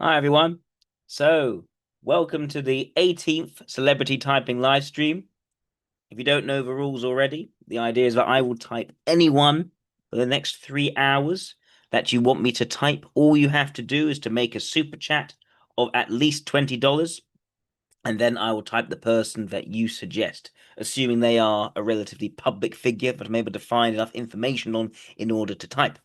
Hi, everyone. So, welcome to the 18th Celebrity Typing live stream. If you don't know the rules already, the idea is that I will type anyone for the next 3 hours that you want me to type. All you have to do is to make a super chat of at least $20, and then I will type the person that you suggest, assuming they are a relatively public figure that I'm able to find enough information on in order to type.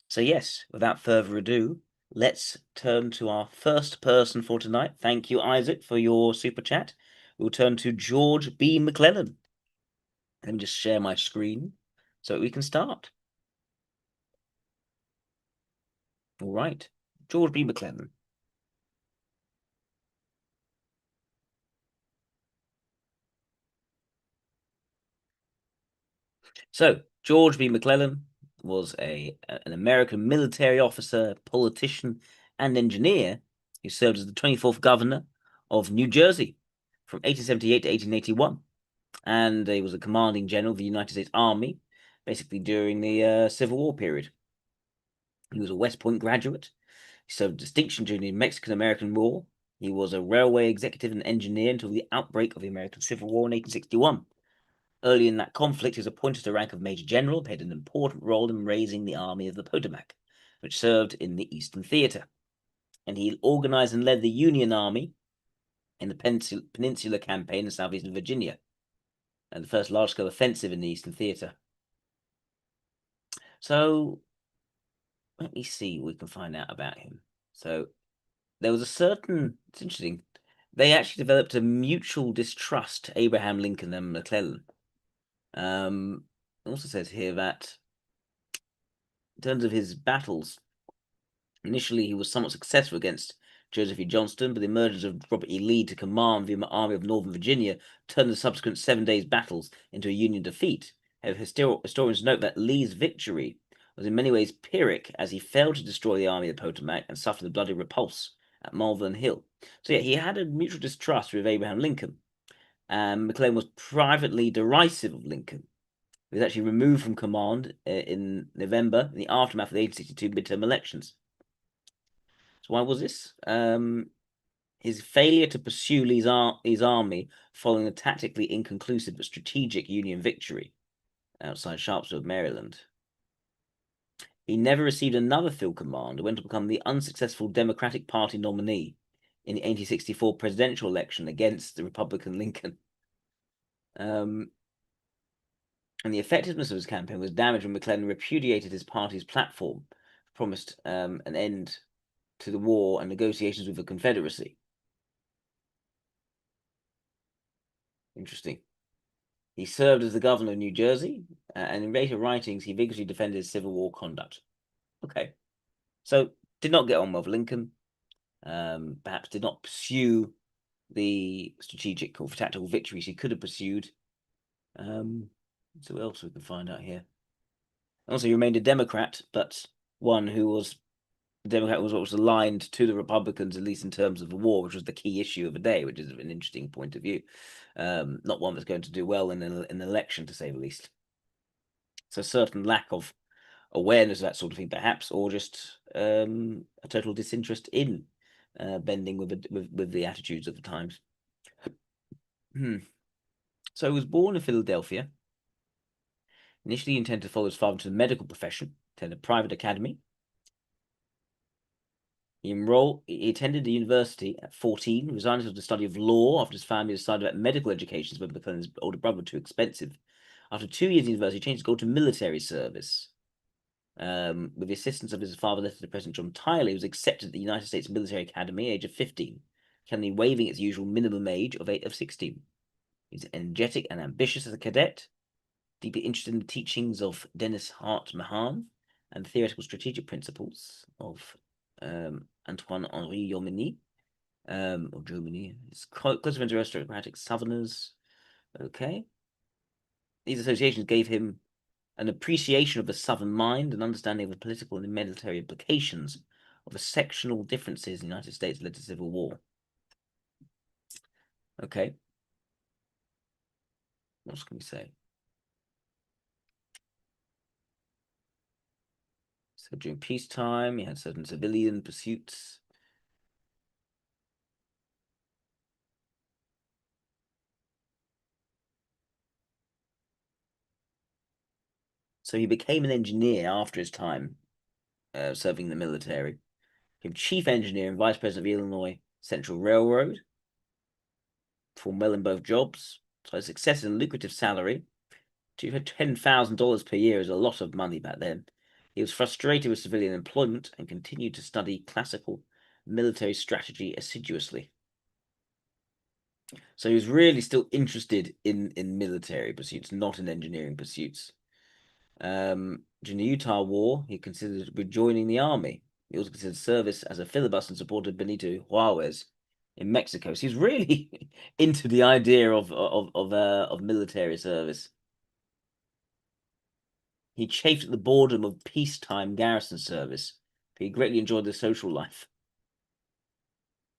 So yes, without further ado, let's turn to our first person for tonight. Thank you, Isaac, for your super chat. We'll turn to George B. McClellan. Let me just share my screen so we can start. All right, George B. McClellan. So, George B. McClellan was an American military officer, politician, and engineer who served as the 24th governor of New Jersey from 1878 to 1881. And he was a commanding general of the United States Army, basically during the Civil War period. He was a West Point graduate. He served distinction during the Mexican-American War. He was a railway executive and engineer until the outbreak of the American Civil War in 1861. Early in that conflict, he was appointed to the rank of Major General, played an important role in raising the Army of the Potomac, which served in the Eastern Theater. And he organized and led the Union Army in the Peninsula Campaign in southeastern Virginia, and the first large-scale offensive in the Eastern Theater. So let me see what we can find out about him. So there was it's interesting, they actually developed a mutual distrust, Abraham Lincoln and McClellan. It also says here that in terms of his battles, initially he was somewhat successful against Joseph E. Johnston, but the emergence of Robert E. Lee to command the Army of Northern Virginia turned the subsequent 7 days battles into a Union defeat. Historians note that Lee's victory was in many ways Pyrrhic, as he failed to destroy the Army of the Potomac and suffered a bloody repulse at Malvern Hill. So yeah, he had a mutual distrust with Abraham Lincoln, and McClellan was privately derisive of Lincoln. He was actually removed from command in November in the aftermath of the 1862 midterm elections. So why was this? His failure to pursue Lee's army following a tactically inconclusive but strategic Union victory outside Sharpsburg, Maryland. He never received another field command and went to become the unsuccessful Democratic Party nominee in the 1864 presidential election against the Republican Lincoln. And the effectiveness of his campaign was damaged when McClellan repudiated his party's platform, promised an end to the war and negotiations with the Confederacy. Interesting. He served as the governor of New Jersey, and in later writings, he vigorously defended his Civil War conduct. Okay, so did not get on with Lincoln, perhaps did not pursue the strategic or tactical victories he could have pursued. So what else we can find out here? Also, he remained a Democrat, but one who was the Democrat was what was aligned to the Republicans, at least in terms of the war, which was the key issue of the day, which is an interesting point of view. Not one that's going to do well in an election, to say the least. So a certain lack of awareness of that sort of thing, perhaps, or just a total disinterest in bending with the attitudes of the times. So he was born in Philadelphia. Initially, he intended to follow his father into the medical profession, attended a private academy. He attended the university at 14, resigned to the study of law after his family decided that medical education, but McClellan's older brother, were too expensive. After 2 years in university, he changed his goal to military service. With the assistance of his father, letter to President John Tyler, he was accepted at the United States Military Academy, age of 15, academy waiving its usual minimum age of 16. He's energetic and ambitious as a cadet, deeply interested in the teachings of Dennis Hart Mahan and the theoretical strategic principles of Antoine-Henri Jomini, or Jomini. His close friends are aristocratic Southerners. Okay. These associations gave him an appreciation of the Southern mind, an understanding of the political and military implications of the sectional differences in the United States led to civil war. Okay. What else can we say? So during peacetime, he had certain civilian pursuits. So he became an engineer after his time serving in the military. Became chief engineer and vice president of the Illinois Central Railroad. Performed well in both jobs. So his success and lucrative salary. $10,000 per year is a lot of money back then. He was frustrated with civilian employment and continued to study classical military strategy assiduously. So he was really still interested in military pursuits, not in engineering pursuits. During the Utah War, he considered rejoining the army. He also considered service as a filibuster and supported Benito Juarez in Mexico. So he's really into the idea of military service. He chafed at the boredom of peacetime garrison service, but he greatly enjoyed the social life.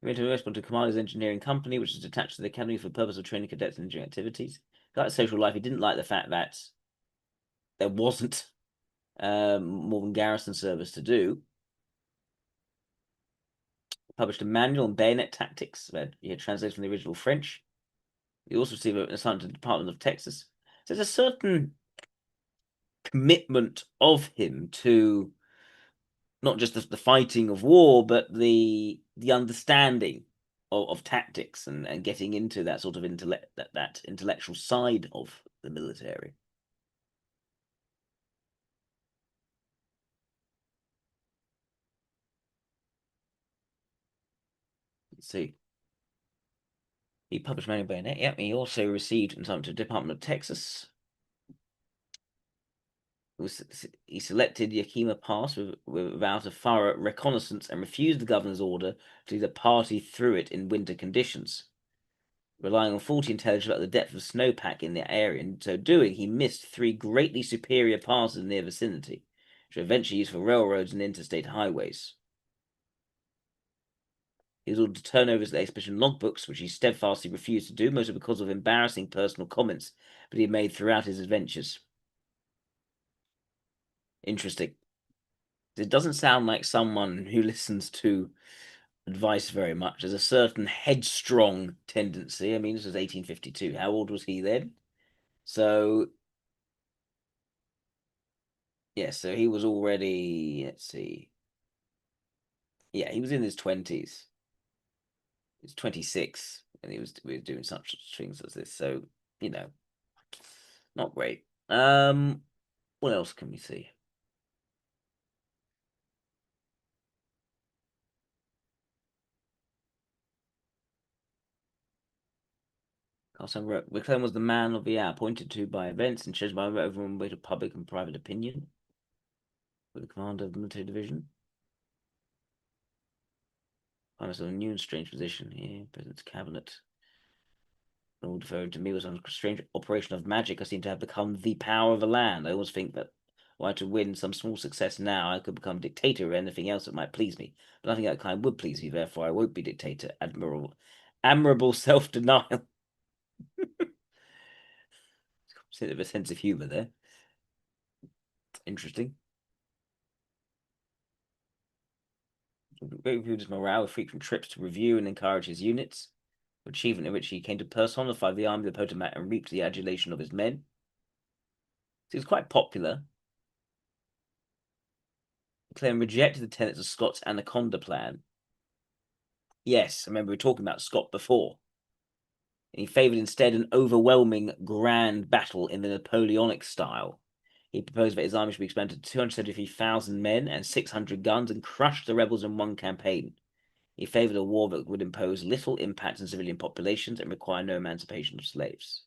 He went to command his engineering company, which is attached to the academy for the purpose of training cadets in engineering activities. He liked social life. He didn't like the fact that there wasn't more than garrison service to do. Published a manual on bayonet tactics that he had translated from the original French. He also received an assignment to the Department of Texas. So there's a certain commitment of him to not just the fighting of war, but the understanding of tactics and getting into that sort of that intellectual side of the military. Let's see. He published Manual Bayonet. Yep. He also received assignment to the Department of Texas. He selected Yakima Pass without a thorough reconnaissance and refused the governor's order to lead a party through it in winter conditions. Relying on faulty intelligence about the depth of snowpack in the area, in so doing, he missed three greatly superior passes in their vicinity, which were eventually used for railroads and interstate highways. He was ordered to turn over his expedition logbooks, which he steadfastly refused to do, mostly because of embarrassing personal comments that he had made throughout his adventures. Interesting. It doesn't sound like someone who listens to advice very much. There's a certain headstrong tendency. I mean, this was 1852. How old was he then? So, yeah, so he was already, let's see. Yeah, he was in his 20s. He's 26 and we was doing such things as this. So, you know, not great. What else can we see? Carson wrote, McClellan was the man of the hour, pointed to by events and judged by overall weight of public and private opinion. With the commander of the military division. I was in a new and strange position here. President's cabinet. All referring to me was a strange operation of magic. I seem to have become the power of the land. I always think that were I to win some small success now, I could become dictator or anything else that might please me. But nothing of that kind would please me, therefore I won't be dictator. Admirable self-denial. Bit of a sense of humor there. Interesting. Great reviewed his morale with frequent trips to review and encourage his units, achievement in which he came to personify the army of the Potomac and reaped the adulation of his men. So he was quite popular. McClellan rejected the tenets of Scott's Anaconda Plan. Yes, I remember we were talking about Scott before. And he favoured instead an overwhelming grand battle in the Napoleonic style. He proposed that his army should be expanded to 273,000 men and 600 guns and crush the rebels in one campaign. He favoured a war that would impose little impact on civilian populations and require no emancipation of slaves.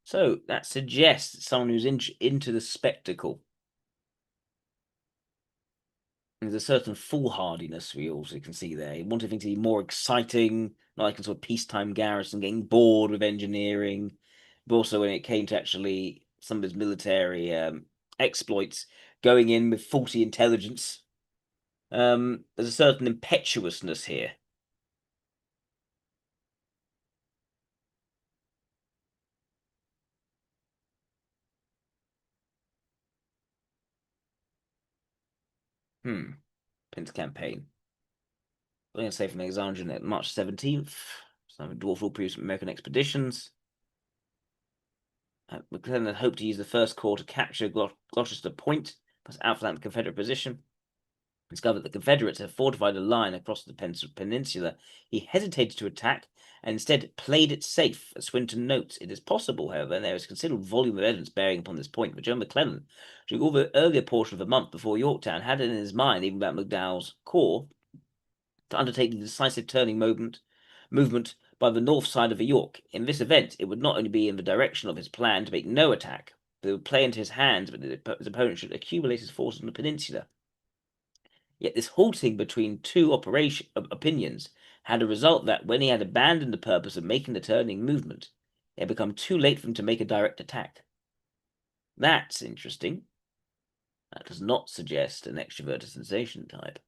So that suggests someone who's into the spectacle. There's a certain foolhardiness we also can see there. He wanted things to be more exciting, not like a sort of peacetime garrison, getting bored with engineering. But also when it came to actually some of his military exploits, going in with faulty intelligence. There's a certain impetuousness here. Prince campaign. I'm going to say from Alexandria, March 17th. Some dwarfed all previous American expeditions. McClellan had hoped to use the First Corps to capture Gloucester Point, plus outflank the Confederate position. Discovered that the Confederates had fortified a line across the peninsula. He hesitated to attack and instead played it safe, as Swinton notes. It is possible, however, and there is considerable volume of evidence bearing upon this point, that John McClellan, during all the earlier portion of the month before Yorktown, had it in his mind, even about McDowell's corps, to undertake the decisive turning movement by the north side of the York. In this event, it would not only be in the direction of his plan to make no attack, but it would play into his hands that his opponent should accumulate his forces on the peninsula. Yet this halting between two opinions had a result that, when he had abandoned the purpose of making the turning movement, it had become too late for him to make a direct attack. That's interesting. That does not suggest an extroverted sensation type.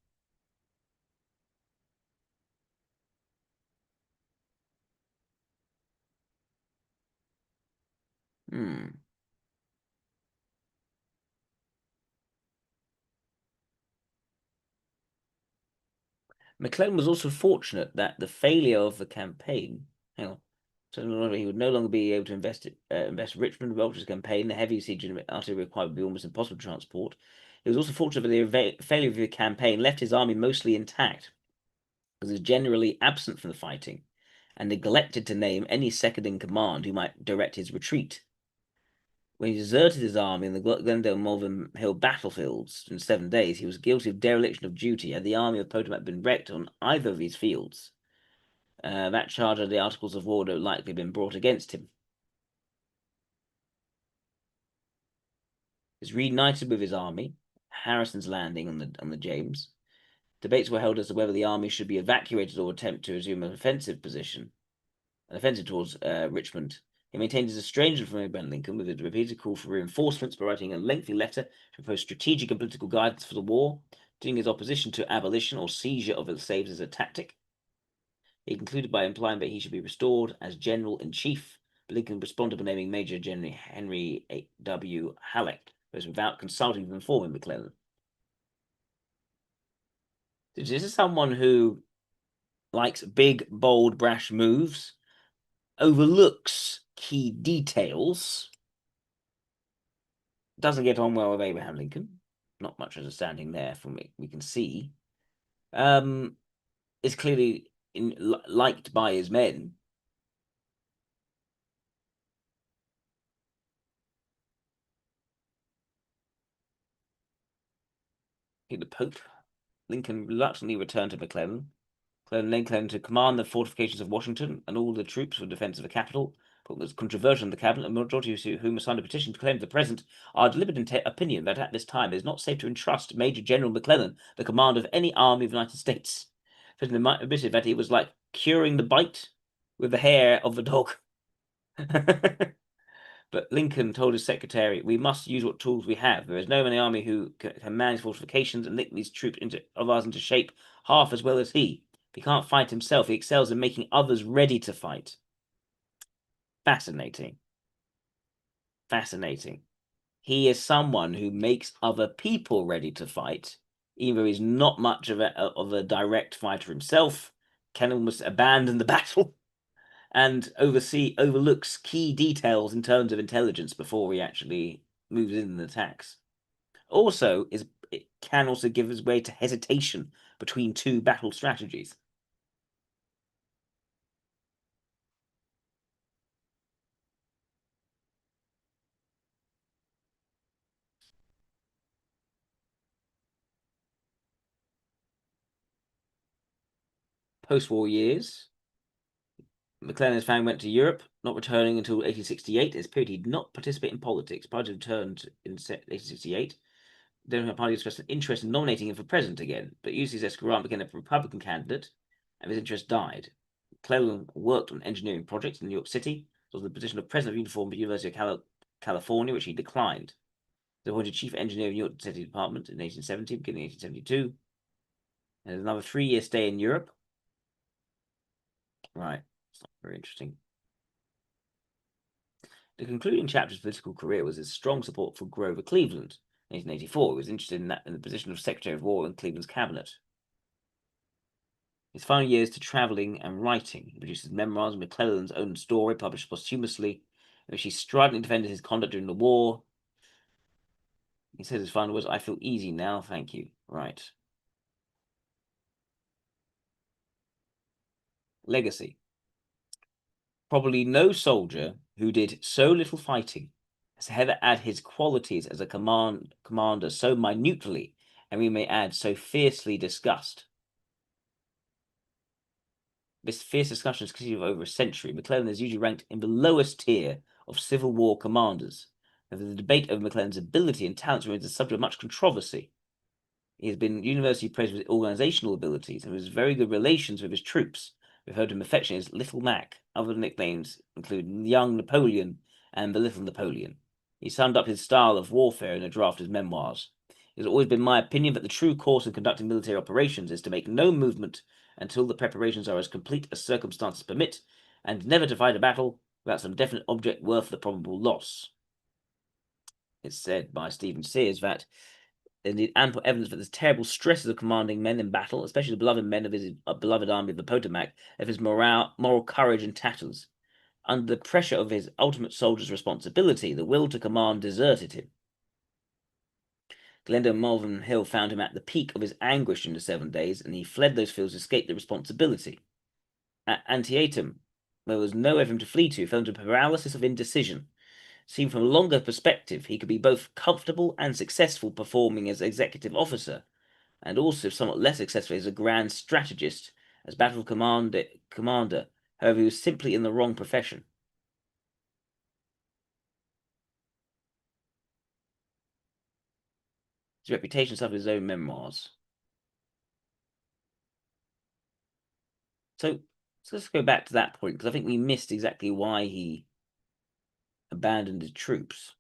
McClellan was also fortunate that the failure of the campaign, hang on, so he would no longer be able to invest Richmond. Welch's campaign, the heavy siege and artillery required would be almost impossible to transport. He was also fortunate that the failure of the campaign left his army mostly intact, because he was generally absent from the fighting and neglected to name any second in command who might direct his retreat. When he deserted his army in the Glendale and Malvern Hill battlefields in 7 days, he was guilty of dereliction of duty. Had the army of Potomac been wrecked on either of these fields, that charge of the Articles of War would have likely been brought against him. He was reunited with his army, Harrison's Landing on the James. Debates were held as to whether the army should be evacuated or attempt to resume an offensive towards Richmond. He maintained his estrangement from Abraham Lincoln with a repeated call for reinforcements by writing a lengthy letter to propose strategic and political guidance for the war, doing his opposition to abolition or seizure of the slaves as a tactic. He concluded by implying that he should be restored as general-in-chief. Lincoln responded by naming Major General Henry W. Halleck, but without consulting with informing McClellan. This is someone who likes big, bold, brash moves, overlooks key details, doesn't get on well with Abraham Lincoln. Not much understanding there from what we can see. Is clearly liked by his men. The Pope. Lincoln reluctantly returned to McClellan. McClellan to command the fortifications of Washington and all the troops for defense of the capital. But was controversial in the cabinet, and the majority of whom signed a petition to claim the present are deliberate opinion that at this time it is not safe to entrust Major General McClellan the command of any army of the United States. President admitted that he was like curing the bite with the hair of the dog. But Lincoln told his secretary, "We must use what tools we have. There is no man in the army who can manage fortifications and lick these troops of ours into shape half as well as he. If he can't fight himself, he excels in making others ready to fight." Fascinating. Fascinating. He is someone who makes other people ready to fight, even though he's not much of a direct fighter himself, can almost abandon the battle and overlooks key details in terms of intelligence before he actually moves in and attacks. Also, it can also give us way to hesitation between two battle strategies. Post-war years, McClellan and his family went to Europe, not returning until 1868. This period he did not participate in politics. Prior to return in 1868, the Democratic Party expressed an interest in nominating him for president again, but Ulysses S. Grant became a Republican candidate, and his interest died. McClellan worked on engineering projects in New York City, was the position of president of uniform at the University of California, which he declined. He was appointed chief engineer of New York City Department in 1870, beginning 1872. And another 3-year stay in Europe. Right, it's not very interesting. The concluding chapter of his political career was his strong support for Grover Cleveland. In 1884, he was interested in the position of Secretary of War in Cleveland's cabinet. His final years to travelling and writing. He produces memoirs, McClellan's own story, published posthumously, in which he stridently defended his conduct during the war. He says his final words, "I feel easy now, thank you." Right. Legacy. Probably no soldier who did so little fighting has ever had his qualities as a commander so minutely, and we may add, so fiercely discussed. This fierce discussion has continued over a century. McClellan is usually ranked in the lowest tier of Civil War commanders, and the debate over McClellan's ability and talents remains a subject of much controversy. He has been universally praised for his organizational abilities and for his very good relations with his troops. We've heard him affectionately as Little Mac. Other nicknames include Young Napoleon and the Little Napoleon. He summed up his style of warfare in a draft of his memoirs. It has always been my opinion that the true course in conducting military operations is to make no movement until the preparations are as complete as circumstances permit, and never to fight a battle without some definite object worth the probable loss. It's said by Stephen Sears that indeed ample evidence that there's terrible stresses of commanding men in battle, especially the beloved men of his beloved army of the Potomac, of his moral courage and tatters. Under the pressure of his ultimate soldier's responsibility, the will to command deserted him. Glendale and Malvern Hill found him at the peak of his anguish in the 7 days, and he fled those fields to escape the responsibility. At Antietam, there was nowhere for him to flee to, he fell into paralysis of indecision. Seen from a longer perspective, he could be both comfortable and successful performing as executive officer, and also somewhat less successfully as a grand strategist, as battle commander. However, he was simply in the wrong profession. His reputation suffered his own memoirs. So let's go back to that point, because I think we missed exactly why he abandoned his troops.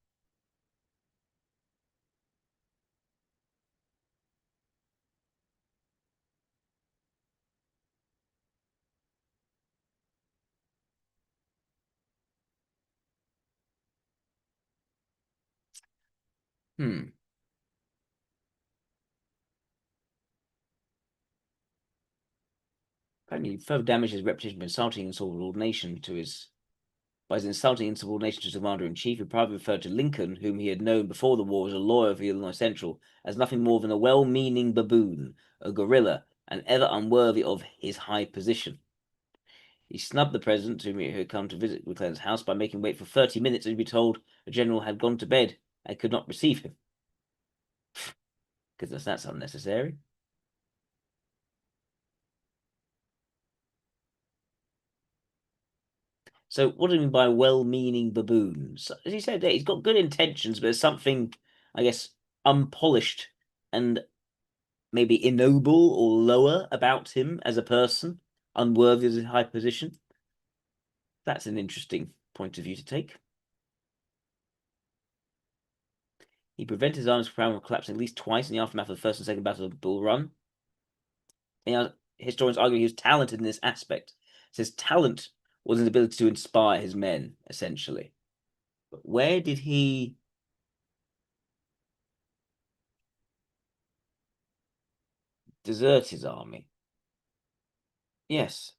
Hmm. Apparently, further damaged his reputation by insulting insubordination to his by his insulting insubordination to his commander-in-chief. He privately referred to Lincoln, whom he had known before the war as a lawyer for Illinois Central, as nothing more than a well-meaning baboon, a guerrilla, and ever unworthy of his high position. He snubbed the president, who had come to visit McClellan's house, by making him wait for 30 minutes and be told the general had gone to bed and could not receive him. Because that's unnecessary. So, what do you mean by well-meaning baboons? As you said, he's got good intentions, but there's something, I guess, unpolished and maybe ignoble or lower about him as a person, unworthy of his high position. That's an interesting point of view to take. He prevented his armies from collapsing at least twice in the aftermath of the First and Second Battle of Bull Run. Historians argue he was talented in this aspect. His talent was his ability to inspire his men, essentially. But where did he desert his army? Yes.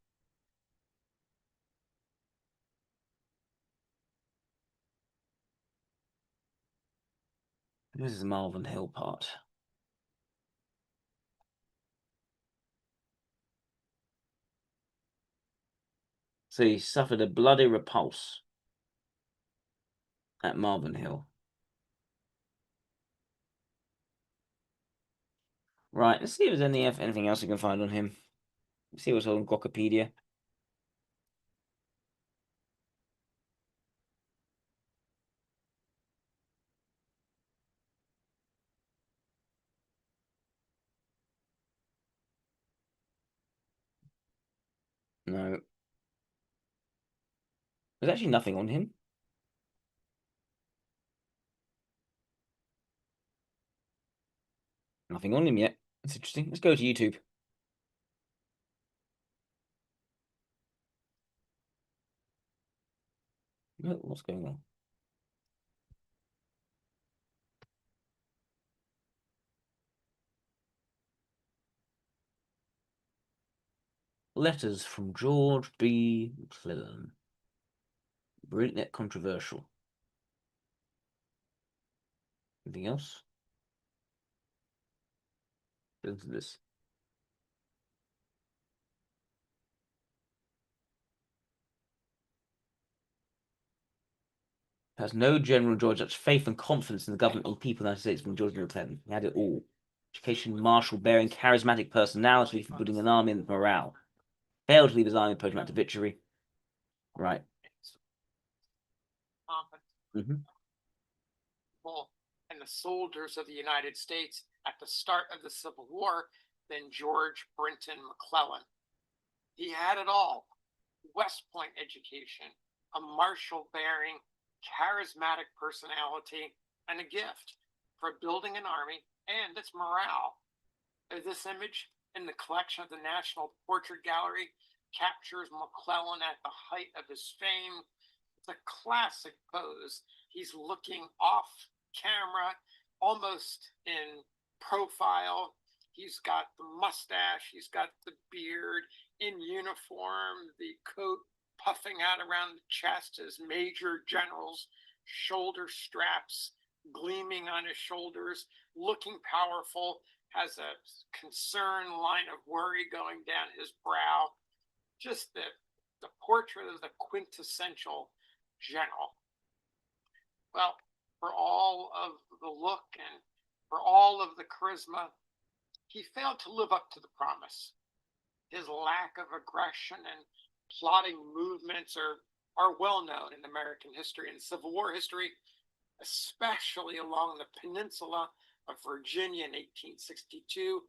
This is the Malvern Hill part. So he suffered a bloody repulse at Malvern Hill. Right, let's see if there's anything else you can find on him. Let's see what's on Wikipedia. No, there's actually nothing on him. Nothing on him yet. That's interesting. Let's go to YouTube. What's going on? Letters from George B. McClellan. Brilliant yet controversial. Anything else? Listen to this. Has no general enjoyed such faith and confidence in the government and people of the United States from George B. McClellan. He had it all. Education, martial bearing, charismatic personality for putting an army and morale. Failed to leave his army pushing back to victory. Right. Mm-hmm. And the soldiers of the United States at the start of the Civil War than George Brinton McClellan. He had it all. West Point education, a martial bearing, charismatic personality, and a gift for building an army and its morale. This image in the collection of the National Portrait Gallery captures McClellan at the height of his fame. It's a classic pose. He's looking off camera, almost in profile. He's got the mustache, he's got the beard, in uniform, the coat puffing out around the chest, his major general's shoulder straps gleaming on his shoulders, looking powerful, has a concerned line of worry going down his brow. Just the portrait of the quintessential general. Well, for all of the look and for all of the charisma, he failed to live up to the promise. His lack of aggression and plotting movements are well known in American history and Civil War history, especially along the peninsula of Virginia in 1862.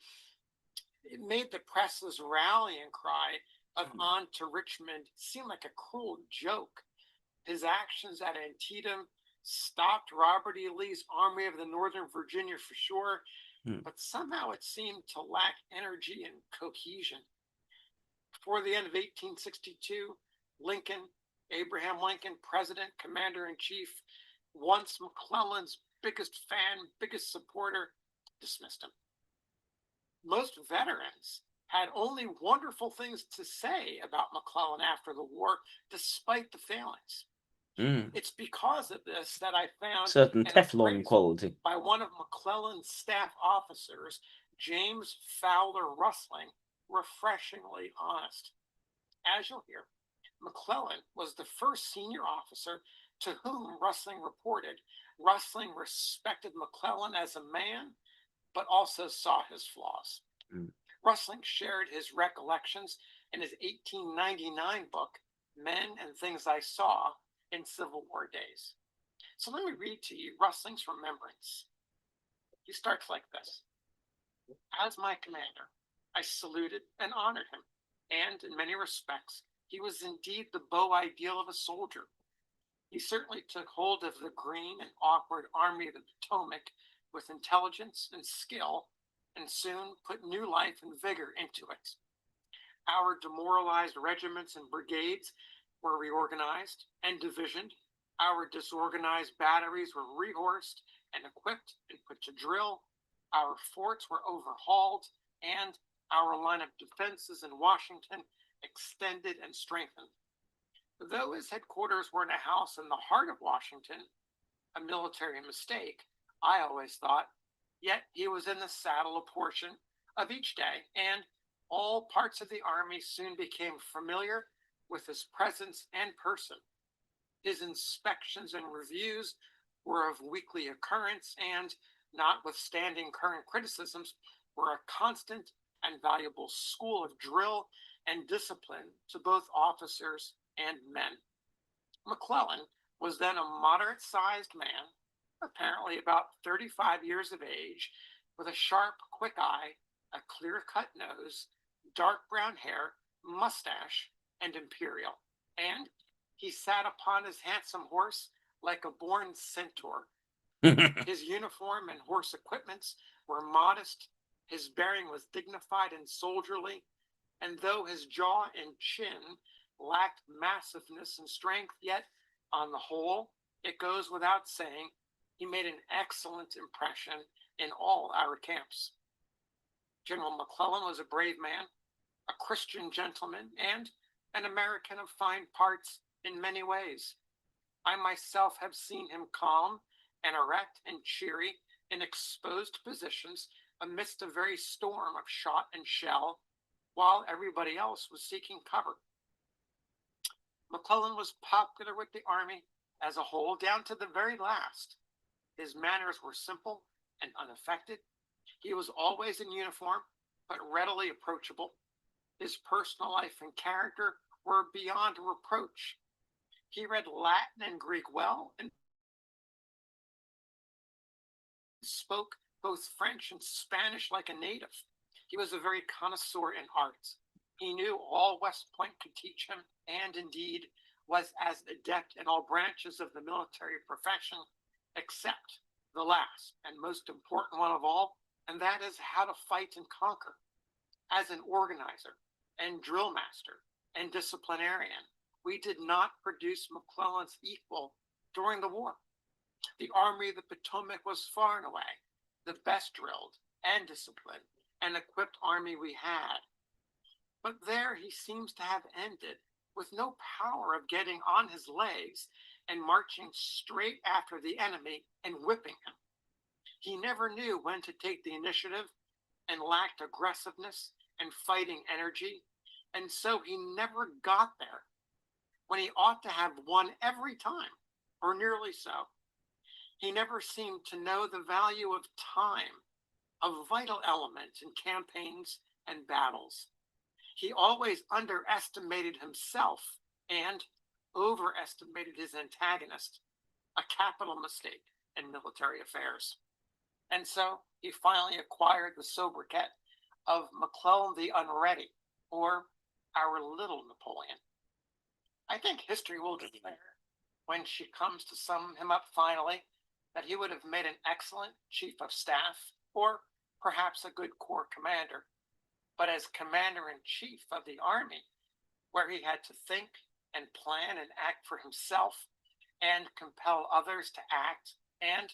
It made the press's rallying cry of "On to Richmond" seem like a cruel joke. His actions at Antietam stopped Robert E. Lee's Army of the Northern Virginia for sure, but somehow it seemed to lack energy and cohesion. Before the end of 1862, Abraham Lincoln, president, commander-in-chief, once McClellan's biggest fan, biggest supporter, dismissed him. Most veterans had only wonderful things to say about McClellan after the war, despite the failings. It's because of this that I found certain Teflon quality by one of McClellan's staff officers, James Fowler Rustling, refreshingly honest. As you'll hear, McClellan was the first senior officer to whom Rustling reported. Rustling respected McClellan as a man, but also saw his flaws. Rustling shared his recollections in his 1899 book, Men and Things I Saw in Civil War Days. So let me read to you Rustling's remembrance. He starts like this. As my commander, I saluted and honored him, and in many respects, he was indeed the beau ideal of a soldier. He certainly took hold of the green and awkward Army of the Potomac with intelligence and skill, and soon put new life and vigor into it. Our demoralized regiments and brigades were reorganized and divisioned. Our disorganized batteries were rehorsed and equipped and put to drill. Our forts were overhauled, and our line of defenses in Washington extended and strengthened. Though his headquarters were in a house in the heart of Washington, a military mistake, I always thought, yet he was in the saddle a portion of each day, and all parts of the army soon became familiar with his presence and person. His inspections and reviews were of weekly occurrence, and, notwithstanding current criticisms, were a constant and valuable school of drill and discipline to both officers and men. McClellan was then a moderate-sized man, apparently about 35 years of age, with a sharp, quick eye, a clear-cut nose, dark brown hair, mustache, and imperial. And he sat upon his handsome horse like a born centaur. His uniform and horse equipments were modest, his bearing was dignified and soldierly, and though his jaw and chin lacked massiveness and strength, yet, on the whole, it goes without saying, he made an excellent impression in all our camps. General McClellan was a brave man, a Christian gentleman, and an American of fine parts in many ways. I myself have seen him calm and erect and cheery in exposed positions amidst a very storm of shot and shell, while everybody else was seeking cover. McClellan was popular with the Army as a whole down to the very last. His manners were simple and unaffected. He was always in uniform, but readily approachable. His personal life and character were beyond reproach. He read Latin and Greek well and spoke both French and Spanish like a native. He was a very connoisseur in art. He knew all West Point could teach him, and indeed was as adept in all branches of the military profession, except the last and most important one of all, and that is how to fight and conquer. As an organizer and drill master and disciplinarian, we did not produce McClellan's equal during the war. The Army of the Potomac was far and away the best drilled and disciplined and equipped army we had. But there he seems to have ended with no power of getting on his legs and marching straight after the enemy and whipping him. He never knew when to take the initiative and lacked aggressiveness and fighting energy, and so he never got there when he ought to have won every time, or nearly so. He never seemed to know the value of time, a vital element in campaigns and battles. He always underestimated himself and overestimated his antagonist, a capital mistake in military affairs. And so he finally acquired the sobriquet of McClellan the Unready, or our little Napoleon. I think history will declare, when she comes to sum him up finally, that he would have made an excellent chief of staff, or perhaps a good corps commander. But as commander-in-chief of the army, where he had to think and plan and act for himself and compel others to act, and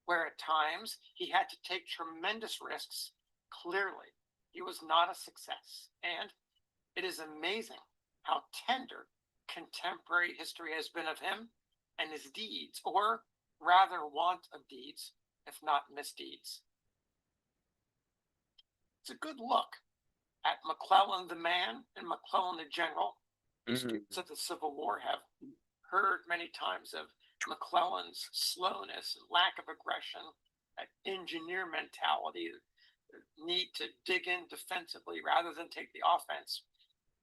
where at times he had to take tremendous risks, clearly he was not a success. And it is amazing how tender contemporary history has been of him and his deeds, or rather want of deeds, if not misdeeds. It's a good look at McClellan the man and McClellan the general. Students of the Civil War have heard many times of McClellan's slowness and lack of aggression, that engineer mentality, the need to dig in defensively rather than take the offense.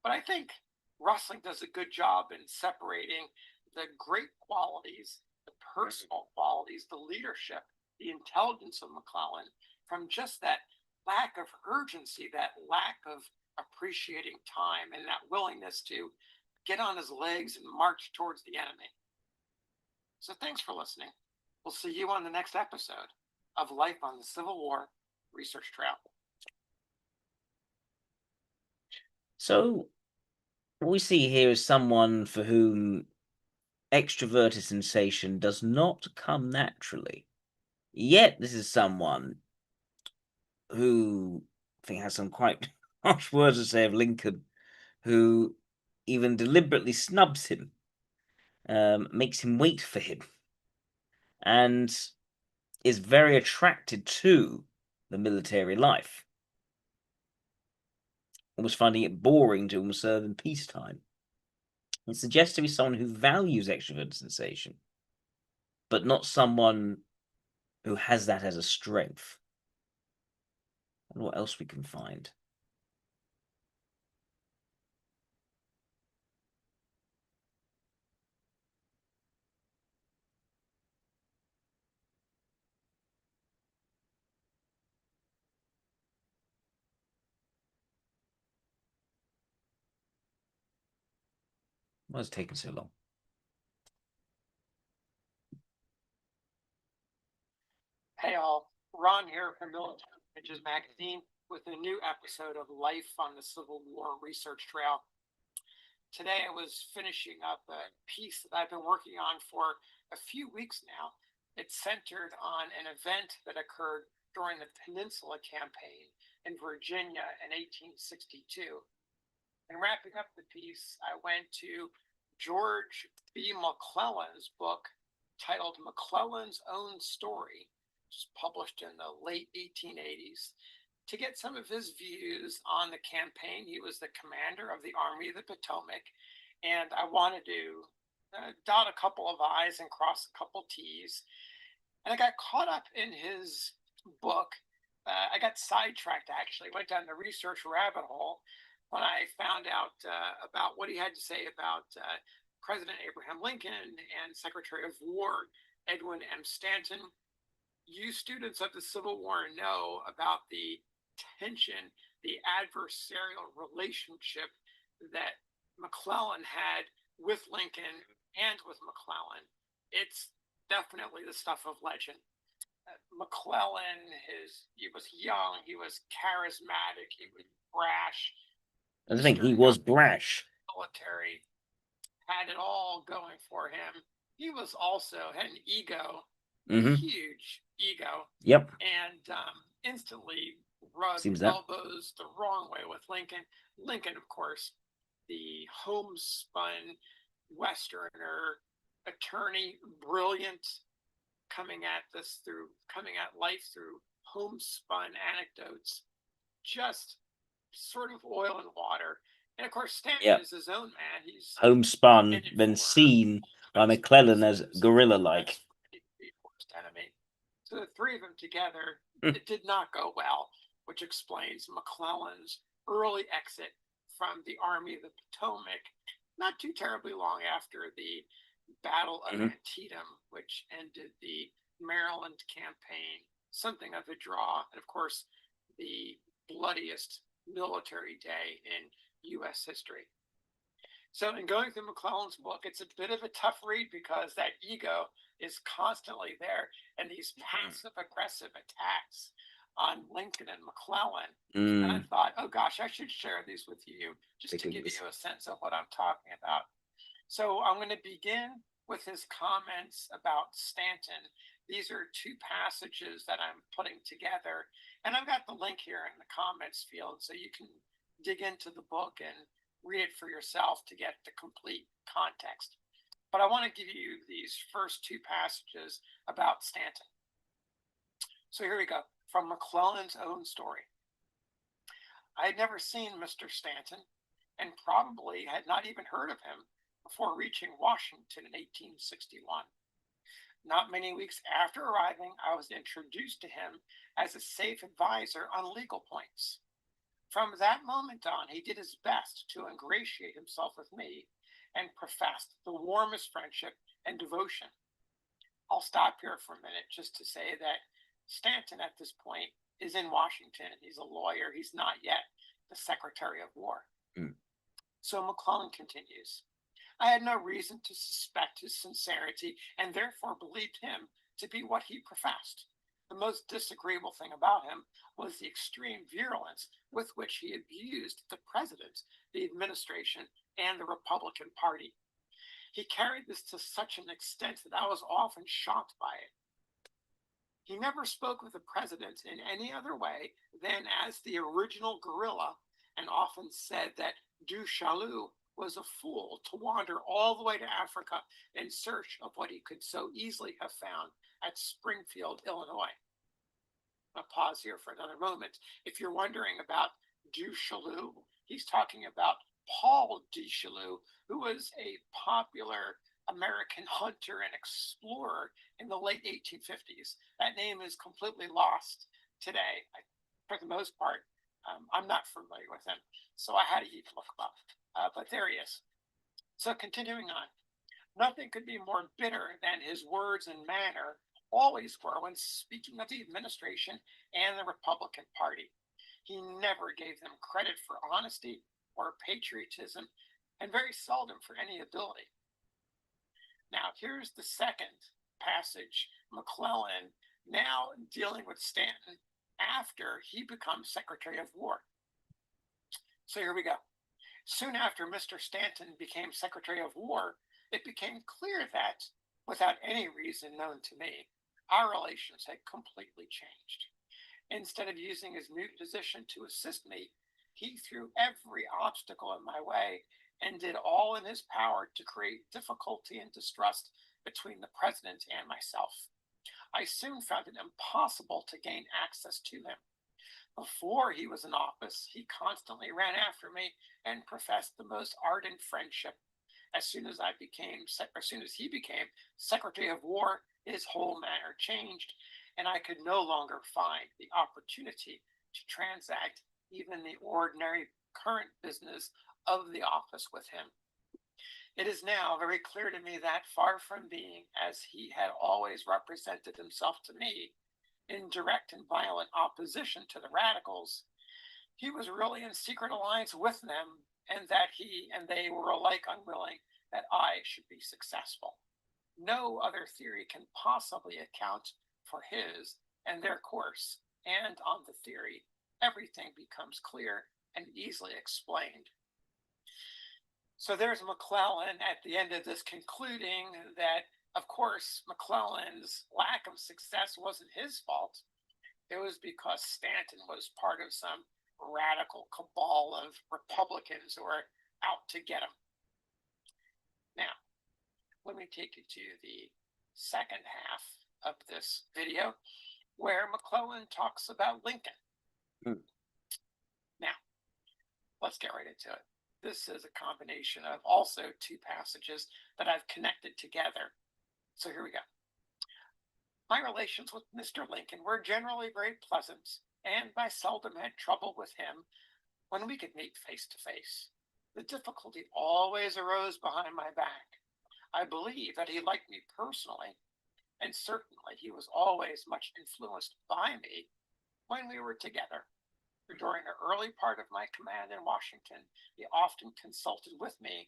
But I think Rustling does a good job in separating the great qualities, the personal qualities, the leadership, the intelligence of McClellan from just that lack of urgency, that lack of appreciating time, and that willingness to get on his legs and march towards the enemy. So thanks for listening. We'll see you on the next episode of Life on the Civil War Research Trail. So what we see here is someone for whom extroverted sensation does not come naturally. Yet this is someone who I think has some quite harsh words to say of Lincoln, who even deliberately snubs him, makes him wait for him, and is very attracted to the military life, almost finding it boring to almost serve in peacetime. It suggests to be someone who values extroverted sensation, but not someone who has that as a strength. And what else we can find? Why is it taking so long? Hey all, Ron here from Military Images Magazine with a new episode of Life on the Civil War Research Trail. Today I was finishing up a piece that I've been working on for a few weeks now. It's centered on an event that occurred during the Peninsula Campaign in Virginia in 1862. In wrapping up the piece, I went to George B. McClellan's book titled McClellan's Own Story, which was published in the late 1880s, to get some of his views on the campaign. He was the commander of the Army of the Potomac, and I wanted to dot a couple of I's and cross a couple T's. And I got caught up in his book. I got sidetracked, actually, went down the research rabbit hole when I found out about what he had to say about President Abraham Lincoln and Secretary of War Edwin M. Stanton. You students of the Civil War know about the tension, the adversarial relationship that McClellan had with Lincoln and with McClellan. It's definitely the stuff of legend. McClellan, he was young, he was charismatic, he was brash. I think he was brash. Military, had it all going for him. He was also had an ego, huge ego. Yep. And instantly rubbed elbows the wrong way with Lincoln. Lincoln, of course, the homespun Westerner attorney, brilliant, coming at life through homespun anecdotes, just sort of oil and water. And of course, Stanton is his own man. He's homespun, then seen by McClellan as guerrilla-like. Enemy. So the three of them together, it did not go well, which explains McClellan's early exit from the Army of the Potomac, not too terribly long after the Battle of Antietam, which ended the Maryland campaign, something of a draw, and of course, the bloodiest military day in U.S. history. So in going through McClellan's book, it's a bit of a tough read because that ego is constantly there, and these passive-aggressive attacks on Lincoln and McClellan. And I thought, oh gosh, I should share these with you just to give you a sense of what I'm talking about. So I'm going to begin with his comments about Stanton. These are two passages that I'm putting together, and I've got the link here in the comments field so you can dig into the book and read it for yourself to get the complete context. But I want to give you these first two passages about Stanton. So here we go, from McClellan's own story. I had never seen Mr. Stanton, and probably had not even heard of him before reaching Washington in 1861. Not many weeks after arriving, I was introduced to him as a safe advisor on legal points. From that moment on, he did his best to ingratiate himself with me and professed the warmest friendship and devotion. I'll stop here for a minute just to say that Stanton at this point is in Washington. He's a lawyer. He's not yet the Secretary of War. So McClellan continues. I had no reason to suspect his sincerity and therefore believed him to be what he professed. The most disagreeable thing about him was the extreme virulence with which he abused the president, the administration, and the Republican Party. He carried this to such an extent that I was often shocked by it. He never spoke of the president in any other way than as the original guerrilla, and often said that Du Chaillu was a fool to wander all the way to Africa in search of what he could so easily have found at Springfield, Illinois. I'll pause here for another moment. If you're wondering about Du Chaillu, he's talking about Paul Du Chaillu, who was a popular American hunter and explorer in the late 1850s. That name is completely lost today. For the most part, I'm not familiar with him, so I had to even look him up. But there he is. So continuing on, nothing could be more bitter than his words and manner always were when speaking of the administration and the Republican Party. He never gave them credit for honesty or patriotism, and very seldom for any ability. Now, here's the second passage. McClellan now dealing with Stanton after he becomes Secretary of War. So here we go. Soon after Mr. Stanton became Secretary of War, it became clear that, without any reason known to me, our relations had completely changed. Instead of using his new position to assist me, He threw every obstacle in my way and did all in his power to create difficulty and distrust between the president and myself. I soon found it impossible to gain access to him. Before he was in office, he constantly ran after me and professed the most ardent friendship. As soon as he became Secretary of War, his whole manner changed, and I could no longer find the opportunity to transact even the ordinary current business of the office with him. It is now very clear to me that, far from being, as he had always represented himself to me, in direct and violent opposition to the radicals, he was really in secret alliance with them, and that he and they were alike unwilling that I should be successful. No other theory can possibly account for his and their course, and on the theory, everything becomes clear and easily explained. So there's McClellan at the end of this concluding that, of course, McClellan's lack of success wasn't his fault. It was because Stanton was part of some radical cabal of Republicans who were out to get him. Now, let me take you to the second half of this video where McClellan talks about Lincoln. Now, let's get right into it. This is a combination of also two passages that I've connected together. So here we go. My relations with Mr. Lincoln were generally very pleasant, and I seldom had trouble with him when we could meet face to face. The difficulty always arose behind my back. I believe that he liked me personally, and certainly he was always much influenced by me when we were together. During the early part of my command in Washington, he often consulted with me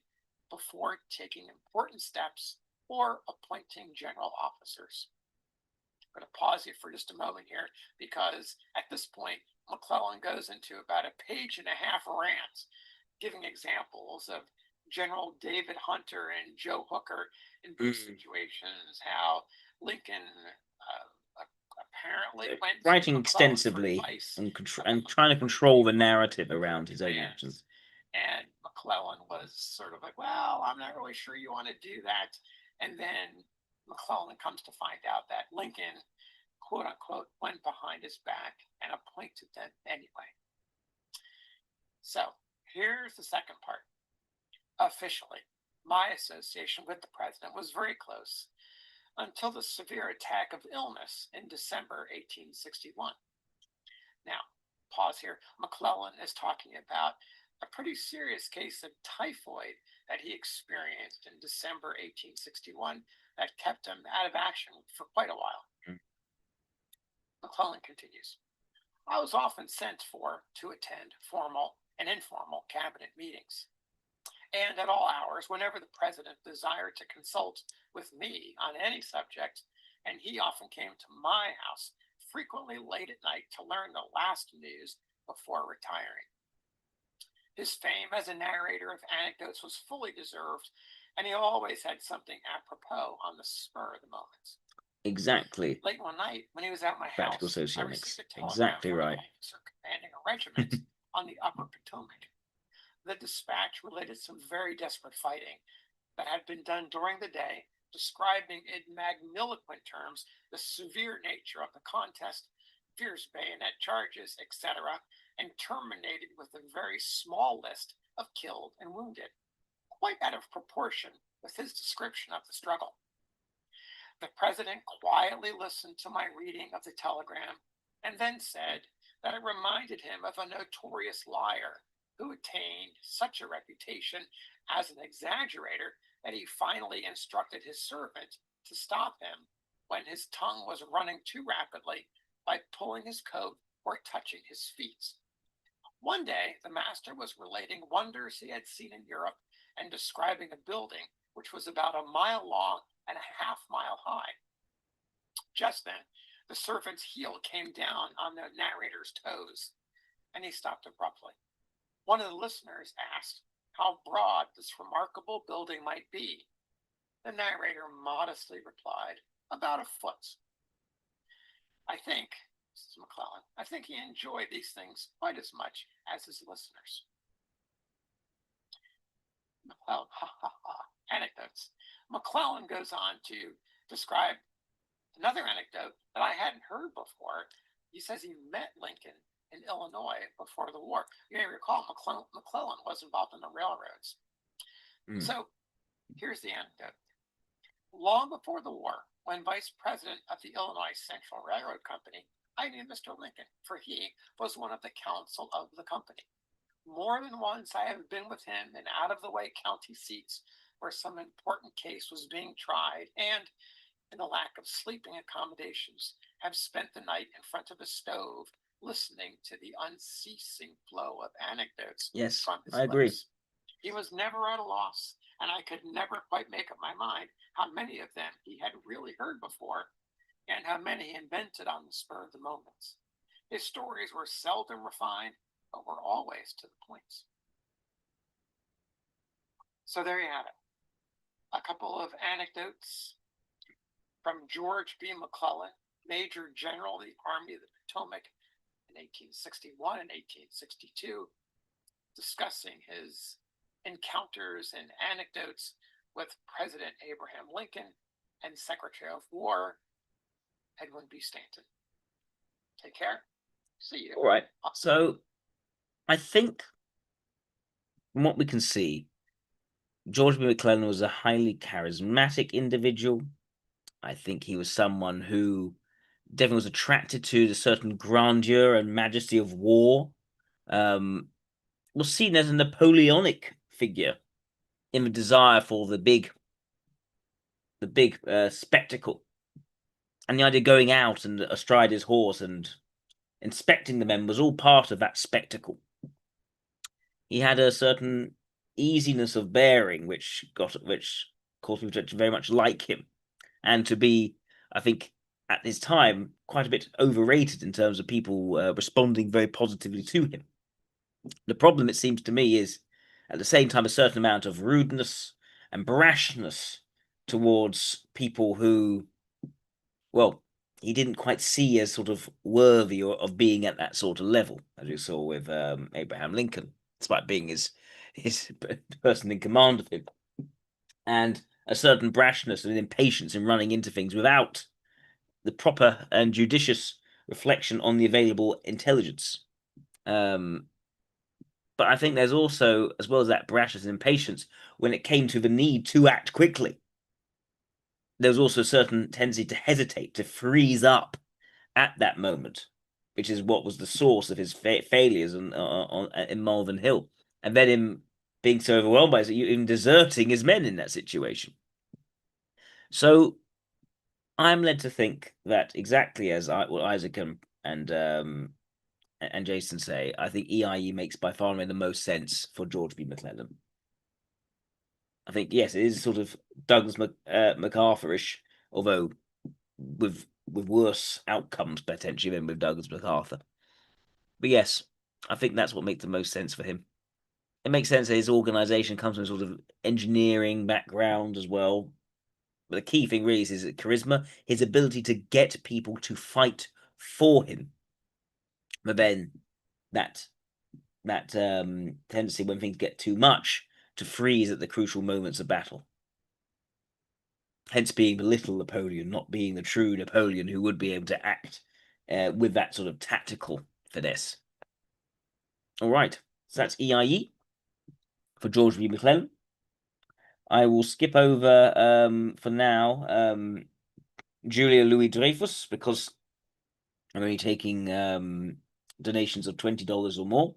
before taking important steps or appointing general officers. I'm going to pause you for just a moment here, because at this point, McClellan goes into about a page and a half rant, giving examples of General David Hunter and Joe Hooker in these situations, how Lincoln apparently went writing extensively and trying to control the narrative around his own actions. And McClellan was sort of like, well, I'm not really sure you want to do that. And then McClellan comes to find out that Lincoln, quote unquote, went behind his back and appointed them anyway. So here's the second part. Officially, my association with the president was very close until the severe attack of illness in December 1861. Now, pause here. McClellan is talking about a pretty serious case of typhoid that he experienced in December 1861 that kept him out of action for quite a while. McClellan continues. I was often sent for to attend formal and informal cabinet meetings, and at all hours, whenever the president desired to consult with me on any subject, and he often came to my house frequently late at night to learn the last news before retiring. His fame as a narrator of anecdotes was fully deserved, and he always had something apropos on the spur of the moment. Exactly. Late one night, when he was at my Practical house, I sociomics. received a telegram Exactly from right. an officer commanding a regiment on the upper Potomac. The dispatch related some very desperate fighting that had been done during the day, describing in magniloquent terms the severe nature of the contest, fierce bayonet charges, etc., and terminated with a very small list of killed and wounded, quite out of proportion with his description of the struggle. The president quietly listened to my reading of the telegram and then said that it reminded him of a notorious liar who attained such a reputation as an exaggerator that he finally instructed his servant to stop him when his tongue was running too rapidly by pulling his coat or touching his feet. One day, the master was relating wonders he had seen in Europe and describing a building which was about a mile long and a half-mile high. Just then, the servant's heel came down on the narrator's toes, and he stopped abruptly. One of the listeners asked how broad this remarkable building might be. The narrator modestly replied, about a foot. I think says McClellan. I think he enjoyed these things quite as much as his listeners. McClellan, ha ha ha, anecdotes. McClellan goes on to describe another anecdote that I hadn't heard before. He says he met Lincoln in Illinois before the war. You may recall McClellan was involved in the railroads. So here's the anecdote. Long before the war, when vice president of the Illinois Central Railroad Company, I knew Mr. Lincoln, for he was one of the council of the company. More than once I have been with him in out-of-the-way county seats where some important case was being tried, and, in the lack of sleeping accommodations, have spent the night in front of a stove listening to the unceasing flow of anecdotes from his lips. He was never at a loss, and I could never quite make up my mind how many of them he had really heard before and how many he invented on the spur of the moment. His stories were seldom refined, but were always to the point. So there you have it. A couple of anecdotes from George B. McClellan, Major General of the Army of the Potomac in 1861 and 1862, discussing his encounters and anecdotes with President Abraham Lincoln and Secretary of War Edwin B. Stanton. Take care. See you. All right. So I think from what we can see, George B. McClellan was a highly charismatic individual. I think he was someone who definitely was attracted to the certain grandeur and majesty of war. Was seen as a Napoleonic figure in the desire for the big spectacle, and the idea of going out and astride his horse and inspecting the men was all part of that spectacle. He had a certain easiness of bearing, which caused people to very much like him, and to be, I think, at his time, quite a bit overrated in terms of people responding very positively to him. The problem, it seems to me, is at the same time a certain amount of rudeness and brashness towards people who, well, he didn't quite see as sort of worthy of being at that sort of level, as you saw with Abraham Lincoln, despite being his person in command of him, and a certain brashness and impatience in running into things without the proper and judicious reflection on the available intelligence. But I think there's also, as well as that brashness and impatience, when it came to the need to act quickly, there was also a certain tendency to hesitate, to freeze up at that moment, which is what was the source of his failures in Malvern Hill, and then him being so overwhelmed by it, even deserting his men in that situation. So I'm led to think that exactly as Isaac and Jason say, I think EIE makes by far and away the most sense for George B. McClellan. I think, yes, it is sort of Douglas MacArthur-ish, although with worse outcomes potentially than with Douglas MacArthur. But yes, I think that's what makes the most sense for him. It makes sense that his organization comes from a sort of engineering background as well. But the key thing really is his charisma, his ability to get people to fight for him. But then that tendency when things get too much to freeze at the crucial moments of battle. Hence being the little Napoleon, not being the true Napoleon who would be able to act with that sort of tactical finesse. All right, so that's EIE for George B. McClellan. I will skip over for now Julia Louis Dreyfus because I'm only taking donations of $20 or more.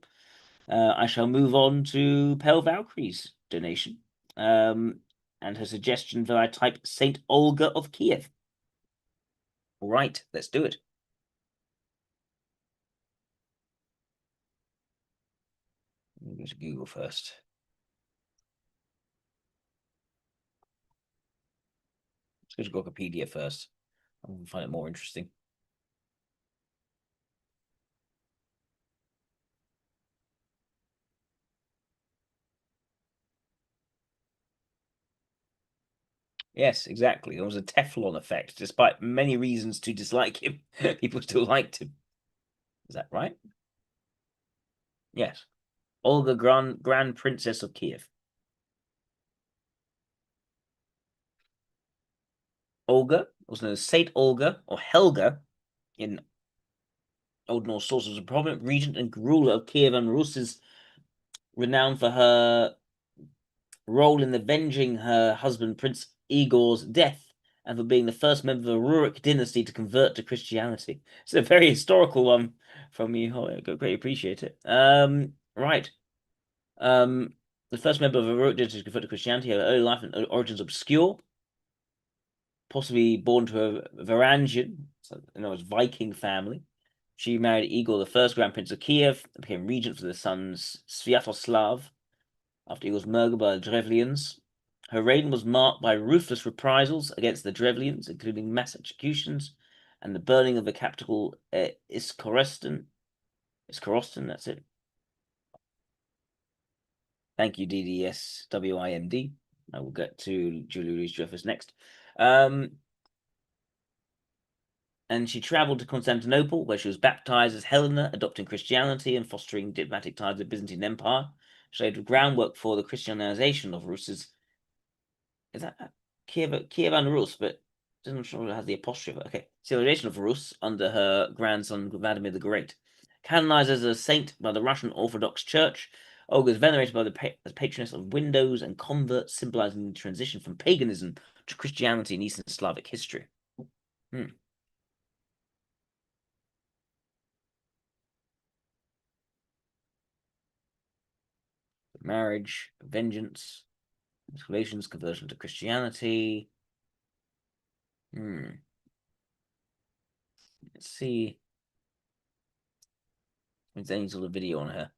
I shall move on to Pell Valkyrie's donation and her suggestion that I type Saint Olga of Kiev. All right, let's do it. Let me go to Google first. Let's go to Wikipedia first. I can find it more interesting. Yes, exactly. There was a Teflon effect. Despite many reasons to dislike him, people still liked him. Is that right? Yes. Olga, Grand Princess of Kiev. Olga, also known as Saint Olga or Helga in Old Norse sources, was a prominent regent and ruler of Kiev and Rus, is renowned for her role in avenging her husband Prince Igor's death and for being the first member of the Rurik dynasty to convert to Christianity. It's a very historical one from you. Oh, I greatly appreciate it. Right. The first member of the Rurik dynasty to convert to Christianity. Her early life and origins obscure. Possibly born to a Varangian, so it's Viking family. She married Igor, the first Grand Prince of Kiev, and became regent for the sons Sviatoslav after Igor's murder by the Drevlians. Her reign was marked by ruthless reprisals against the Drevlians, including mass executions and the burning of the capital Iskorostan. Iskorostan, that's it. Thank you, DDSWIMD. I will get to Julie Louis-Dreyfus next. And she traveled to Constantinople, where she was baptized as Helena, adopting Christianity and fostering diplomatic ties with the Byzantine Empire. She laid the groundwork for the Christianization of Rus's. Is that Kiev and Rus? But I'm sure it has the apostrophe. Okay, civilization of Rus under her grandson Vladimir the Great. Canonized as a saint by the Russian Orthodox Church, Olga is venerated by as patroness of windows and converts, symbolizing the transition from paganism to Christianity in Eastern Slavic history. Marriage, vengeance, relations, conversion to Christianity. Let's see. There's any sort of video on her.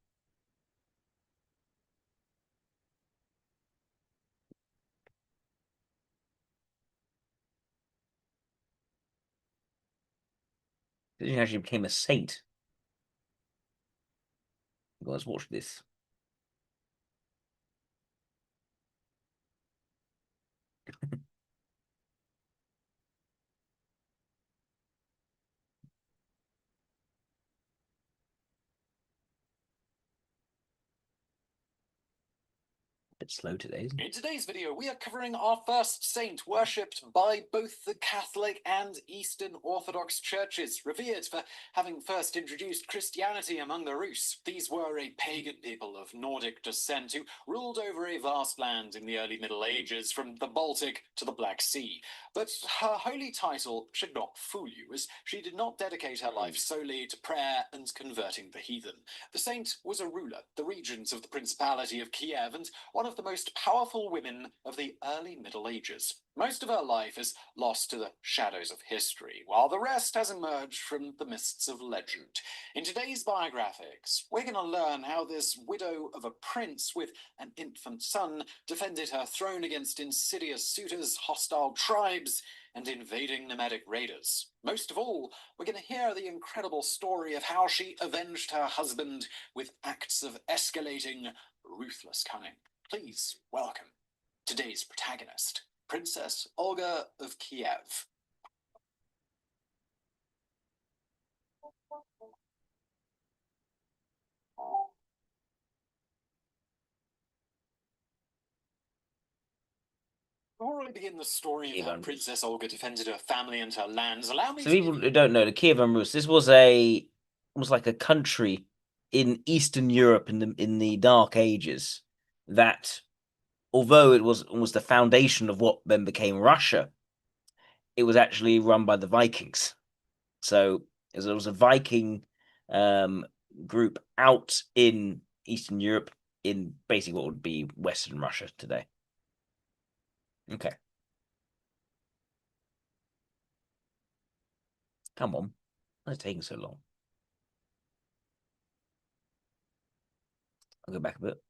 She actually became a saint. Let's watch this. Bit slow today, isn't it? In today's video, we are covering our first saint worshipped by both the Catholic and Eastern Orthodox churches, revered for having first introduced Christianity among the Rus. These were a pagan people of Nordic descent who ruled over a vast land in the early Middle Ages, from the Baltic to the Black Sea. But her holy title should not fool you, as she did not dedicate her life solely to prayer and converting the heathen. The saint was a ruler, the regent of the Principality of Kiev, and one of the most powerful women of the early Middle Ages. Most of her life is lost to the shadows of history, while the rest has emerged from the mists of legend. In today's biographics, we're going to learn how this widow of a prince with an infant son defended her throne against insidious suitors, hostile tribes, and invading nomadic raiders. Most of all, we're going to hear the incredible story of how she avenged her husband with acts of escalating, ruthless cunning. Please welcome today's protagonist, Princess Olga of Kiev. Before I begin the story of how Princess Olga defended her family and her lands, allow me So to people who don't know, the Kiev and Rus, this was almost like a country in Eastern Europe in the Dark Ages that, although it was almost the foundation of what then became Russia, it was actually run by the Vikings. So it was a Viking group out in Eastern Europe, in basically what would be Western Russia today. Okay. Come on. Why is it taking so long? I'll go back a bit.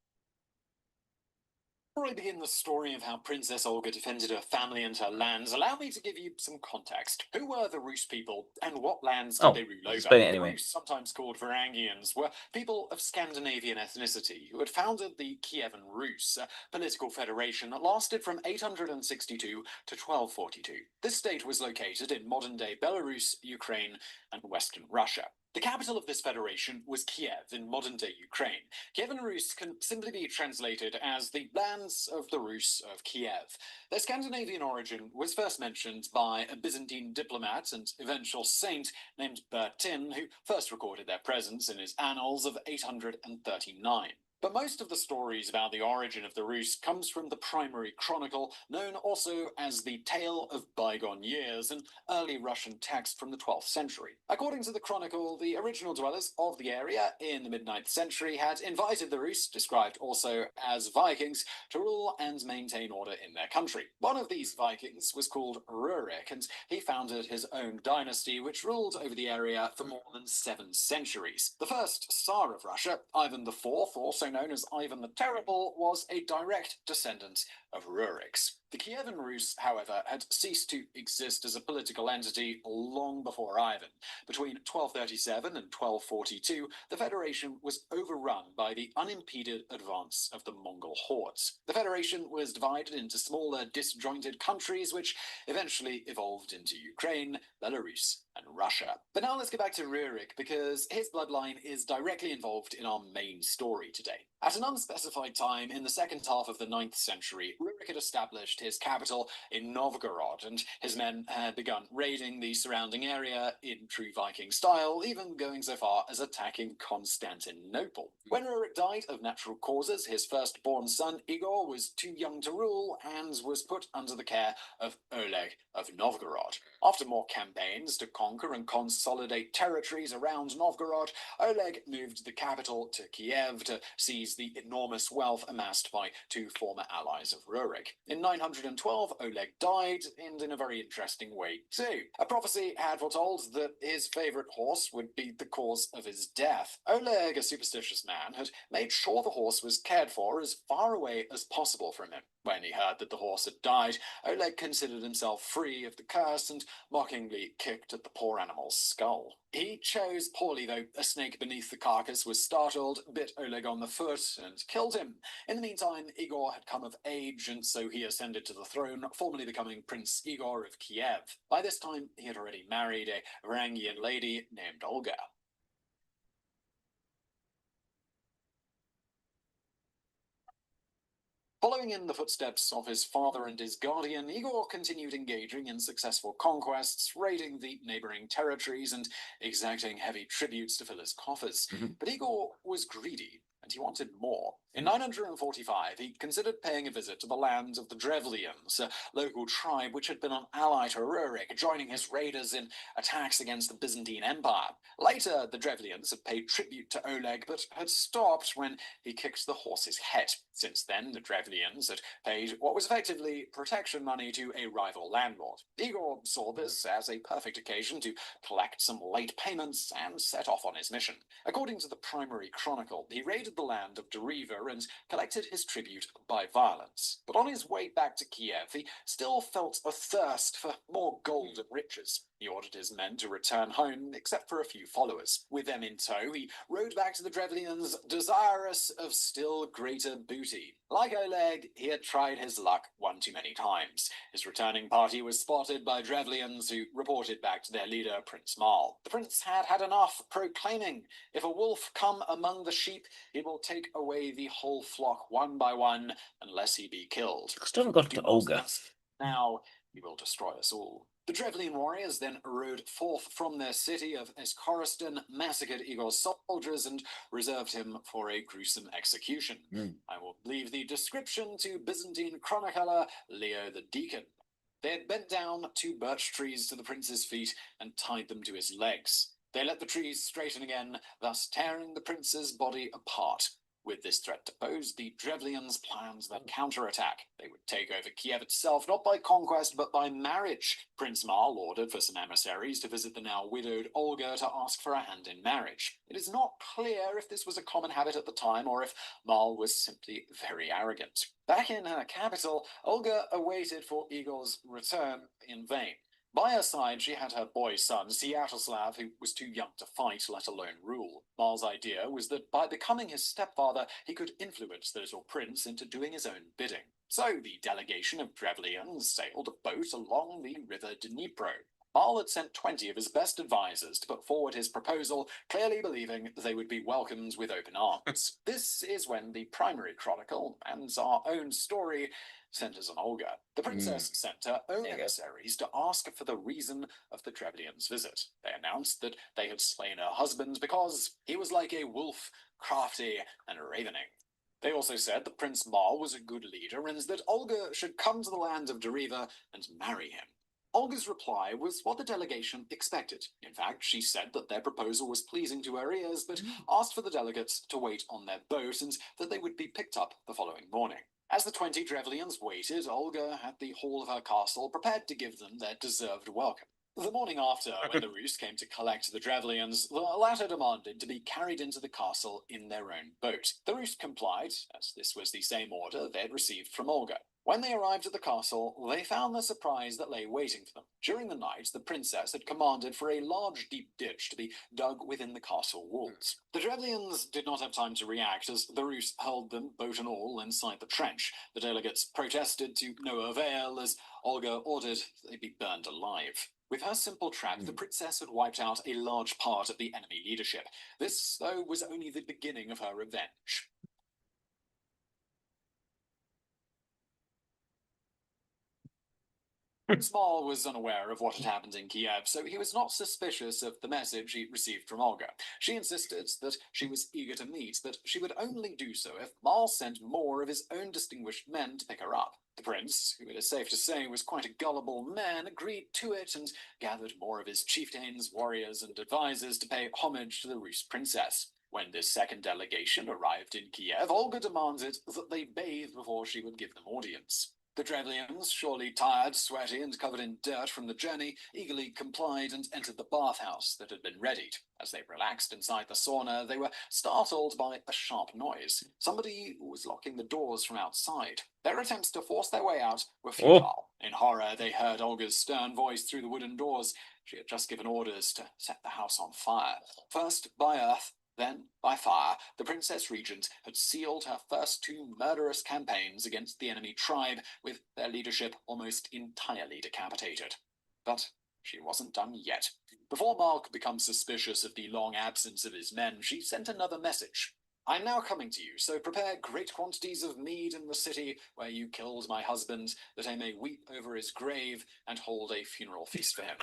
Before I begin the story of how Princess Olga defended her family and her lands, allow me to give you some context. Who were the Rus people, and what lands did they rule over? Explain it anyway. The Rus, sometimes called Varangians, were people of Scandinavian ethnicity who had founded the Kievan Rus, a political federation that lasted from 862 to 1242. This state was located in modern-day Belarus, Ukraine, and Western Russia. The capital of this federation was Kiev in modern-day Ukraine. Kievan Rus can simply be translated as the lands of the Rus of Kiev. Their Scandinavian origin was first mentioned by a Byzantine diplomat and eventual saint named Bertin, who first recorded their presence in his annals of 839. But most of the stories about the origin of the Rus comes from the primary chronicle, known also as the Tale of Bygone Years, an early Russian text from the 12th century. According to the chronicle, the original dwellers of the area in the mid-9th century had invited the Rus, described also as Vikings, to rule and maintain order in their country. One of these Vikings was called Rurik, and he founded his own dynasty, which ruled over the area for more than 7 centuries. The first Tsar of Russia, Ivan IV, also known as Ivan the Terrible, was a direct descendant of Rurik's. The Kievan Rus, however, had ceased to exist as a political entity long before Ivan. Between 1237 and 1242, the Federation was overrun by the unimpeded advance of the Mongol hordes. The Federation was divided into smaller, disjointed countries, which eventually evolved into Ukraine, Belarus, and Russia. But now let's get back to Rurik, because his bloodline is directly involved in our main story today. At an unspecified time in the second half of the 9th century, Rurik had established his capital in Novgorod, and his men had begun raiding the surrounding area in true Viking style, even going so far as attacking Constantinople. When Rurik died of natural causes, his firstborn son Igor was too young to rule and was put under the care of Oleg of Novgorod. After more campaigns to conquer and consolidate territories around Novgorod, Oleg moved the capital to Kiev to seize the enormous wealth amassed by two former allies of Rurik. In 912, Oleg died, and in a very interesting way too. A prophecy had foretold that his favorite horse would be the cause of his death. Oleg, a superstitious man, had made sure the horse was cared for as far away as possible from him. When he heard that the horse had died, Oleg considered himself free of the curse and mockingly kicked at the poor animal's skull. He chose poorly, though. A snake beneath the carcass was startled, bit Oleg on the foot, and killed him. In the meantime, Igor had come of age, and so he ascended to the throne, formally becoming Prince Igor of Kiev. By this time, he had already married a Varangian lady named Olga. Following in the footsteps of his father and his guardian, Igor continued engaging in successful conquests, raiding the neighboring territories and exacting heavy tributes to fill his coffers. But Igor was greedy, and he wanted more. In 945, he considered paying a visit to the lands of the Drevlians, a local tribe which had been an ally to Rurik, joining his raiders in attacks against the Byzantine Empire. Later, the Drevlians had paid tribute to Oleg, but had stopped when he kicked the horse's head. Since then, the Drevlians had paid what was effectively protection money to a rival landlord. Igor saw this as a perfect occasion to collect some late payments and set off on his mission. According to the primary chronicle, he raided the land of Deriva and collected his tribute by violence. But on his way back to Kiev, he still felt a thirst for more gold and riches. He ordered his men to return home, except for a few followers. With them in tow, he rode back to the Drevlians, desirous of still greater booty. Like Oleg, he had tried his luck one too many times. His returning party was spotted by Drevlians, who reported back to their leader, Prince Mal. The prince had had enough, proclaiming, "If a wolf come among the sheep, he will take away the whole flock one by one, unless he be killed. I still haven't got to Olga. Now he will destroy us all." The Drevlian warriors then rode forth from their city of Eskoristan, massacred Igor's soldiers, and reserved him for a gruesome execution. I will leave the description to Byzantine chronicler Leo the Deacon. They had bent down 2 birch trees to the prince's feet and tied them to his legs. They let the trees straighten again, thus tearing the prince's body apart. With this threat to pose, the Drevlians planned their counterattack. They would take over Kiev itself, not by conquest, but by marriage. Prince Mal ordered for some emissaries to visit the now widowed Olga to ask for a hand in marriage. It is not clear if this was a common habit at the time, or if Mal was simply very arrogant. Back in her capital, Olga awaited for Igor's return in vain. By her side, she had her boy son, Sviatoslav, who was too young to fight, let alone rule. Mal's idea was that by becoming his stepfather, he could influence the little prince into doing his own bidding. So the delegation of Drevlians sailed a boat along the river Dnipro. Marl had sent 20 of his best advisors to put forward his proposal, clearly believing they would be welcomed with open arms. This is when the primary chronicle, and our own story, centers on Olga. The princess sent her own emissaries to ask for the reason of the Trevelyan's visit. They announced that they had slain her husband because he was like a wolf, crafty and ravening. They also said that Prince Marl was a good leader and that Olga should come to the land of Deriva and marry him. Olga's reply was what the delegation expected. In fact, she said that their proposal was pleasing to her ears, but asked for the delegates to wait on their boat and that they would be picked up the following morning. As the 20 Drevlians waited, Olga at the hall of her castle prepared to give them their deserved welcome. The morning after, when the Roos came to collect the Drevlians, the latter demanded to be carried into the castle in their own boat. The Roos complied, as this was the same order they had received from Olga. When they arrived at the castle, they found the surprise that lay waiting for them. During the night, the princess had commanded for a large, deep ditch to be dug within the castle walls. The Drevlians did not have time to react, as the Roos held them, boat and all, inside the trench. The delegates protested to no avail, as Olga ordered they be burned alive. With her simple trap, the princess had wiped out a large part of the enemy leadership. This, though, was only the beginning of her revenge. Prince Marl was unaware of what had happened in Kiev, so he was not suspicious of the message he received from Olga. She insisted that she was eager to meet, but she would only do so if Marl sent more of his own distinguished men to pick her up. The prince, who it is safe to say was quite a gullible man, agreed to it and gathered more of his chieftains, warriors, and advisors to pay homage to the Rus princess. When this second delegation arrived in Kiev, Olga demanded that they bathe before she would give them audience. The Drevlians, surely tired, sweaty, and covered in dirt from the journey, eagerly complied and entered the bathhouse that had been readied. As they relaxed inside the sauna, they were startled by a sharp noise. Somebody was locking the doors from outside. Their attempts to force their way out were futile. In horror, they heard Olga's stern voice through the wooden doors. She had just given orders to set the house on fire. First by earth, then, by fire, the Princess Regent had sealed her first 2 murderous campaigns against the enemy tribe, with their leadership almost entirely decapitated. But she wasn't done yet. Before Marl could become suspicious of the long absence of his men, she sent another message. I'm now coming to you, so prepare great quantities of mead in the city where you killed my husband, that I may weep over his grave and hold a funeral feast for him.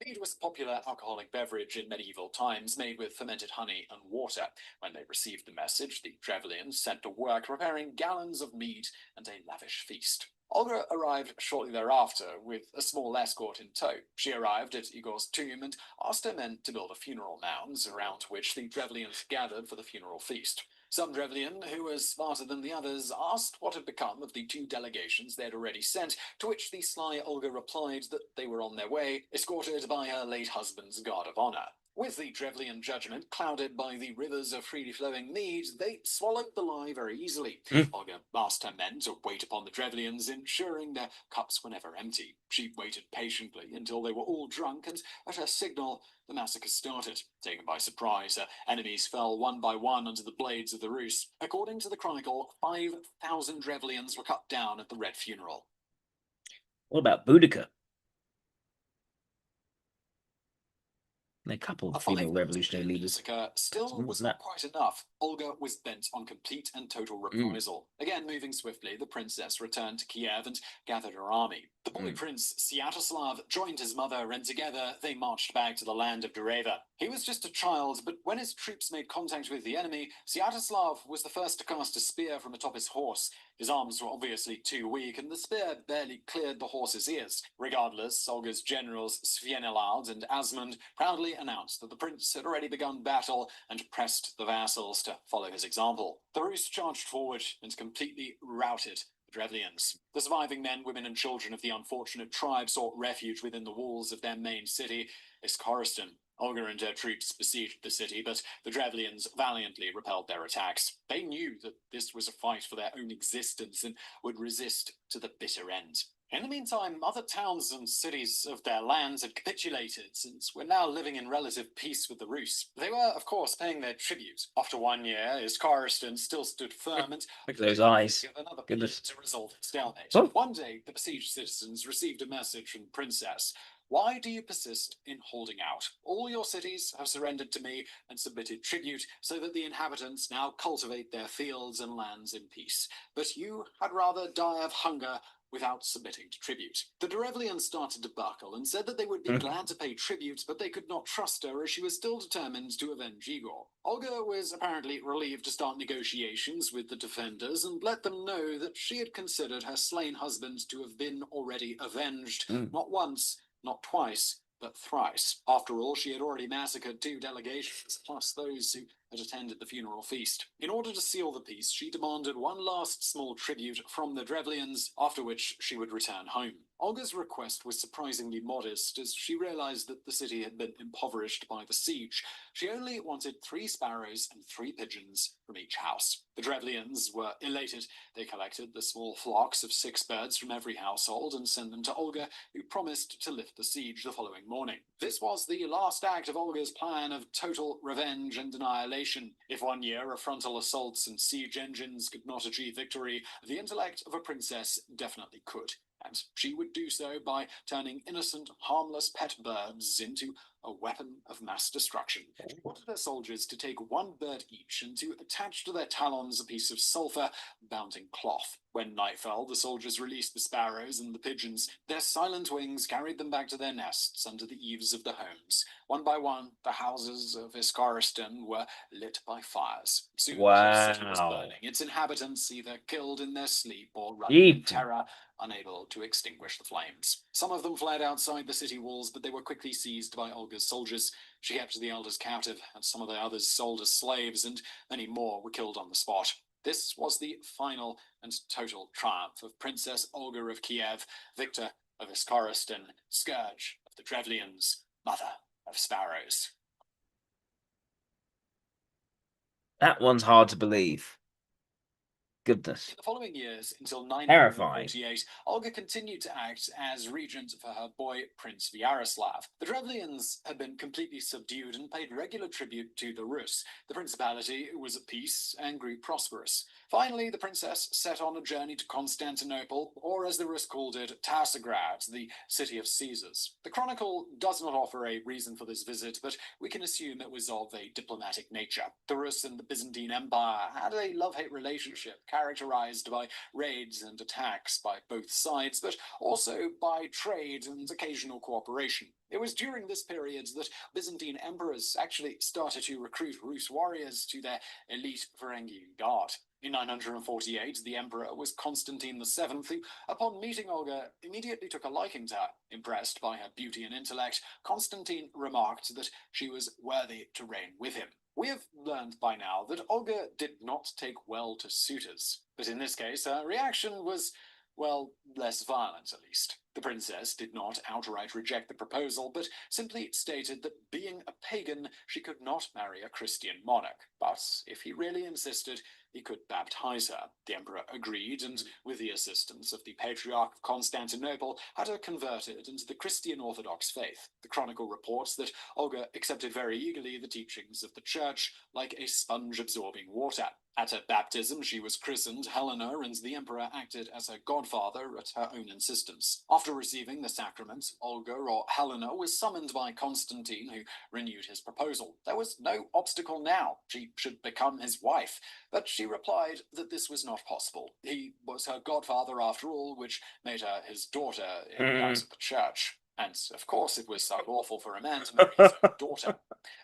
Mead was a popular alcoholic beverage in medieval times, made with fermented honey and water. When they received the message, the Drevlians set to work preparing gallons of mead and a lavish feast. Olga arrived shortly thereafter, with a small escort in tow. She arrived at Igor's tomb and asked her men to build a funeral mound, around which the Drevlians gathered for the funeral feast. Some Drevlian, who was smarter than the others, asked what had become of the 2 delegations they had already sent, to which the sly Olga replied that they were on their way, escorted by her late husband's guard of honor. With the Drevlian judgment clouded by the rivers of freely flowing mead, they swallowed the lie very easily. Olga asked her men to wait upon the Drevlians, ensuring their cups were never empty. She waited patiently until they were all drunk, and at her signal, the massacre started. Taken by surprise, her enemies fell one by one under the blades of the Rus. According to the chronicle, 5,000 Drevlians were cut down at the Red Funeral. What about Boudica? A couple of female revolutionary leaders. Still was not quite enough. Olga was bent on complete and total reprisal. Again, moving swiftly, the princess returned to Kiev and gathered her army. The boy prince, Sviatoslav, joined his mother, and together they marched back to the land of Dereva. He was just a child, but when his troops made contact with the enemy, Sviatoslav was the first to cast a spear from atop his horse. His arms were obviously too weak, and the spear barely cleared the horse's ears. Regardless, Olga's generals Svienelard and Asmund proudly announced that the prince had already begun battle and pressed the vassals to follow his example. The Rus charged forward and completely routed the Drevlians. The surviving men, women, and children of the unfortunate tribe sought refuge within the walls of their main city, Iskoristan. Olga and her troops besieged the city, but the Drevlians valiantly repelled their attacks. They knew that this was a fight for their own existence and would resist to the bitter end. In the meantime, other towns and cities of their lands had capitulated, since we're now living in relative peace with the Rus. They were, of course, paying their tribute. After 1 year, Iskoristan still stood firm and look at those eyes. Another Goodness. to resolve its stalemate. Oh. One day, the besieged citizens received a message from the princess. Why do you persist in holding out? All your cities have surrendered to me and submitted tribute, so that the inhabitants now cultivate their fields and lands in peace. But you had rather die of hunger without submitting to tribute. The Derevlians started to buckle and said that they would be glad to pay tribute, but they could not trust her as she was still determined to avenge Igor. Olga was apparently relieved to start negotiations with the defenders and let them know that she had considered her slain husband to have been already avenged, not once, not twice, but thrice. After all, she had already massacred 2 delegations, plus those who had attended the funeral feast. In order to seal the peace, she demanded one last small tribute from the Drevlians, after which she would return home. Olga's request was surprisingly modest, as she realized that the city had been impoverished by the siege. She only wanted 3 sparrows and 3 pigeons from each house. The Drevlians were elated. They collected the small flocks of 6 birds from every household and sent them to Olga, who promised to lift the siege the following morning. This was the last act of Olga's plan of total revenge and annihilation. If one year of frontal assaults and siege engines could not achieve victory, the intellect of a princess definitely could. And she would do so by turning innocent, harmless pet birds into a weapon of mass destruction. She wanted her soldiers to take 1 bird each and to attach to their talons a piece of sulfur-mounting cloth. When night fell, the soldiers released the sparrows and the pigeons. Their silent wings carried them back to their nests under the eaves of the homes. One by one, the houses of Iskaristan were lit by fires. Soon the whole city was burning, its inhabitants either killed in their sleep or running in terror, unable to extinguish the flames. Some of them fled outside the city walls, but they were quickly seized by Olga's soldiers. She kept the elders captive, and some of the others sold as slaves, and many more were killed on the spot. This was the final and total triumph of Princess Olga of Kiev, victor of Iskaristan, scourge of the Drevlians, mother of sparrows. That one's hard to believe. Goodness. In the following years, until Terrifying. 948, Olga continued to act as regent for her boy, Prince Vyaroslav. The Drevlians had been completely subdued and paid regular tribute to the Rus. The principality was at peace and grew prosperous. Finally, the princess set on a journey to Constantinople, or as the Rus called it, Tarsagrad, the city of Caesars. The chronicle does not offer a reason for this visit, but we can assume it was of a diplomatic nature. The Rus and the Byzantine Empire had a love-hate relationship, characterized by raids and attacks by both sides, but also by trade and occasional cooperation. It was during this period that Byzantine emperors actually started to recruit Rus warriors to their elite Varangian guard. In 948, the emperor was Constantine VII, who, upon meeting Olga, immediately took a liking to her. Impressed by her beauty and intellect, Constantine remarked that she was worthy to reign with him. We have learned by now that Olga did not take well to suitors, but in this case her reaction was, well, less violent at least. The princess did not outright reject the proposal, but simply stated that being a pagan, she could not marry a Christian monarch. But if he really insisted, he could baptize her. The emperor agreed, and with the assistance of the Patriarch of Constantinople, had her converted into the Christian Orthodox faith. The chronicle reports that Olga accepted very eagerly the teachings of the church, like a sponge absorbing water. At her baptism, she was christened Helena, and the emperor acted as her godfather at her own insistence. After receiving the sacrament, Olga, or Helena, was summoned by Constantine, who renewed his proposal. There was no obstacle now. She should become his wife. But she replied that this was not possible. He was her godfather after all, which made her his daughter in the eyes of the church. And, of course, it was unlawful for a man to marry his own daughter.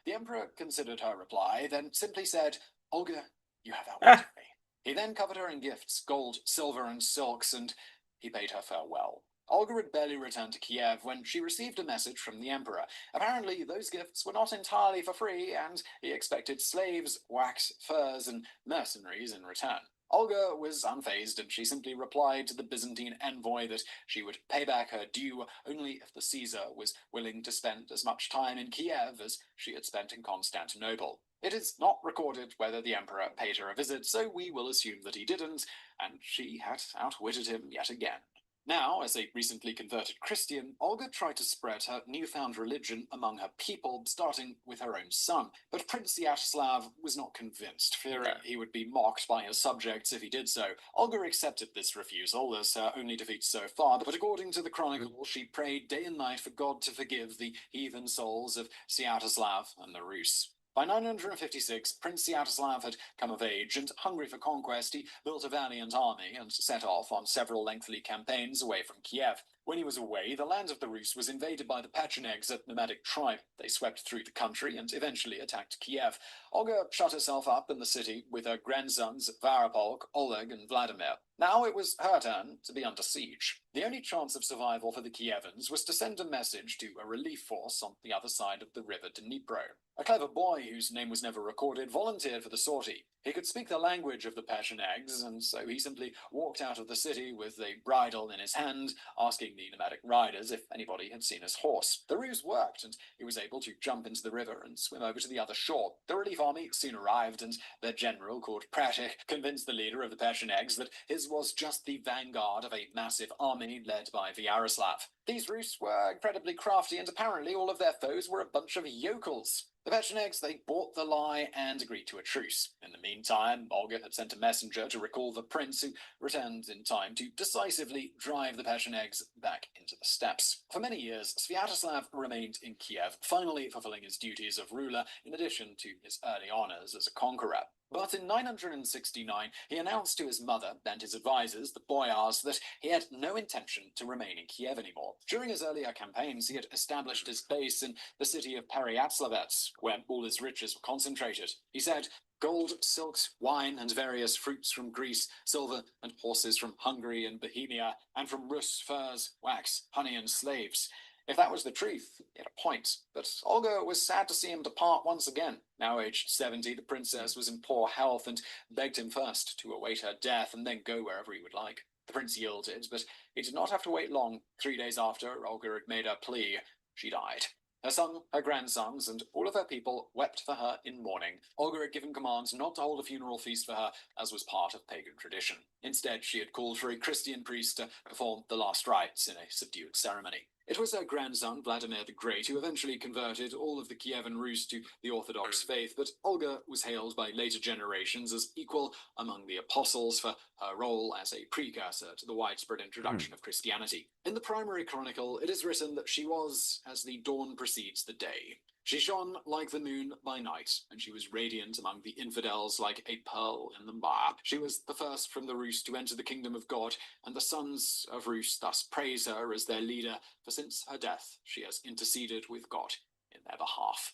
The emperor considered her reply, then simply said, "Olga, you have outwitted me." He then covered her in gifts, gold, silver, and silks, and he bade her farewell. Olga had barely returned to Kiev when she received a message from the emperor. Apparently, those gifts were not entirely for free, and he expected slaves, wax, furs, and mercenaries in return. Olga was unfazed, and she simply replied to the Byzantine envoy that she would pay back her due only if the Caesar was willing to spend as much time in Kiev as she had spent in Constantinople. It is not recorded whether the emperor paid her a visit, so we will assume that he didn't, and she had outwitted him yet again. Now, as a recently converted Christian, Olga tried to spread her newfound religion among her people, starting with her own son. But Prince Sviatoslav was not convinced, fearing he would be mocked by his subjects if he did so. Olga accepted this refusal as her only defeat so far, but according to the chronicle, she prayed day and night for God to forgive the heathen souls of Sviatoslav and the Rus. By 956, Prince Sviatoslav had come of age, and hungry for conquest, he built a valiant army and set off on several lengthy campaigns away from Kiev. When he was away, the land of the Rus was invaded by the Pechenegs, a nomadic tribe. They swept through the country and eventually attacked Kiev. Olga shut herself up in the city with her grandsons Varapolk, Oleg, and Vladimir. Now it was her turn to be under siege. The only chance of survival for the Kievans was to send a message to a relief force on the other side of the river Dnipro. A clever boy, whose name was never recorded, volunteered for the sortie. He could speak the language of the Pechenegs, and so he simply walked out of the city with a bridle in his hand, asking the nomadic riders if anybody had seen his horse. The ruse worked, and he was able to jump into the river and swim over to the other shore. The relief army soon arrived, and their general, called Pratik, convinced the leader of the Pechenegs that his was just the vanguard of a massive army led by Vyaroslav. These Rus were incredibly crafty, and apparently all of their foes were a bunch of yokels. The Pechenegs, they bought the lie and agreed to a truce. In the meantime, Olga had sent a messenger to recall the prince, who returned in time to decisively drive the Pechenegs back into the steppes. For many years, Sviatoslav remained in Kiev, finally fulfilling his duties of ruler in addition to his early honors as a conqueror. But in 969, he announced to his mother and his advisors, the boyars, that he had no intention to remain in Kiev anymore. During his earlier campaigns, he had established his base in the city of Pereyatslavets, where all his riches were concentrated. He said, "Gold, silks, wine, and various fruits from Greece, silver and horses from Hungary and Bohemia, and from Rus, furs, wax, honey, and slaves." If that was the truth, he had a point. But Olga was sad to see him depart once again. Now aged 70, the princess was in poor health and begged him first to await her death and then go wherever he would like. The prince yielded, but he did not have to wait long. 3 days after Olga had made her plea, she died. Her son, her grandsons, and all of her people wept for her in mourning. Olga had given commands not to hold a funeral feast for her, as was part of pagan tradition. Instead, she had called for a Christian priest to perform the last rites in a subdued ceremony. It was her grandson, Vladimir the Great, who eventually converted all of the Kievan Rus to the Orthodox faith, but Olga was hailed by later generations as equal among the apostles for her role as a precursor to the widespread introduction of Christianity. In the primary chronicle, it is written that she was as the dawn precedes the day. She shone like the moon by night, and she was radiant among the infidels like a pearl in the mire. She was the first from the Rus to enter the kingdom of God, and the sons of Rus thus praise her as their leader, for since her death she has interceded with God in their behalf.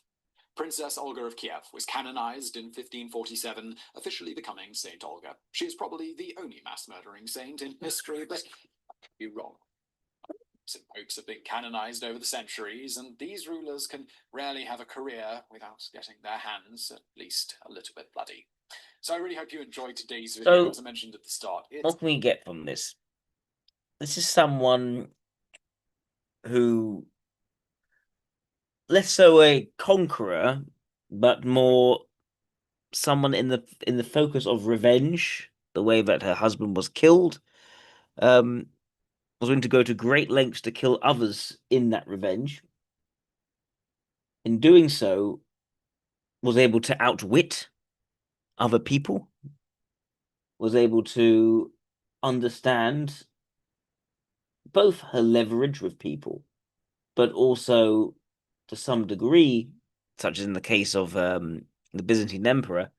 Princess Olga of Kiev was canonized in 1547, officially becoming Saint Olga. She is probably the only mass-murdering saint in history, but I could be wrong. And popes have been canonized over the centuries, and these rulers can rarely have a career without getting their hands at least a little bit bloody. So I really hope you enjoyed today's video. As I mentioned at the start, what can we get from this? This is someone who, less so a conqueror, but more someone in the focus of revenge, the way that her husband was killed, was willing to go to great lengths to kill others in that revenge. In doing so, was able to outwit other people, was able to understand both her leverage with people, but also to some degree, such as in the case of the Byzantine emperor,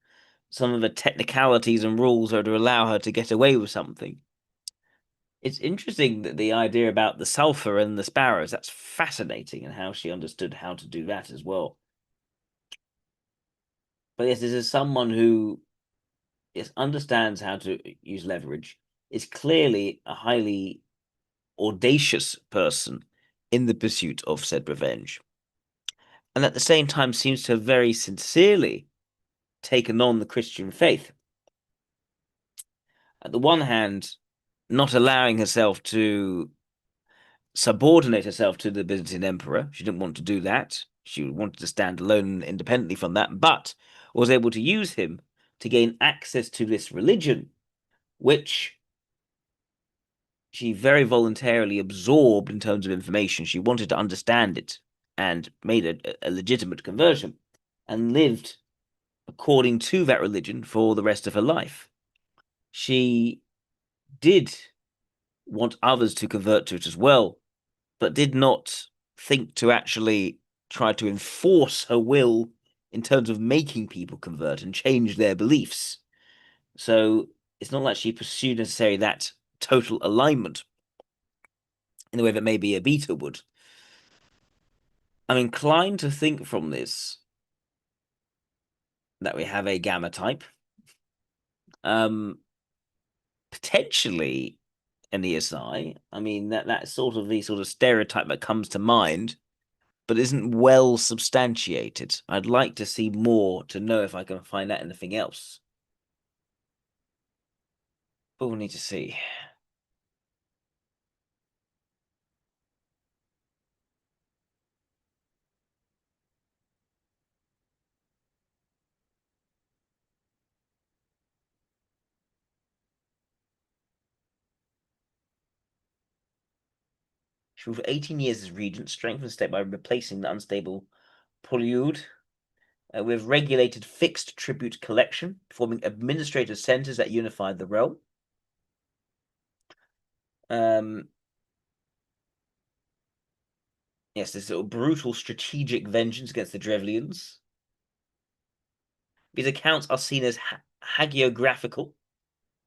some of the technicalities and rules are to allow her to get away with something. It's interesting that the idea about the sulfur and the sparrows, that's fascinating, and how she understood how to do that as well. But yes, this is someone who understands how to use leverage, is clearly a highly audacious person in the pursuit of said revenge, and at the same time seems to have very sincerely taken on the Christian faith. At the one hand, not allowing herself to subordinate herself to the Byzantine emperor. She didn't want to do that. She wanted to stand alone independently from that, but was able to use him to gain access to this religion, which she very voluntarily absorbed in terms of information. She wanted to understand it and made a legitimate conversion and lived according to that religion for the rest of her life. She did want others to convert to it as well, but did not think to actually try to enforce her will in terms of making people convert and change their beliefs. So it's not like she pursued necessarily that total alignment in the way that maybe a beta would. I'm inclined to think from this that we have a gamma type. Potentially an ESI. I mean, that's sort of the sort of stereotype that comes to mind, but isn't well substantiated. I'd like to see more to know if I can find out anything else. But we'll need to see. She ruled for 18 years as regent, strengthened the state by replacing the unstable Polyud with regulated fixed tribute collection, forming administrative centers that unified the realm. Yes, this sort of brutal strategic vengeance against the Drevlians. These accounts are seen as hagiographical.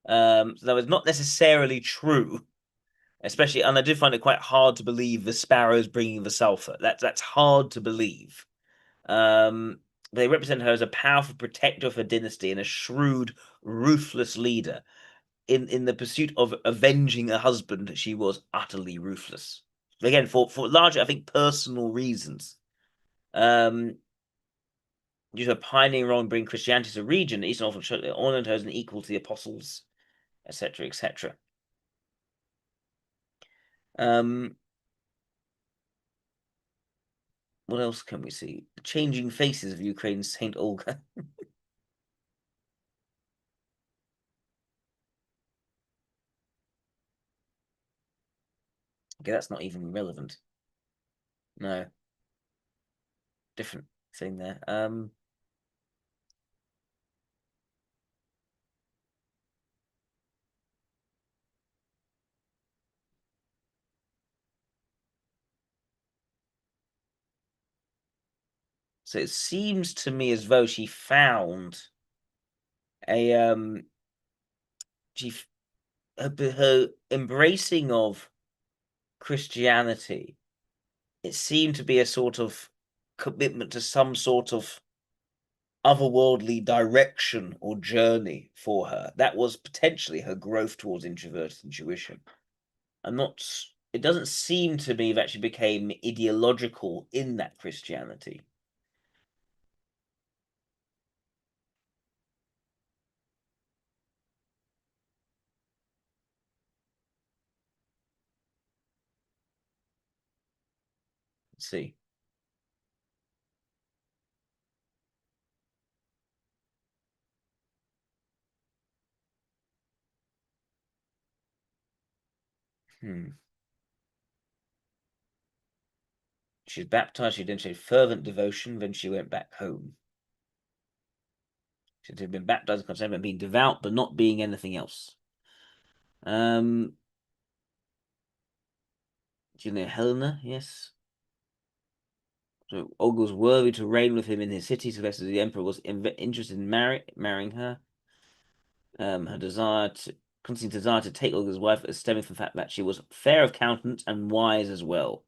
So that was not necessarily true, especially, and I did find it quite hard to believe the sparrows bringing the sulfur. That's hard to believe. They represent her as a powerful protector of her dynasty and a shrewd, ruthless leader. In the pursuit of avenging a husband, she was utterly ruthless. Again, for largely, I think, personal reasons. Due to a pioneering role in bringing Christianity to the region, Eastern Orthodox Church honored her as an equal to the apostles, etc., etc. What else can we see? The changing faces of Ukraine's Saint Olga. Okay, that's not even relevant. No. Different thing there. So it seems to me as though she found a she her embracing of Christianity. It seemed to be a sort of commitment to some sort of otherworldly direction or journey for her. That was potentially her growth towards introverted intuition. I'm not. It doesn't seem to me that she became ideological in that Christianity. Let's see. She was baptized. She demonstrated fervent devotion. Then she went back home. She had been baptized and being devout, but not being anything else. You know Helena, yes. So Olga was worthy to reign with him in his city. So the emperor was interested in marrying her. Her desire to Constantine's desire to take Olga's wife is stemming from the fact that she was fair of countenance and wise as well.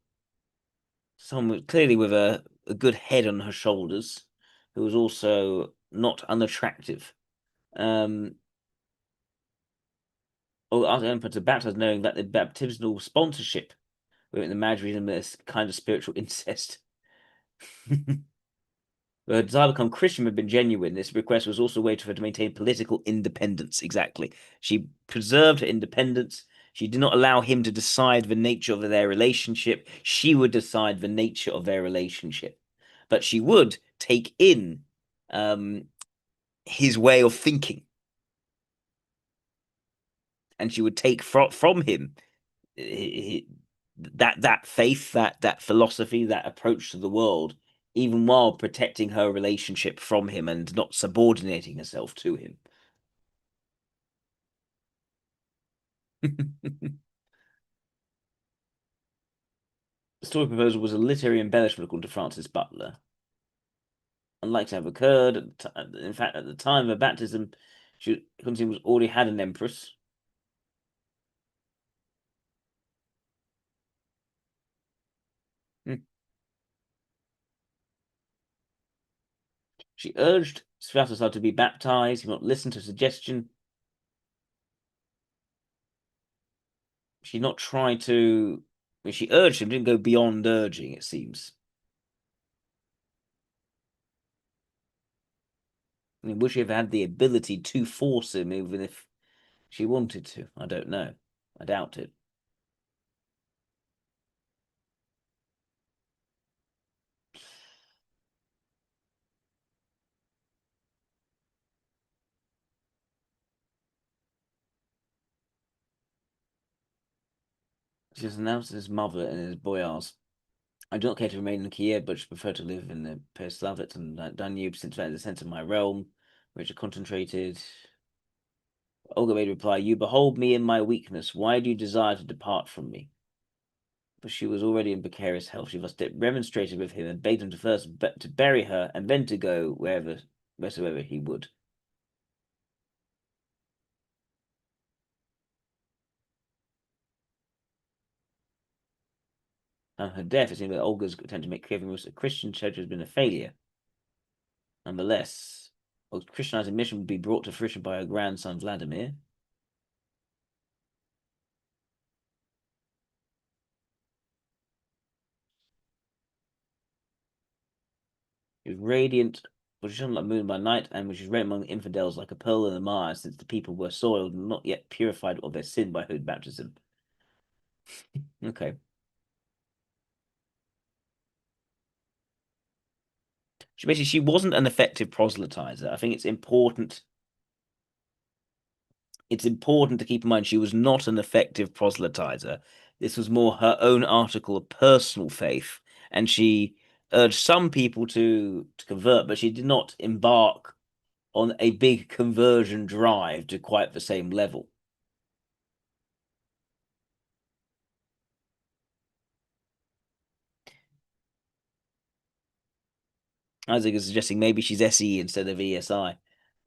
Someone clearly with a good head on her shoulders, who was also not unattractive. Asked the emperor to baptize, knowing that the baptismal sponsorship within the marriage reason this kind of spiritual incest. Her desire to become Christian had been genuine. This request was also a way for her to maintain political independence. Exactly. She preserved her independence. She did not allow him to decide the nature of their relationship. She would decide the nature of their relationship. But she would take in his way of thinking. And she would take from him that faith, that philosophy, that approach to the world, even while protecting her relationship from him and not subordinating herself to him. The story proposal was a literary embellishment according to Francis Butler. Unlikely to have occurred. In fact, at the time of her baptism, Constantine was already had an empress. Hmm. She urged Sviatoslav to be baptized. He would not listen to suggestion. She not tried to. I mean, she urged him, didn't go beyond urging. It seems. I mean, would she have had the ability to force him, even if she wanted to? I don't know. I doubt it. She was announced his mother and his boyars. I do not care to remain in Kiev, but should prefer to live in the Pereslavets and Danube, since that is the centre of my realm, which are concentrated. Olga made reply, "You behold me in my weakness. Why do you desire to depart from me?" But she was already in precarious health. She thus remonstrated with him and begged him to first to bury her and then to go wheresoever he would. On her death, it seemed that Olga's attempt to make Kiev a Christian church has been a failure. Nonetheless, Olga's Christianizing mission would be brought to fruition by her grandson Vladimir. He was radiant, but she shone like moon by night, and which is radiant among the infidels like a pearl in the mire, since the people were soiled and not yet purified of their sin by holy baptism. Okay. She wasn't an effective proselytizer. I think it's important to keep in mind she was not an effective proselytizer. This was more her own article of personal faith, and she urged some people to convert, but she did not embark on a big conversion drive to quite the same level. Isaac is suggesting maybe she's SE instead of ESI.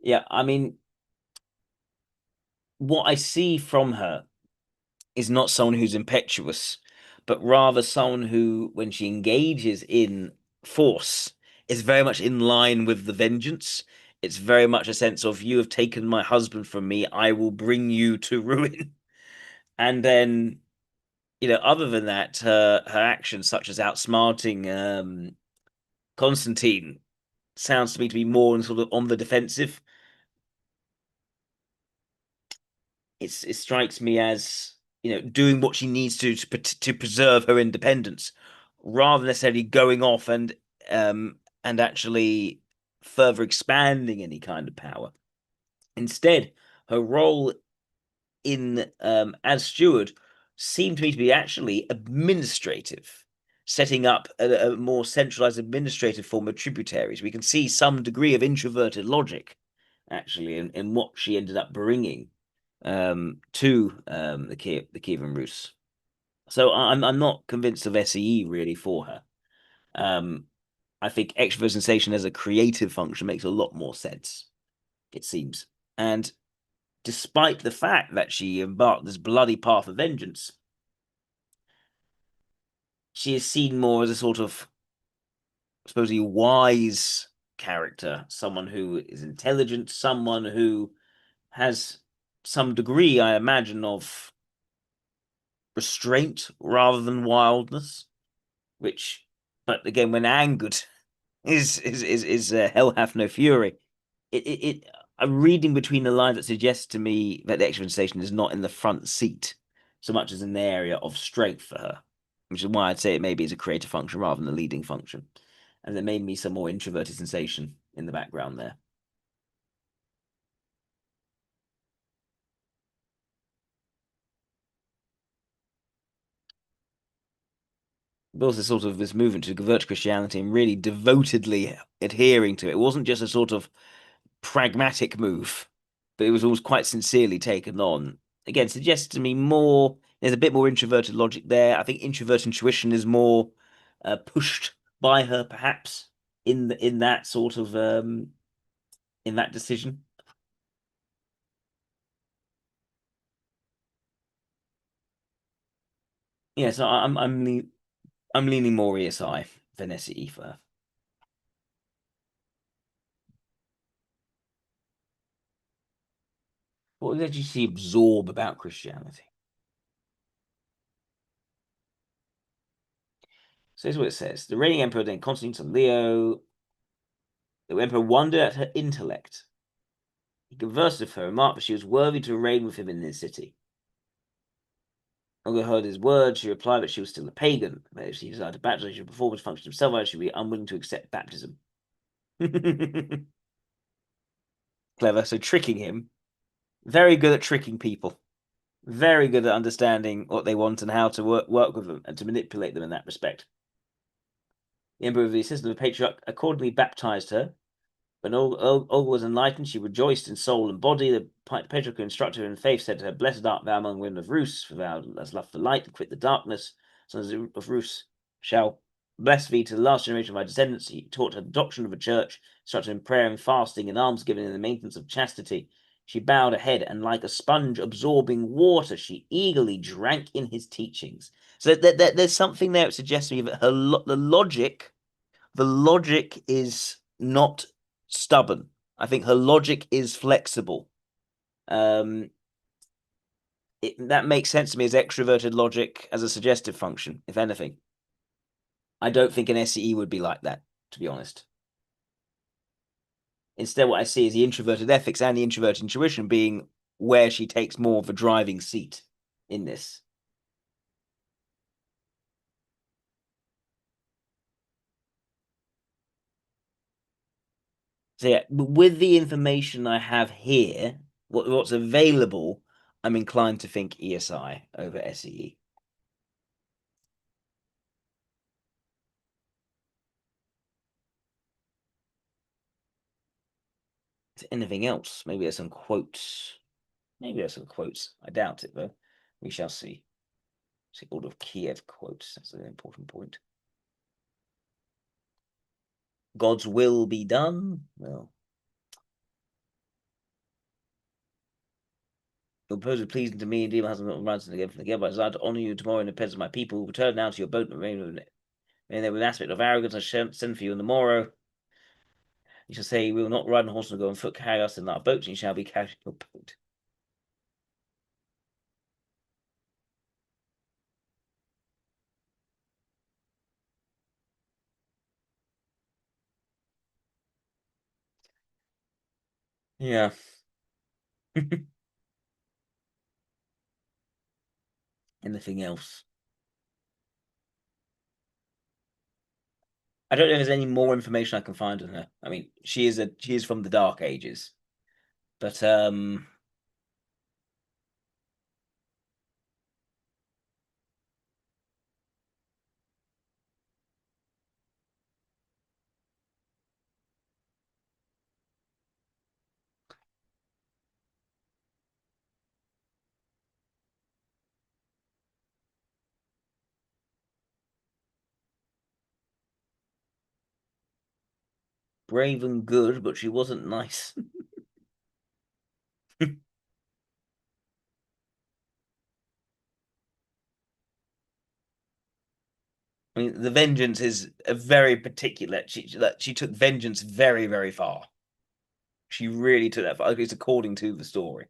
Yeah, I mean, what I see from her is not someone who's impetuous, but rather someone who, when she engages in force, is very much in line with the vengeance. It's very much a sense of, you have taken my husband from me, I will bring you to ruin. And then, other than that, her actions, such as outsmarting Constantine, sounds to me to be more sort of on the defensive. It strikes me as, doing what she needs to preserve her independence, rather than necessarily going off and actually further expanding any kind of power. Instead, her role in as steward seemed to me to be actually administrative, setting up a more centralized administrative form of tributaries. We can see some degree of introverted logic, actually, in what she ended up bringing to the Kievan Rus. So I'm not convinced of SEE really for her. I think extrovert sensation as a creative function makes a lot more sense, it seems. And despite the fact that she embarked this bloody path of vengeance, she is seen more as a sort of supposedly wise character, someone who is intelligent, someone who has some degree, I imagine, of restraint rather than wildness. Which, but again, when angered, is hell hath no fury. It I'm reading between the lines that suggests to me that the extra station is not in the front seat so much as in the area of strength for her, which is why I'd say it maybe is a creative function rather than a leading function, and there may be some more introverted sensation in the background there. But also sort of this movement to convert to Christianity and really devotedly adhering to it. It wasn't just a sort of pragmatic move, but it was always quite sincerely taken on. Again, suggests to me more. There's a bit more introverted logic there. I think introverted intuition is more pushed by her, perhaps in that sort of in that decision. Yeah, so I'm leaning more ESI than SE for her. What did you see absorb about Christianity? So here's what it says. The reigning emperor then Constantine Leo. The emperor wondered at her intellect. He conversed with her, remarked that she was worthy to reign with him in his city. Olga heard his words. She replied that she was still a pagan. But if she desired to baptize, she should perform this function himself. She would be unwilling to accept baptism. Clever. So tricking him. Very good at tricking people. Very good at understanding what they want and how to work with them and to manipulate them in that respect. The emperor, with the assistance of the patriarch, accordingly baptized her. When Olga was enlightened, she rejoiced in soul and body. The patriarch who instructed her in faith said to her, "Blessed art thou among women of Rus, for thou hast loved the light and quit the darkness. Sons of Rus shall bless thee to the last generation of my descendants." He taught her the doctrine of the church, instructed her in prayer and fasting and almsgiving and the maintenance of chastity. She bowed her head, and like a sponge absorbing water, she eagerly drank in his teachings. So there's something there that suggests to me that the logic is not stubborn. I think her logic is flexible. That makes sense to me as extroverted logic as a suggestive function, if anything. I don't think an SCE would be like that, to be honest. Instead, what I see is the introverted ethics and the introverted intuition being where she takes more of a driving seat in this. So yeah, with the information I have here, what's available, I'm inclined to think ESI over SEE. Anything else? Maybe there's some quotes. Maybe there's some quotes. I doubt it, though. We shall see. See all of Kiev quotes. That's an important point. God's will be done. Well, your proposal is pleasing to me, indeed, my husband not rising again from the but I desire to honor you tomorrow in the presence of my people. Return now to your boat and remain with it. And there with an aspect of arrogance, I shall send for you on the morrow. You shall say, we will not ride on horse and go on foot, carry us in our boat, and you shall be carried in your boat. Yeah. Anything else? I don't know if there's any more information I can find on her. I mean, she is from the Dark Ages. But brave and good, but she wasn't nice. I mean, the vengeance is a very particular. She took vengeance very, very far. She really took that far. At least according to the story.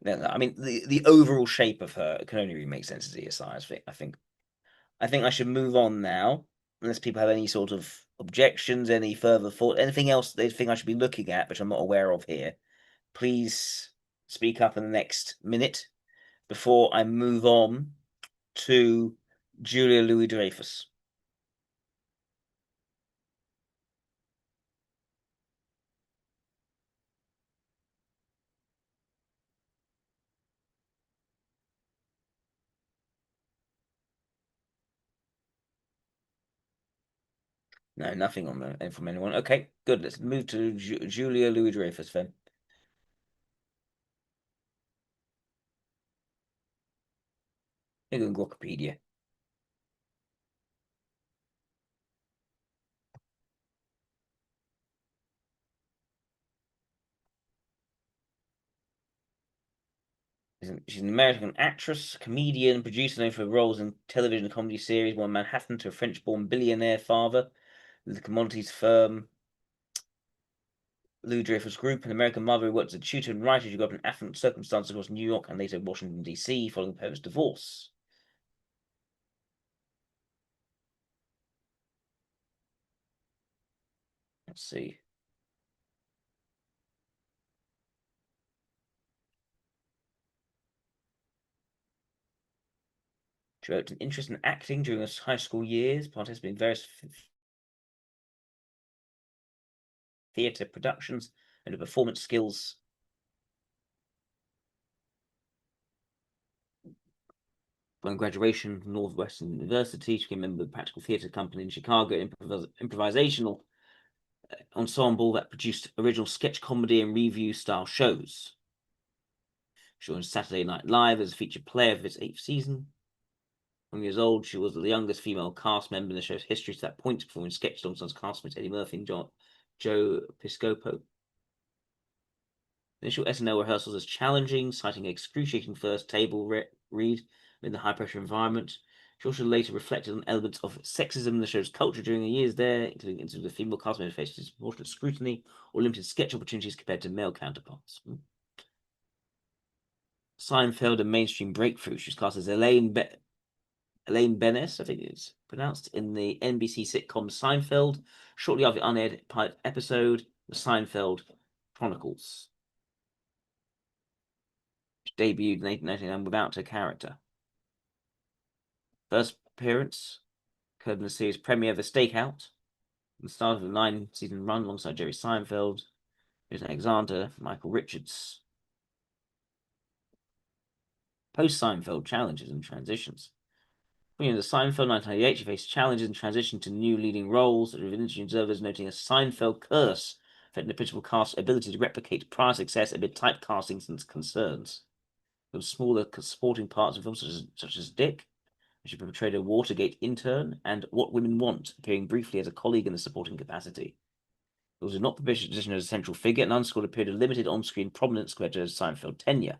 I mean, the overall shape of her can only really make sense as ESI. I think I should move on now, unless people have any sort of objections, any further thought, anything else they think I should be looking at, which I'm not aware of here. Please speak up in the next minute. before I move on to Julia Louis-Dreyfus. No, nothing on the from anyone. Okay, good. Let's move to Julia Louis-Dreyfus then. Here go Wikipedia. She's an American actress, comedian, producer known for roles in television and comedy series, One Manhattan, to a French-born billionaire father with the commodities firm Louis Dreyfus Group, an American mother who worked as a tutor and writer. She grew up in affluent circumstances across New York and later Washington, D.C., following her parents' divorce. Let's see. She developed an interest in acting during her high school years, participating in various theatre productions and her performance skills. Upon graduation from Northwestern University, she became a member of the Practical Theatre Company in Chicago, improvisational ensemble that produced original sketch comedy and revue style shows. She joined Saturday Night Live as a featured player for its 8th season. 1 years old, she was the youngest female cast member in the show's history to that point, performing sketches alongside castmates Eddie Murphy and Joe Piscopo. Initial SNL rehearsals as challenging, citing an excruciating first table read in the high-pressure environment. She also later reflected on elements of sexism in the show's culture during her years there, including instances of female cast members faced disproportionate scrutiny or limited sketch opportunities compared to male counterparts. Seinfeld, a mainstream breakthrough. She was cast as Elaine Benes, I think it's pronounced, in the NBC sitcom Seinfeld, shortly after the unaired pilot episode, The Seinfeld Chronicles, which debuted in 1899 without her character. First appearance occurred in the series premiere of The Stakeout, the start of the 9-season run alongside Jerry Seinfeld, Jason Alexander, Michael Richards. Post-Seinfeld challenges and transitions. In the Seinfeld 1998, she faced challenges and transition to new leading roles, with industry observers noting a Seinfeld curse affecting the principal cast's ability to replicate prior success amid typecasting and concerns. There were smaller supporting parts of films such as Dick, she portrayed a Watergate intern, and What Women Want, appearing briefly as a colleague in a supporting capacity. It was not positioned as a central figure and underscored a period of limited on-screen prominence compared to her Seinfeld tenure.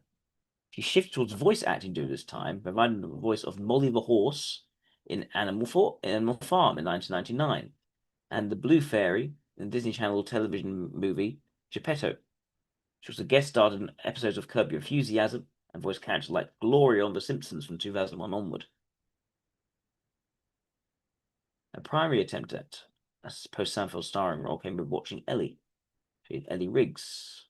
She shifted towards voice acting during this time, providing the voice of Molly the Horse in Animal Farm in 1999, and the Blue Fairy in the Disney Channel television movie Geppetto. She was a guest star in episodes of Curb Your Enthusiasm and voiced characters like Gloria on The Simpsons from 2001 onward. Her primary attempt at a post-Seinfeld starring role came with Watching Ellie. She had Ellie Riggs.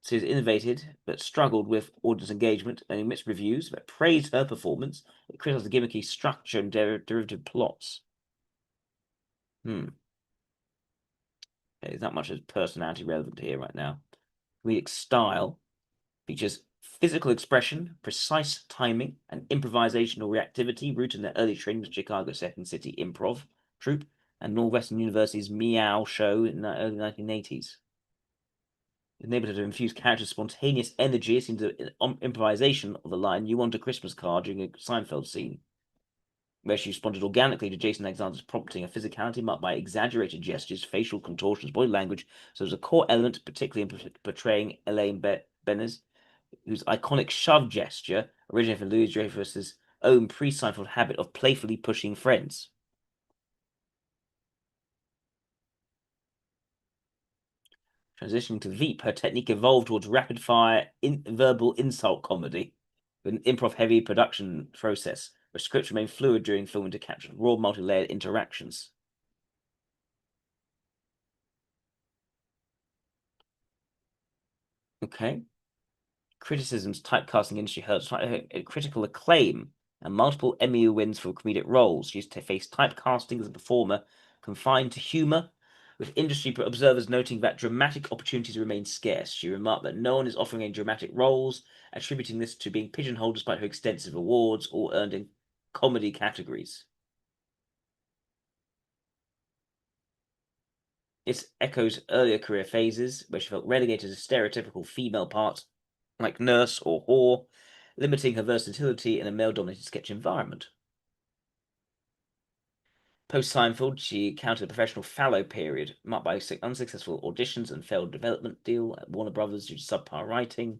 She has innovated but struggled with audience engagement and mixed reviews, but praised her performance, but criticized the gimmicky structure and derivative plots. Okay, there's not much as personality relevant here right now. Comedic style features physical expression, precise timing, and improvisational reactivity rooted in their early training with Chicago Second City Improv Troupe and Northwestern University's Meow Show in the early 1980s. It enabled her to infuse characters' spontaneous energy into improvisation of the line, "You want a Christmas card," during a Seinfeld scene, where she responded organically to Jason Alexander's prompting, a physicality marked by exaggerated gestures, facial contortions, body language. So there's a core element, particularly in portraying Elaine Benes, whose iconic shove gesture originated from Louis Dreyfus's own pre-Seinfeld habit of playfully pushing friends. Transitioning to Veep, her technique evolved towards rapid-fire verbal insult comedy with an improv-heavy production process, where scripts remained fluid during filming to capture raw, multi-layered interactions. Okay. Criticisms typecasting industry hurts critical acclaim and multiple Emmy wins for comedic roles. She used to face typecasting as a performer confined to humor, with industry observers noting that dramatic opportunities remain scarce. She remarked that no one is offering any dramatic roles, attributing this to being pigeonholed despite her extensive awards, all earned in comedy categories. This echoes earlier career phases, where she felt relegated to stereotypical female parts like nurse or whore, limiting her versatility in a male-dominated sketch environment. Post-Seinfeld, she encountered a professional fallow period marked by unsuccessful auditions and failed development deal at Warner Brothers due to subpar writing.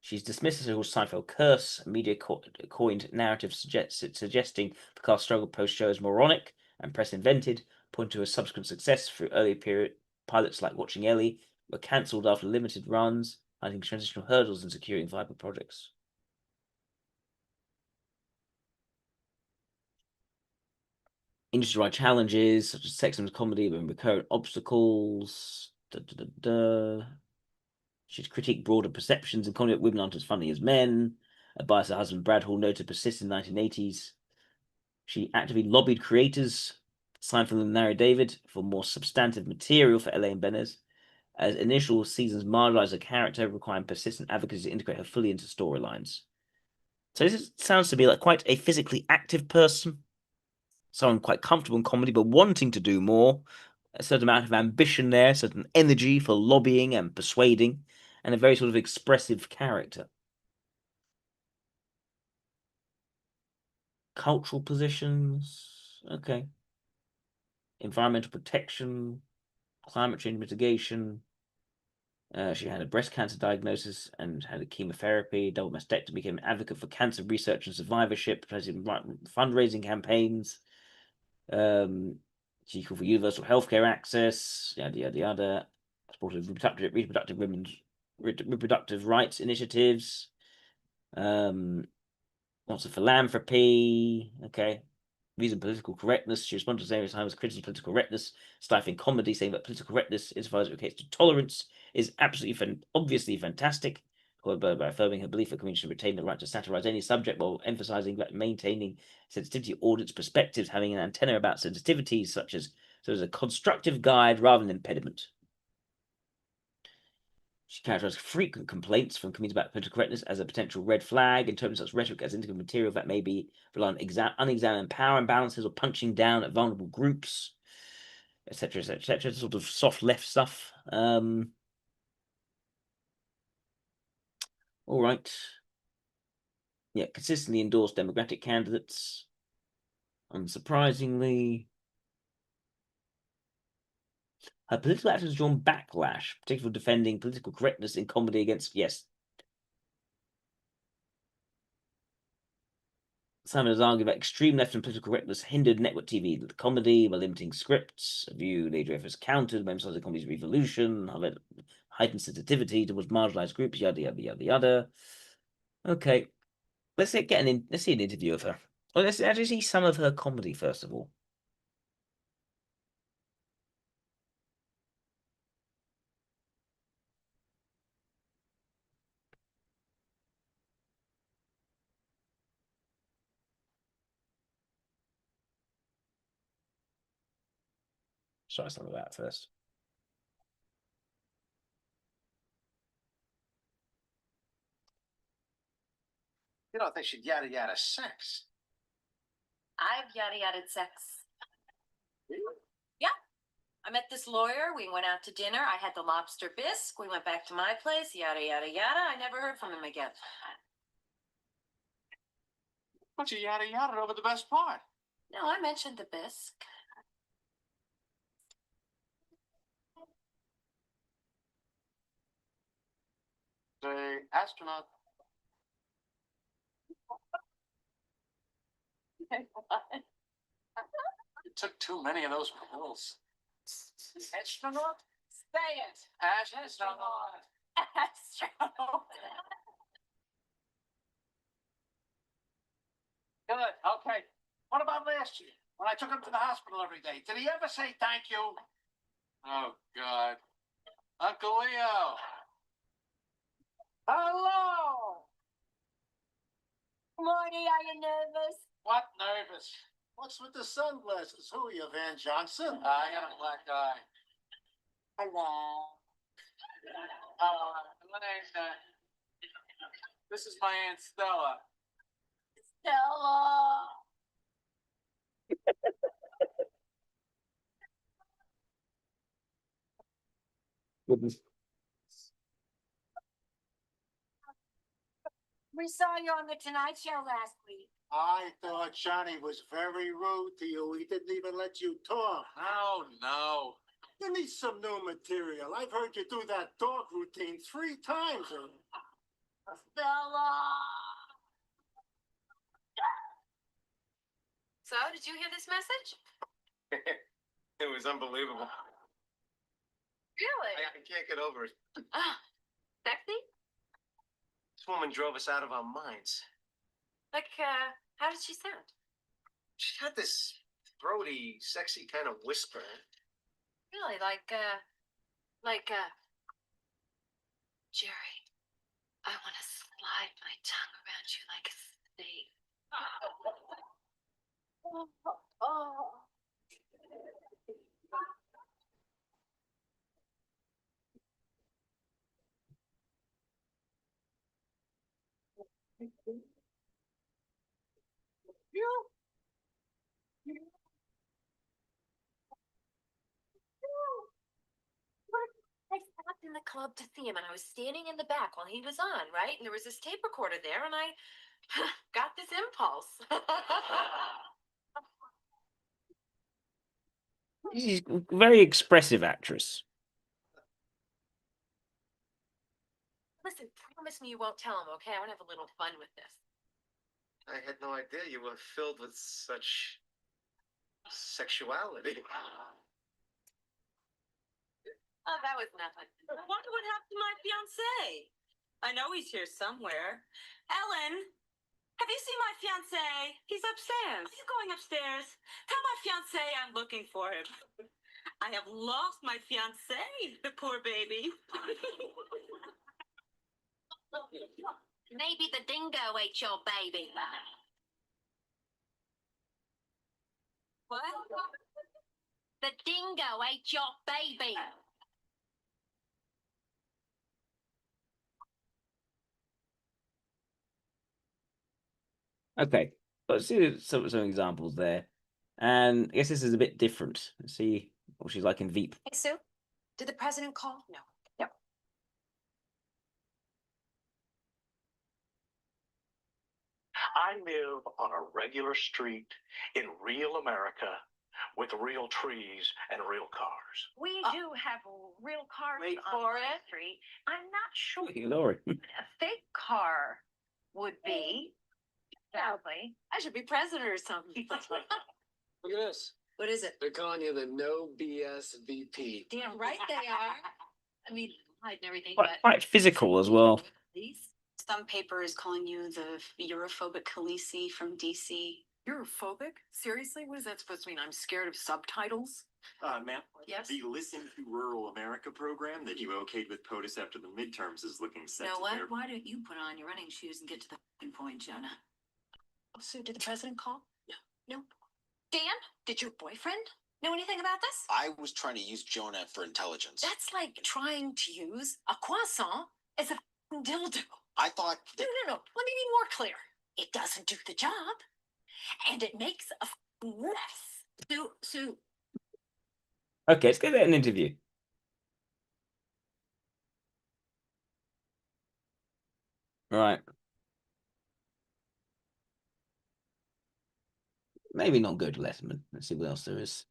She's dismissed as a Seinfeld curse, a media-coined narrative suggesting the cast struggled post-show as moronic and press-invented, pointing to her subsequent success through early period pilots like Watching Ellie were cancelled after limited runs, highlighting transitional hurdles in securing viable projects. Industry-wide challenges such as sexism comedy and recurrent obstacles. She'd critique broader perceptions and comedy that women aren't as funny as men. A bias her husband Brad Hall noted persisted in the 1980s. She actively lobbied creators, Seinfeld and Larry David, for more substantive material for Elaine Benes, as initial seasons marginalized her character, requiring persistent advocacy to integrate her fully into storylines. So this sounds to be like quite a physically active person, someone quite comfortable in comedy, but wanting to do more. A certain amount of ambition there, certain energy for lobbying and persuading, and a very sort of expressive character. Cultural positions, okay. Environmental protection, climate change mitigation. She had a breast cancer diagnosis and had a chemotherapy, double mastectomy, became an advocate for cancer research and survivorship, fundraising campaigns. She called for universal healthcare access, yada yada yada. Supported reproductive rights initiatives. Lots of philanthropy. Okay. Reason political correctness. She responded to various times criticism of political correctness, stifling comedy, saying that political correctness, insofar as it relates to tolerance, is absolutely obviously fantastic. However, by affirming her belief that communities should retain the right to satirize any subject while emphasizing that maintaining sensitivity audits perspectives, having an antenna about sensitivities, such as so as a constructive guide rather than impediment. She characterized frequent complaints from comedians about political correctness as a potential red flag, in terms of such rhetoric as indicative material that may be rely on unexamined power imbalances or punching down at vulnerable groups, etc., etc., etc. Sort of soft left stuff. All right. Yeah, consistently endorsed Democratic candidates. Unsurprisingly, her political actions drawn backlash, particularly for defending political correctness in comedy against, yes, Simon has argued that extreme left and political correctness hindered network TV comedy by limiting scripts, a view later efforts countered by emphasizing comedy's revolution, heightened sensitivity towards marginalized groups, yada yada yada yada. Okay, let's see an interview of her. Well, let's actually see some of her comedy first of all. Try some of that first. You don't think she'd yada yada sex? I've yada yada sex. Yeah. I met this lawyer. We went out to dinner. I had the lobster bisque. We went back to my place. Yada yada yada. I never heard from him again. But you yada yada over the best part. No, I mentioned the bisque. The astronaut. You took too many of those pills. Astronaut? Say it. Astronaut. Astronaut. Good. Okay. What about last year when I took him to the hospital every day? Did he ever say thank you? Oh God, Uncle Leo. Hello. Morty, are you nervous? What nervous? What's with the sunglasses? Who are you, Van Johnson? I got a black eye. Hello. My name's this is my Aunt Stella. Stella. Goodness. We saw you on the Tonight Show last week. I thought Johnny was very rude to you. He didn't even let you talk. Oh, no. You need some new material. I've heard you do that dog routine 3 times. Stella. So, did you hear this message? It was unbelievable. Really? I can't get over it. Sexy? This woman drove us out of our minds. Like, how did she sound? She had this throaty, sexy kind of whisper. Really, Jerry, I want to slide my tongue around you like a snake. Oh. I stopped in the club to see him, and I was standing in the back while he was on, right? And there was this tape recorder there, and I got this impulse. She's a very expressive actress. Listen, promise me you won't tell him, okay? I want to have a little fun with this. I had no idea you were filled with such sexuality. Oh, that was nothing. I wonder what happened to my fiance. I know he's here somewhere. Ellen, have you seen my fiance? He's upstairs. Are you going upstairs? Tell my fiance I'm looking for him. I have lost my fiance, the poor baby. Maybe the dingo ate your baby. What? The dingo ate your baby. Okay, let's see some examples there. And I guess this is a bit different. Let's see what she's like in Veep. Hey, Sue, did the president call? No. No. I live on a regular street in real America with real trees and real cars. We do have real cars Wait on for the it. street. I'm not sure Look at Laurie. what a fake car would be. Sadly. I should be president or something. Look at this. What is it? They're calling you the no BS VP. Damn right they are. I mean, hiding everything, Quite physical as well. These. Some paper is calling you the Europhobic Khaleesi from DC. Europhobic? Seriously? What is that supposed to mean? I'm scared of subtitles? Ma'am, Yes. the Listen to Rural America program that you okayed with POTUS after the midterms is looking set Now to what? air. Why don't you put on your running shoes and get to the f***ing point, Jonah? Oh, Sue, did the president call? No. No. Dan, did your boyfriend know anything about this? I was trying to use Jonah for intelligence. That's like trying to use a croissant as a f***ing dildo. I thought No, that no, no. Let me be more clear. It doesn't do the job, and it makes a f***ing mess. Sue, Okay, let's get an interview. Right. Maybe not good, Letterman. Let's see what else there is.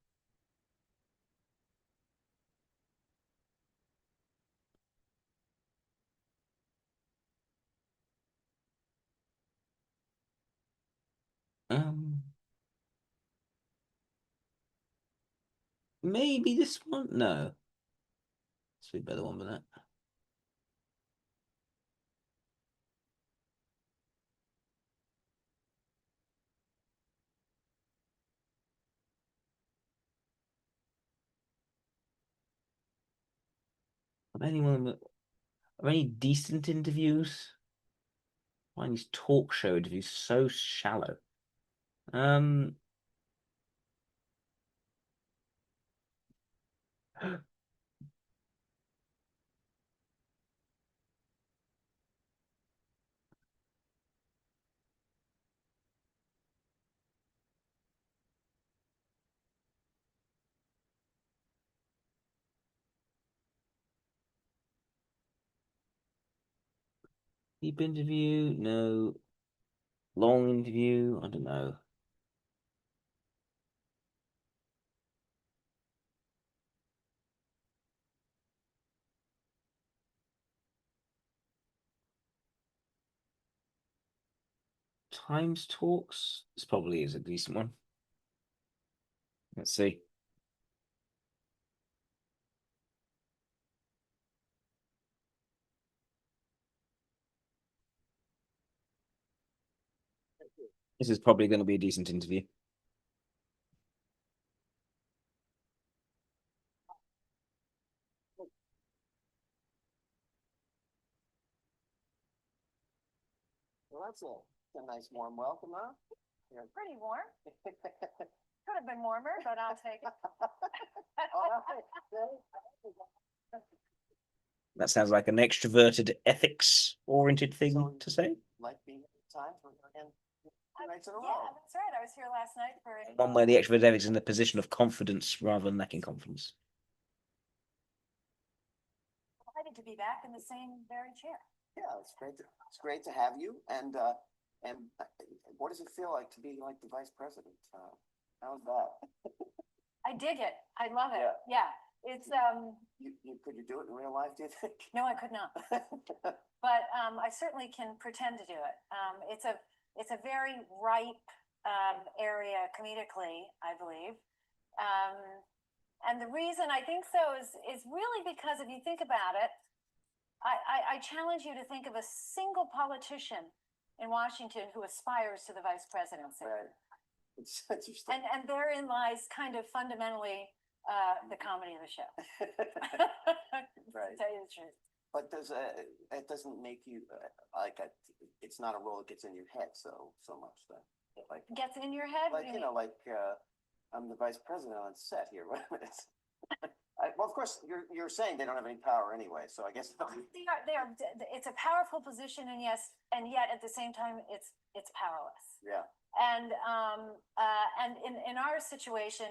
Maybe this one? No. Let's be a better one than that. Anyone? Are any decent interviews? Why are these talk show interviews so shallow? Deep interview? No. Long interview? I don't know. Times Talks? This probably is a decent one. Let's see. This is probably going to be a decent interview. Well, that's a nice warm welcome, huh? Yeah. Pretty warm. Could have been warmer, but I'll take it. That sounds like an extroverted, ethics-oriented thing So- to say. Like being at the time for again 2 nights in a Yeah, row. that's right. I was here last night for. One where the extrovert ethics is in a position of confidence rather than lacking confidence. Excited to be back in the same very chair. Yeah, it's great to have you. And what does it feel like to be like the vice president? How's that? I dig it. I love it. Yeah. Yeah. It's Could you do it in real life, do you think? no, I could not. But I certainly can pretend to do it. It's a very ripe area comedically, I believe. And the reason I think so is really because if you think about it, I challenge you to think of a single politician in Washington who aspires to the vice presidency. Right. It's interesting. And therein lies kind of fundamentally the comedy of the show. Right. To tell you the truth. But it doesn't make you it's not a role that gets in your head so much then. Like Gets in your head? What do you mean? I'm the vice president on set here. Well, of course, you're saying they don't have any power anyway, so I guess. They are. It's a powerful position, and yes, and yet at the same time, it's powerless. Yeah. And in our situation,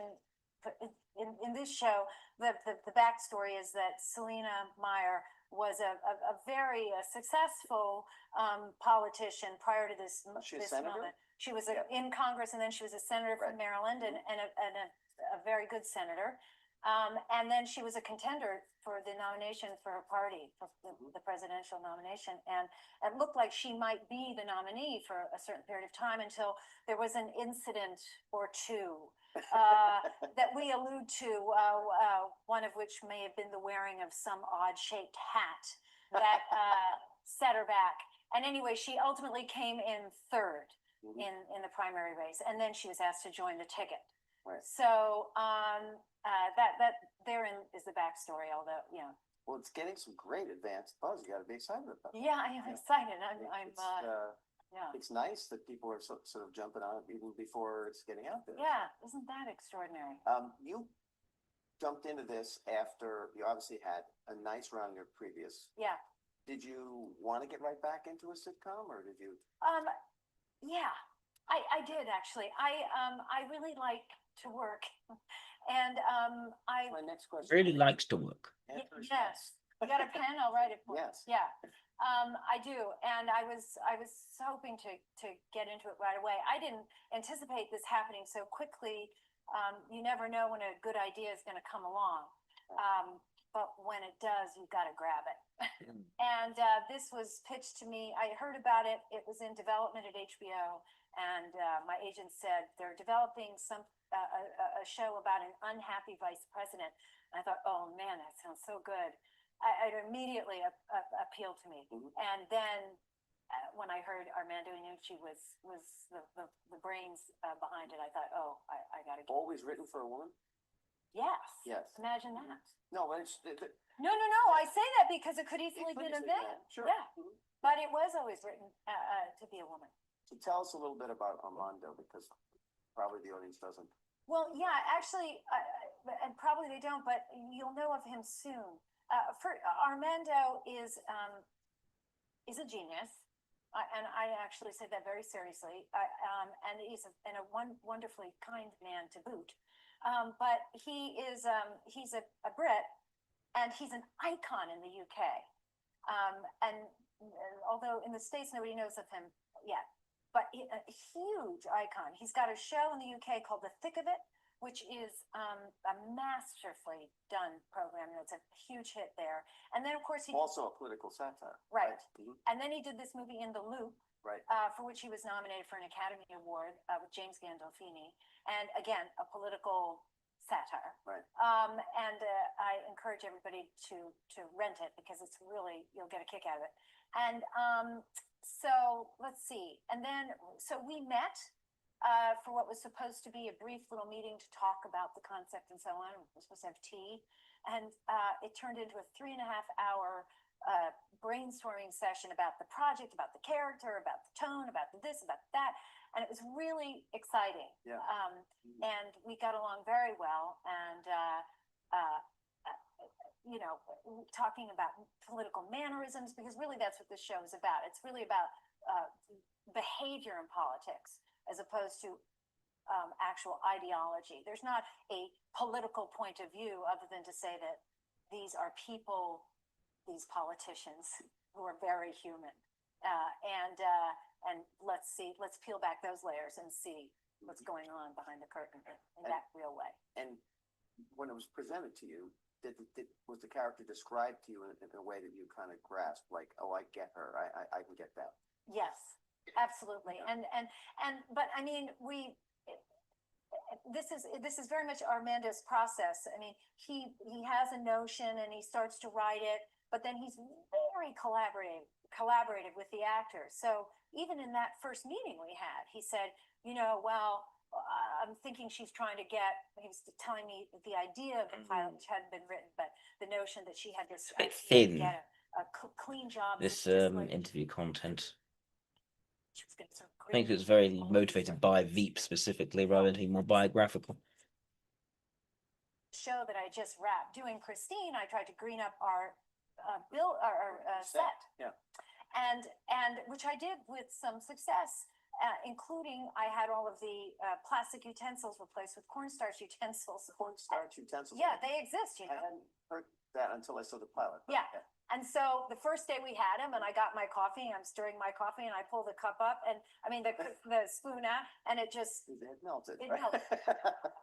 in this show, the backstory is that Selena Meyer was a very successful politician prior to this She's a senator? moment. She was Yeah. in Congress, and then she was a senator from Right. Maryland, and a very good senator. And then she was a contender for the nomination for her party, for the presidential nomination. And it looked like she might be the nominee for a certain period of time until there was an incident or two that we allude to, one of which may have been the wearing of some odd shaped hat that set her back. And anyway, she ultimately came in third in the primary race. And then she was asked to join the ticket. Right. So that therein is the backstory, although, you know. Well, it's getting some great advanced buzz. You got to be excited about it. Yeah, I am excited. Yeah. It's nice that people are sort of jumping on it even before it's getting out there. Yeah, isn't that extraordinary? You jumped into this after you obviously had a nice run your previous. Yeah. Did you want to get right back into a sitcom, or did you? Yeah, I did actually. I really like to work, and My next question. Really likes to work. yes. You got a pen? I'll write it for you. Yes. Yeah. I do, and I was hoping to get into it right away. I didn't anticipate this happening so quickly. You never know when a good idea is going to come along, but when it does, you've got to grab it. And this was pitched to me. I heard about it. It was in development at HBO, and my agent said they're developing a show about an unhappy vice president. And I thought, oh man, that sounds so good. It immediately appealed to me. And then when I heard Armando Iannucci was the brains behind it, I thought, oh, I got to. Always written for a woman? Yes. Yes. Imagine that. No, but No. I say that because it could easily could been a easily been, man. sure. Yeah, Mhm. but it was always written to be a woman. So tell us a little bit about Armando, because probably the audience doesn't. Well, yeah, actually, and probably they don't, but you'll know of him soon. Armando is a genius, and I actually say that very seriously. And he's a wonderfully kind man to boot. But he's a Brit, and he's an icon in the UK. And although in the States nobody knows of him yet, but a huge icon. He's got a show in the UK called The Thick of It, which is a masterfully done program. It's a huge hit there. And then, of course, he Also a political satire. Right. Mhm. And then he did this movie In the Loop, Right. for which he was nominated for an Academy Award with James Gandolfini, and again a political satire. Right. And I encourage everybody to rent it because it's really, you'll get a kick out of it. And so let's see. And then so we met for what was supposed to be a brief little meeting to talk about the concept and so on. We were supposed to have tea, and it turned into a 3.5-hour brainstorming session about the project, about the character, about the tone, about the this, about that, and it was really exciting. Yeah. And we got along very well, and you know, talking about political mannerisms, because really that's what this show is about. It's really about behavior in politics as opposed to actual ideology. There's not a political point of view other than to say that these are people, these politicians who are very human. And let's peel back those layers and see what's going on behind the curtain in that real way. And when it was presented to you, was the character described to you in a way that you kind of grasped, like, oh, I get her, I can get that? Yes, absolutely. And but I mean, this is very much Armando's process. I mean, he has a notion and he starts to write it, but then he's very collaborative with the actors. So even in that first meeting we had, he said, you know, well, I'm thinking she's trying to get, he was telling me the idea of the pilot, which hadn't been written, but the notion that she had this It's a bit idea to thin, get a clean job. this just like interview content. she was gonna sort of I think create it was very all these motivated by Veep specifically, rather than being more biographical. show that I just wrapped doing Christine. I tried to green up our set. Yeah. And which I did with some success, including I had all of the plastic utensils replaced with cornstarch utensils. Cornstarch utensils. Yeah, they exist, you I know. hadn't heard that until I saw the pilot. Yeah. And so the first day we had him, and I got my coffee, I'm stirring my coffee, and I pull the cup up, and I mean the spoon out, and it just It melted. It right? melted.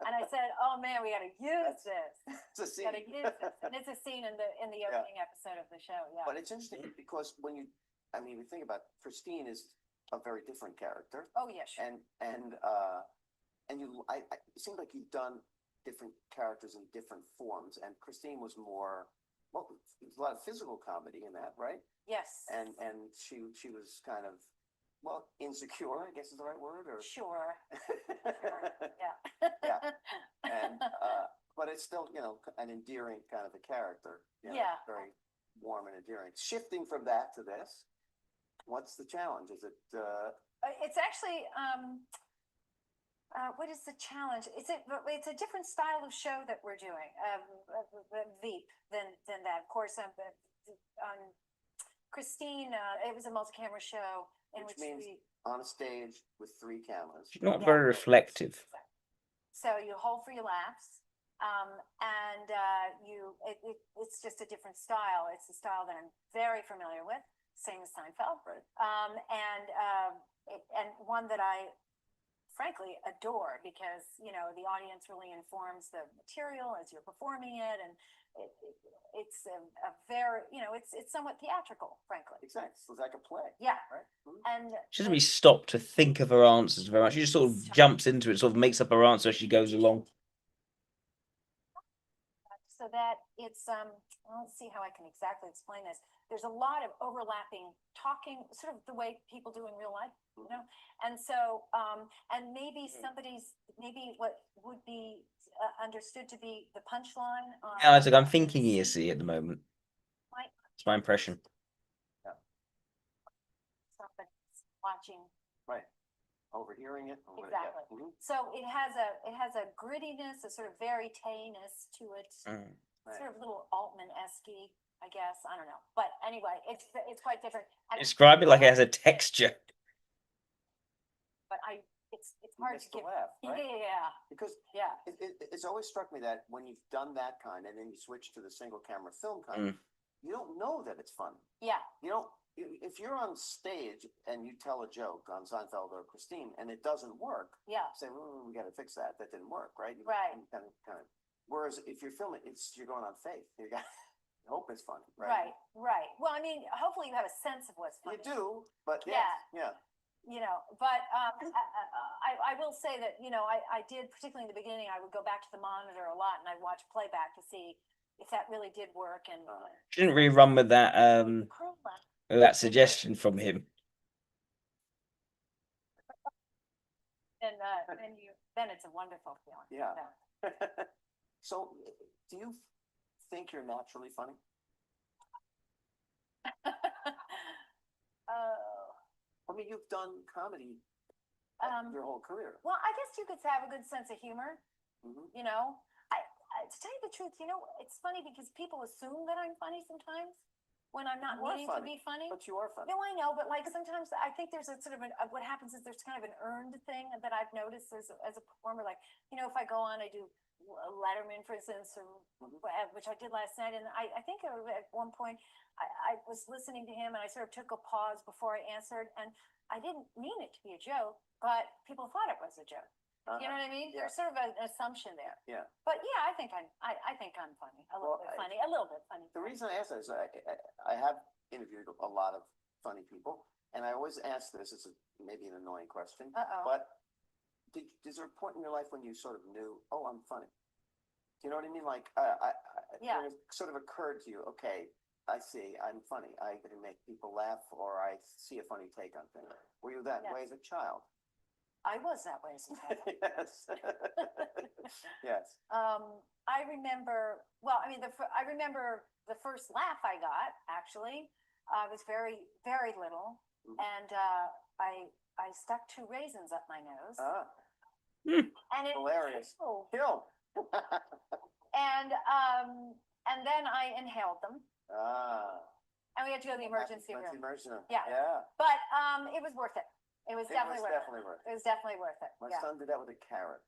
And I said, "Oh man, we got to use this. It's a scene. Got to use this." And it's a scene in the opening episode of the show. Yeah. But it's interesting because when you think about Christine is a very different character, Oh yeah, sure. and it seems like you've done different characters in different forms, and Christine was more, well, there's a lot of physical comedy in that, right? Yes. And she was kind of, well, insecure, I guess is the right word, or Sure. Yeah. Yeah. And but it's still, you know, an endearing kind of a character. You know, Yeah. very warm and endearing. Shifting from that to this, what's the challenge? Is it It's actually what is the challenge? It's a different style of show that we're doing. Veep than that. Of course, Christine. It was a multi-camera show in Which which means we. on a stage with 3 cameras? Not Yeah. very reflective. So you hold for your laughs, and it's just a different style. It's a style that I'm very familiar with, same as Seinfeld, Right. And one that I frankly adore because you know the audience really informs the material as you're performing it, and it's a very, you know, it's somewhat theatrical, frankly. Exactly. So it's like a play. Yeah. Right. Mhm. And She doesn't really stop to think of her answers very much. She just sort of jumps into it, sort of makes up her answer as she goes along. so that it's well, let's see how I can exactly explain this. There's a lot of overlapping talking, sort of the way people do in real life, you know. And so and maybe maybe what would be understood to be the punchline. Yeah, it's like I'm thinking here, see, at the moment. Might It's my impression. Somebody's watching. Right. Overhearing it. Or Exactly. Yeah. So it has a grittiness, a sort of verite-ness to it, sort of little Altman-esque, I guess. I don't know, but anyway, it's quite different. And Describe it like it has a texture. but it's hard to It's the give. laugh, right? Yeah, Because yeah, it's always struck me that when you've done that kind and then you switch to the single camera film kind, you don't know that it's funny. yeah, You don't. If you're on stage and you tell a joke on Seinfeld or Christine and it doesn't work, yeah, say, well, we got to fix that. That didn't work, right? Right. Kind of. Whereas if you're filming, you're going on faith. You got hope it's funny, right? right. Well, I mean, hopefully you have a sense of what's funny. You do, but Yeah. yeah. You know, but I will say that, you know, I did, particularly in the beginning, I would go back to the monitor a lot and I'd watch playback to see if that really did work. And Shouldn't really run with that suggestion from him. then it's a wonderful feeling. Yeah. So, do you think you're naturally funny? I mean, you've done comedy your whole career. Well, I guess you could have a good sense of humor. You know, to tell you the truth, you know, it's funny because people assume that I'm funny sometimes when I'm not You are meaning to funny, be funny. But you are funny. No, I know, but like sometimes I think there's a sort of what happens is there's kind of an earned thing that I've noticed as a performer. Like, you know, if I go on, I do Letterman, for instance, or which I did last night, and I think at one point I was listening to him and I sort of took a pause before I answered, and I didn't mean it to be a joke, but people thought it was a joke. You know what I mean? Yeah. There's sort of an assumption there. Yeah. But yeah, I think I'm funny. A little bit funny. A little bit funny. The reason I ask that is I have interviewed a lot of funny people, and I always ask this. It's maybe an annoying question, but is there a point in your life when you sort of knew, oh, I'm funny? Do you know what I mean? Like, when it sort of occurred to you, okay, I see, I'm funny. I can make people laugh, or I see a funny take on things. Were you that way as a child? I was that way as a child. Yes. Yes. I remember. Well, I mean, I remember the first laugh I got. Actually, I was very, very little, and I stuck 2 raisins up my nose. And it Hilarious. Kill. And then I inhaled them. And we had to go to the emergency room. Yeah. But it was worth it. It was definitely worth it. It was definitely worth it. My son did that with a carrot,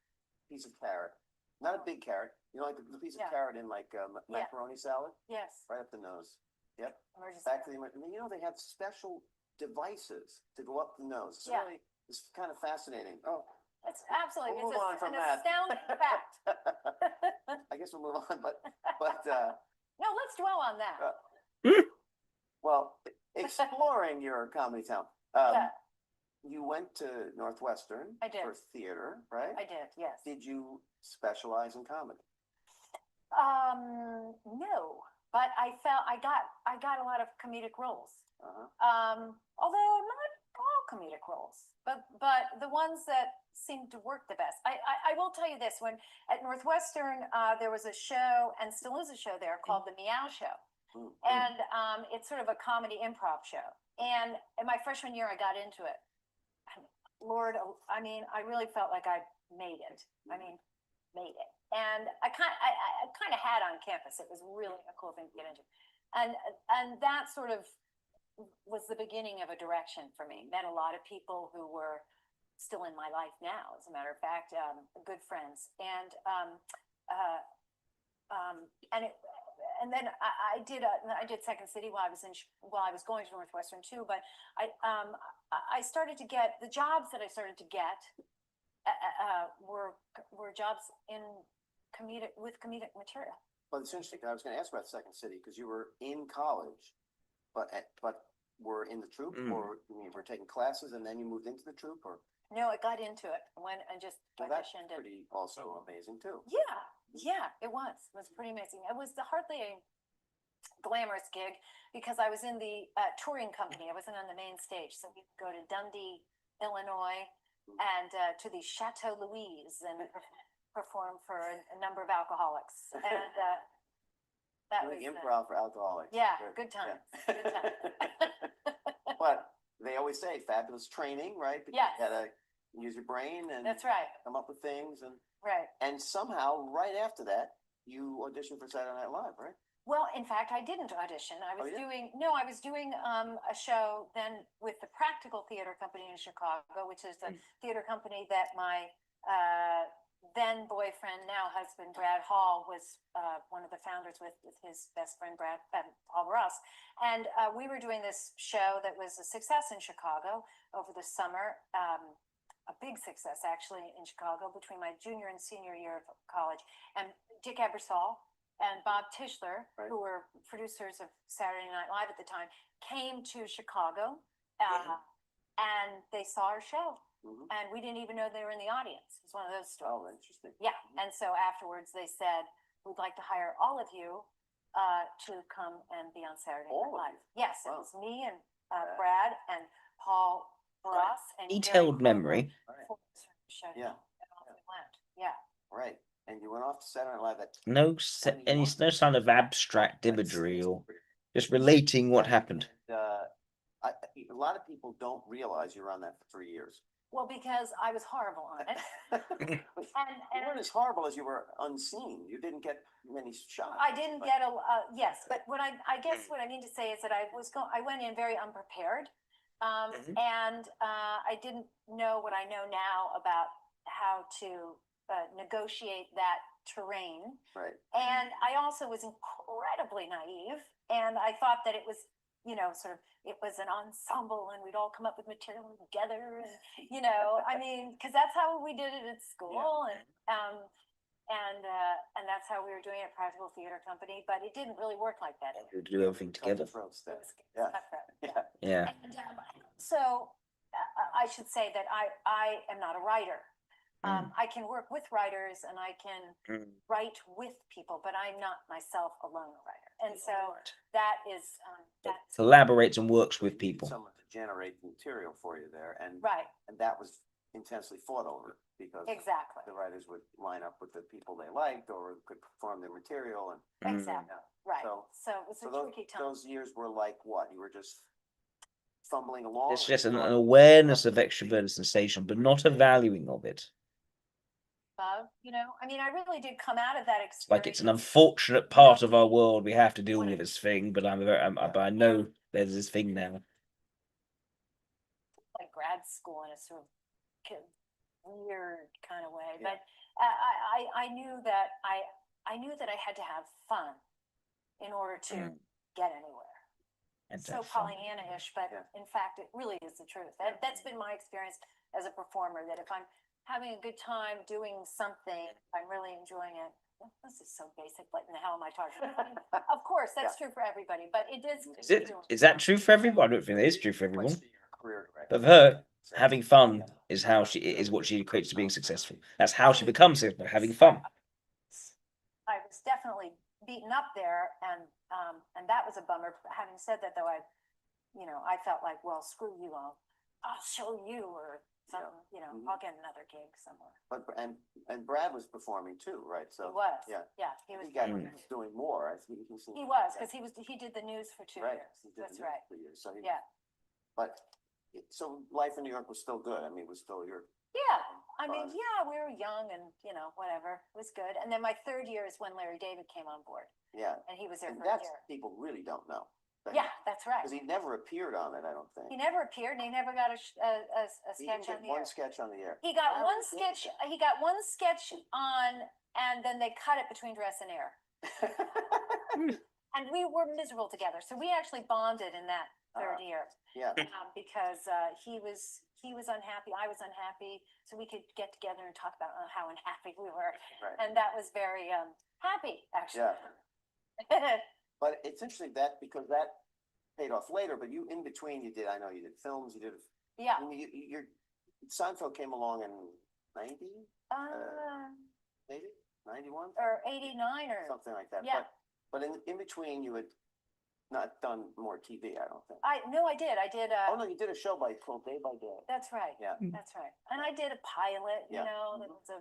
piece of carrot, not a big carrot. You know, like the piece of carrot in like macaroni salad. Yes. Right up the nose. Yep. Emergency Back to the emergency. You know, they have special devices to go up the nose. It's kind of fascinating. Oh. It's absolutely. We'll move on from an that. astounding fact. I guess we'll move on, but no, let's dwell on that. Well, exploring your comedy talent. You went to Northwestern. I did. For theater, right? I did. Yes. Did you specialize in comedy? No, but I got a lot of comedic roles. Although not all comedic roles, but the ones that seemed to work the best. I will tell you this: when at Northwestern, there was a show, and still is a show there, called The Meow Show, and it's sort of a comedy improv show. And in my freshman year, I got into it. Lord, I mean, I really felt like I made it. I mean, made it. And I kind of had on campus. It was really a cool thing to get into. And that sort of was the beginning of a direction for me. Met a lot of people who were still in my life now, as a matter of fact, good friends. And then I did Second City while I was going to Northwestern too. But I started to get the jobs that I started to get were jobs in with comedic material. Well, it's interesting. I was going to ask about Second City because you were in college, but were in the troupe, or you were taking classes and then you moved into the troupe, or no, I got into it. Went and just auditioned. That's pretty also amazing too. Yeah, it was. It was pretty amazing. It was hardly a glamorous gig because I was in the touring company. I wasn't on the main stage, so we would go to Dundee, Illinois, and to the Chateau Louise and perform for a number of alcoholics. And That Doing was, improv for alcoholics. yeah, good times, good times. But they always say fabulous training, right? Because Yes. you gotta use your brain and That's right, come up with things, right. and somehow right after that you auditioned for Saturday Night Live, right? Well, in fact, I didn't audition. I was you doing, no, I was doing a show then with the Practical Theater Company in Chicago, which is the theater company that my then boyfriend, now husband, Brad Hall, was one of the founders with his best friend, Paul Ross. And we were doing this show that was a success in Chicago over the summer. A big success actually in Chicago between my junior and senior year of college. And Dick Ebersol and Bob Tischler, Right. who were producers of Saturday Night Live at the time, came to Chicago and they saw our show. Mhm. And we didn't even know they were in the audience. It's one of those stories. Oh, interesting. Yeah. And so afterwards they said, we'd like to hire all of you to come and be on Saturday All Night of Live. you? Yes, it Wow. was me and Brad and Paul Ross and Detailed memory. Right. Showed Yeah. up, and off we went. Yeah. Right. And you went off to Saturday Night Live at No no sign of abstract imagery or just relating what happened. And, a lot of people don't realize you were on that for 3 years. Well, because I was horrible on it. You weren't as horrible as you were unseen. You didn't get many shots. I didn't get yes, but what I guess what I mean to say is that I went in very unprepared. And I didn't know what I know now about how to negotiate that terrain. Right. And I also was incredibly naive, and I thought that it was, it was an ensemble, and we'd all come up with material together, and I mean, because that's how we did it at school, and that's how we were doing it at Practical Theater Company. But it didn't really work like that. We do everything together. Yeah. Yeah. And so I should say that I am not a writer. I can work with writers and I can write with people, but I'm not myself alone a writer. And so that is Collaborates and works with people. Someone to generate material for you there, and right. And that was intensely fought over because Exactly. the writers would line up with the people they liked or could perform their material, and Exactly. Right. So it was a tricky time. Those years were like what? You were just fumbling along. It's just an awareness of extroverted sensation, but not a valuing of it. I mean, I really did come out of that experience. Like it's an unfortunate part of our world. We have to deal with this thing, but but I know there's this thing now. Like grad school in a sort of weird kind of way, but I knew that I knew that I had to have fun in order to get anywhere. And so Pollyanna-ish, but in fact, it really is the truth. That's been my experience as a performer. That if I'm having a good time doing something, I'm really enjoying it. This is so basic. What in the hell am I talking about? Of course, that's true for everybody, but it is. Is that true for everyone? I don't think it is true for everyone. But for her, having fun is what she equates to being successful. That's how she becomes successful, having fun. I was definitely beaten up there, and that was a bummer. Having said that, though, I felt like, well, screw you, I'll show you, or something, I'll get another gig somewhere. But and Brad was performing too, right? So he was, he was. He was doing more. He was, because he did the news for 2 years. That's right. So but so life in New York was still good. I mean, it was still your. Yeah, I mean, we were young and whatever, it was good. And then my third year is when Larry David came on board. Yeah, and he was there and for a year. People really don't know. Yeah, that's right. Because he never appeared on it, I don't think. He never appeared, and he never got a sketch on the air. One sketch on the air. He got one sketch. He got one sketch on, and then they cut it between dress and air. And we were miserable together, so we actually bonded in that third year. Yeah. Because he was unhappy, I was unhappy, so we could get together and talk about how unhappy we were, and that was very happy, actually. Yeah. But it's interesting because that paid off later. But you, in between, you did films. You did. Yeah. I mean, your Seinfeld came along in 90. Maybe 91 or 89 or something like that. Yeah. But in between, you had not done more TV, I don't think. No, I did. Oh, no, you did a show called Day by Day. That's right. Yeah. That's right. And I did a pilot, Yeah. that was a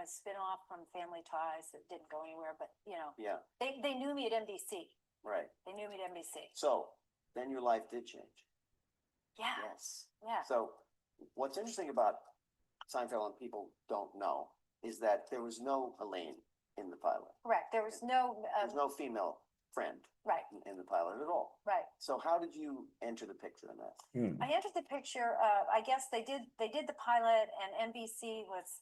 spin-off from Family Ties that didn't go anywhere, but, Yeah, they knew me at NBC. right. They knew me at NBC. So then your life did change. Yeah. Yes. Yeah. So what's interesting about Seinfeld, and people don't know, is that there was no Elaine in the pilot. Correct. There was no, There's no female friend right, in the pilot at all. right. So how did you enter the picture in that? I entered the picture, I guess they did the pilot, and NBC was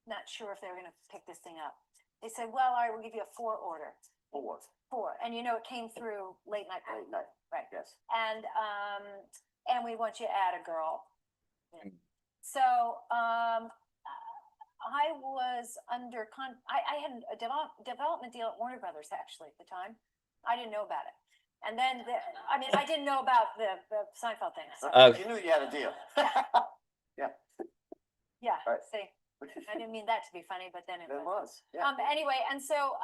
not sure if they were gonna pick this thing up. They said, well, all right, we'll give you a 4 order. 4. 4, and it came through late night. Late night. Right. Yes. And we want you to add a girl. So, I was under I had a development deal at Warner Brothers actually at the time. I didn't know about it. And then, I didn't know about the Seinfeld thing. So. You knew you had a deal. Yeah. Yeah, Right. see, I didn't mean that to be funny, but then it It was. was. Yeah. Anyway, and so,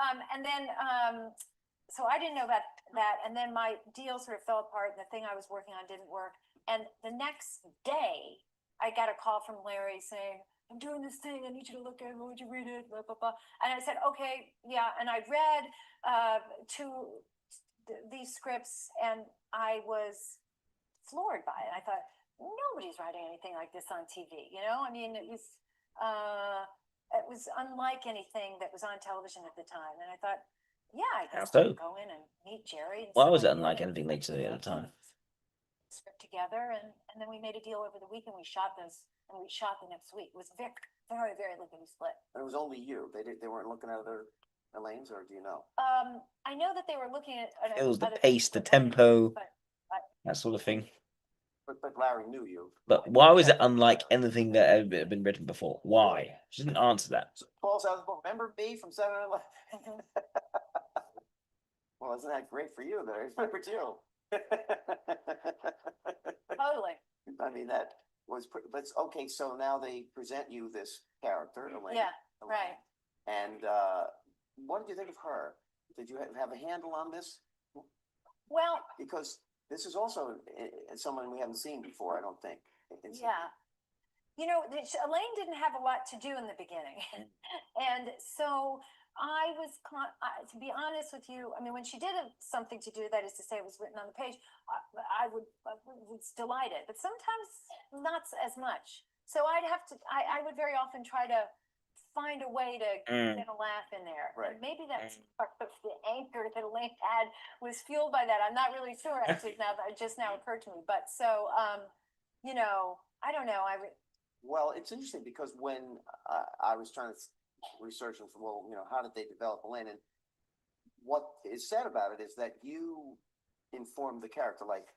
so I didn't know about that, and then my deal sort of fell apart, and the thing I was working on didn't work. And the next day, I got a call from Larry saying, I'm doing this thing, I need you to look at it, would you read it, blah, blah, blah. And I said, okay, yeah, and I read these scripts, and I was floored by it. I thought, nobody's writing anything like this on TV, I mean, it was unlike anything that was on television at the time. And I thought, yeah, I guess I'll go in and meet Jerry. Why was it unlike anything later at the time? Script together, and then we made a deal over the weekend. We shot this, and we shot the next week. It was very, very, very lickety split. And it was only you. They weren't looking at other Elaine's, or do you know? I know that they were looking at. It was the other pace, the people, tempo, but that sort of thing. But Larry knew you. But why was it unlike anything that had been written before? Why? She didn't answer that. So Paul's out of the book. Remember me from 7-Eleven? Well, isn't that great for you that I remembered you? Totally. I mean, that was pretty, but okay, so now they present you this character, Elaine. Yeah, right. And what did you think of her? Did you have a handle on this? Well, Because this is also someone we haven't seen before, I don't think. yeah. Elaine didn't have a lot to do in the beginning. And so I was, to be honest with you, I mean, when she did something to do, that is to say it was written on the page, I was delighted, but sometimes not as much. So I would very often try to find a way to get a laugh in there. Right. And maybe that's part of the anchor that Elaine had was fueled by that. I'm not really sure, actually, now that it just now occurred to me. But so, I don't know. Well, it's interesting because when I was trying to research and well, how did they develop Elaine? And what is said about it is that you informed the character, like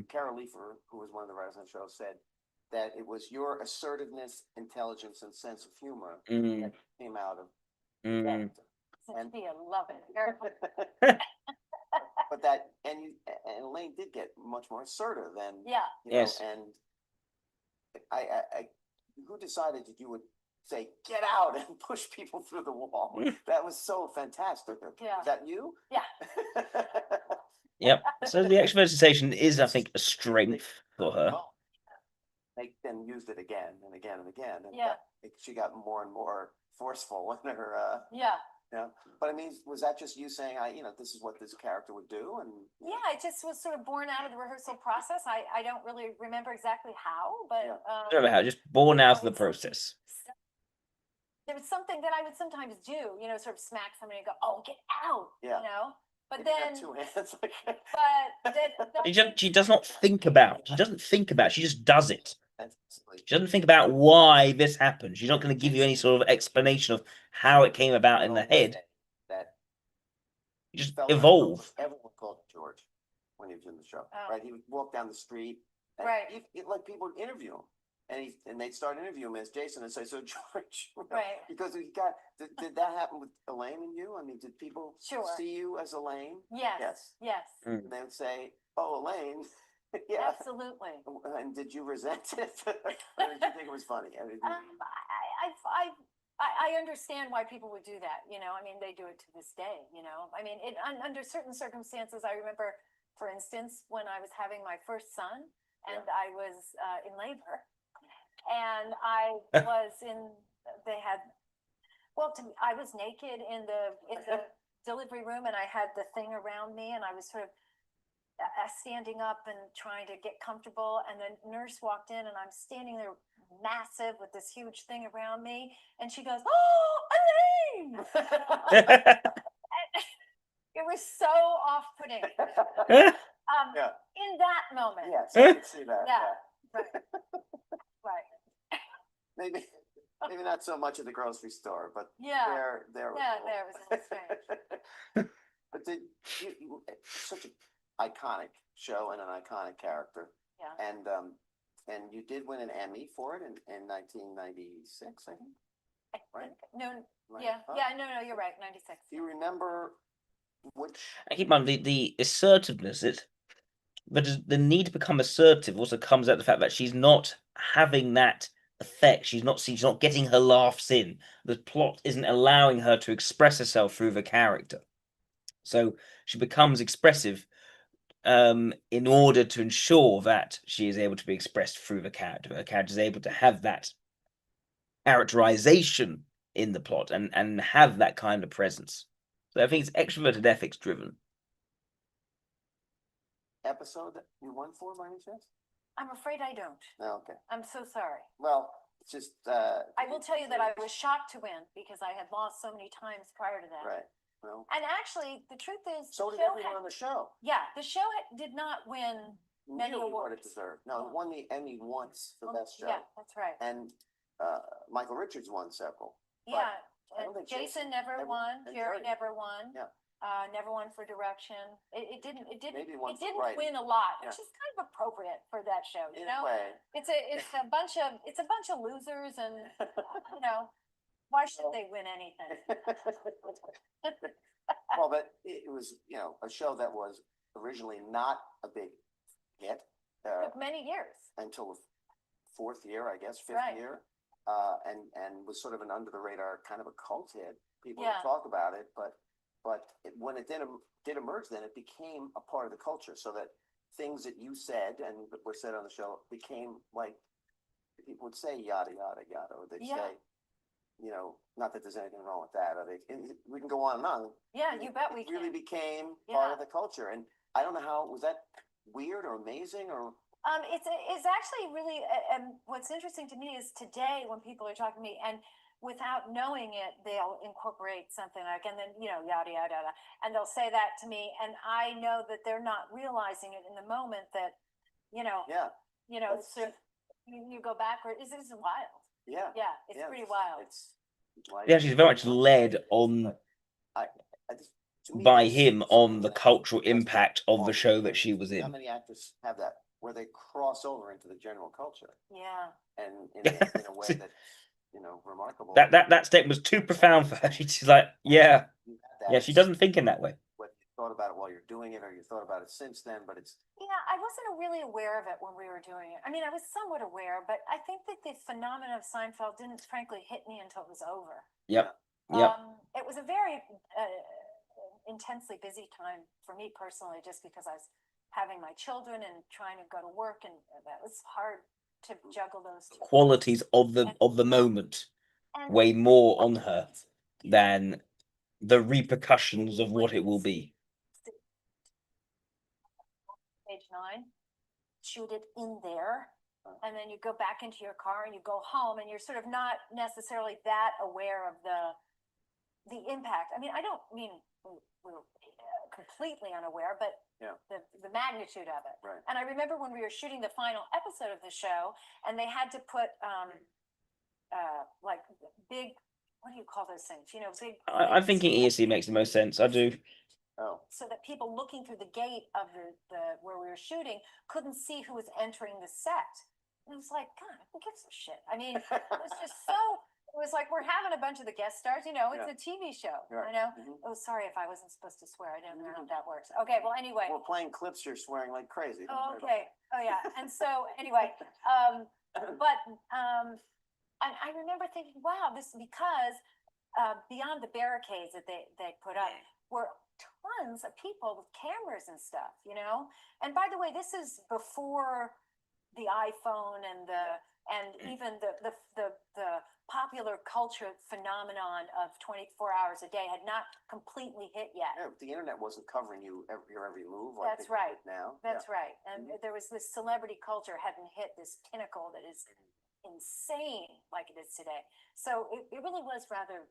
Carol Leifer, who was one of the writers on the show, said that it was your assertiveness, intelligence, and sense of humor that came out of the character. And I love it. But that, and Elaine did get much more assertive, and Yes. and I who decided that you would say get out and push people through the wall? That was so fantastic. Yeah. Is that you? Yeah. Yep. So the extroversion is, I think, a strength for her. They then used it again and again and again. And Yeah. she got more and more forceful in her. Yeah. But I mean, was that just you saying, this is what this character would do? And Yeah, it just was sort of born out of the rehearsal process. I don't really remember exactly how, but Remember how just born out of the process. There was something that I would sometimes do, sort of smack somebody and go, "Oh, get out!" Yeah. But if you then, got 2 hands. but She doesn't think about. She just does it. That's She doesn't think about why this happened. She's not going to give you any sort of explanation of how it came about in the head. That You just felt evolve. Everyone called him George when he was in the show, Oh. right? He would walk down the street, and Right. like people would interview him, and they'd start interviewing him as Jason and say, "So George," Right. Because he got. Did that happen with Elaine and you? I mean, did people Sure. see you as Elaine? yes, yes, And they would say, "Oh, Elaine." Yeah. absolutely. And did you resent it, or did you think it was funny? I mean, I understand why people would do that. I mean, they do it to this day. I mean, under certain circumstances, I remember for instance, when I was having my first son and I was in labor, and I was I was naked in the delivery room, and I had the thing around me, and I was sort of standing up and trying to get comfortable, and the nurse walked in, and I'm standing there massive with this huge thing around me, and she goes, "Oh, Elaine!" It was so off-putting. In that moment. Yes, I can see that. Yeah. Right. Maybe not so much at the grocery store, but Yeah. there. Yeah, there was a little strange. But such an iconic show and an iconic character. Yeah. And you did win an Emmy for it in 1996, I think. Right? No, Yeah. no, you're right, 96. Do you remember which? I keep in mind the assertiveness, but the need to become assertive also comes out of the fact that she's not having that effect. She's not getting her laughs in. The plot isn't allowing her to express herself through the character. So she becomes expressive in order to ensure that she is able to be expressed through the character. Her character is able to have that characterization in the plot and have that kind of presence. So I think it's extroverted ethics driven. Episode that you won for, by any chance? I'm afraid I don't. No, okay. I'm so sorry. Well, it's just. I will tell you that I was shocked to win because I had lost so many times prior to that. Right. Well. And actually, the truth is, So did everyone on the show. Yeah, the show did not win many Nearly what awards. it deserved. No, it won the Emmy once for best show. Yeah, that's right. And Michael Richards won several. Yeah, I don't think Jason never won. and Jerry Jerry. never won. Yeah. Never won for direction. It didn't Maybe one for didn't writing. win a lot, Yeah. which is kind of appropriate for that show. You In a know, way. it's a bunch of losers, and you know, why should they win anything? Well, but it was, a show that was originally not a big hit. Took many years. Until the fourth year, I guess, fifth Right. year. And was sort of an under the radar kind of a cult hit. People Yeah. would talk about it, but when it did emerge, then it became a part of the culture. So that things that you said and that were said on the show became like people would say yada yada yada, or they'd say, not that there's anything wrong with that, or we can go on and on. Yeah, you bet we It really can. became part of the culture, and I don't know how was that weird or amazing or. It's actually really, and what's interesting to me is today when people are talking to me and without knowing it, they'll incorporate something like, and then, yada, yada, yada, and they'll say that to me. And I know that they're not realizing it in the moment that, so you go backward. This is wild. Yeah. Yeah. It's pretty wild. It's like, Yeah, she's very much led on by him on the cultural impact of the show that she was How in. many actors have that where they cross over into the general culture Yeah. and in a way that remarkable. That statement was too profound for her. She's like, yeah, You had that. yeah. She doesn't think in that way. Whether you thought about it while you're doing it or you thought about it since then, but it's. Yeah, I wasn't really aware of it when we were doing it. I mean, I was somewhat aware, but I think that the phenomenon of Seinfeld didn't frankly hit me until it was over. Yep. Yep. It was a very intensely busy time for me personally, just because I was having my children and trying to go to work, and that was hard to juggle those two Qualities of the moment weigh more on her than the repercussions of what it will be. Page 9, shoot it in there, and then you go back into your car and you go home, and you're sort of not necessarily that aware of the impact. I mean, I don't mean we're completely unaware, but the magnitude of it. Right. And I remember when we were shooting the final episode of the show, and they had to put like big, what do you call those things? Big. I'm thinking ESC makes the most sense. I do. Oh. So that people looking through the gate of the where we were shooting couldn't see who was entering the set. And it was like, God, who gives a shit? I mean, it was just so. It was like we're having a bunch of the guest stars. It's a TV show. Right. I know. Mhm. Oh, sorry if I wasn't supposed to swear. I don't know how that works. Okay. Well, anyway. We're playing clips. You're swearing like crazy. Oh, okay. Oh, yeah. And so anyway, and I remember thinking, wow, this is because beyond the barricades that they put up were tons of people with cameras and stuff, you know? And by the way, this is before the iPhone and even the popular culture phenomenon of 24 hours a day had not completely hit yet. Yeah, the internet wasn't covering your every move. Like That's right. Now. That's right. And there was this celebrity culture hadn't hit this pinnacle that is insane like it is today. So it really was rather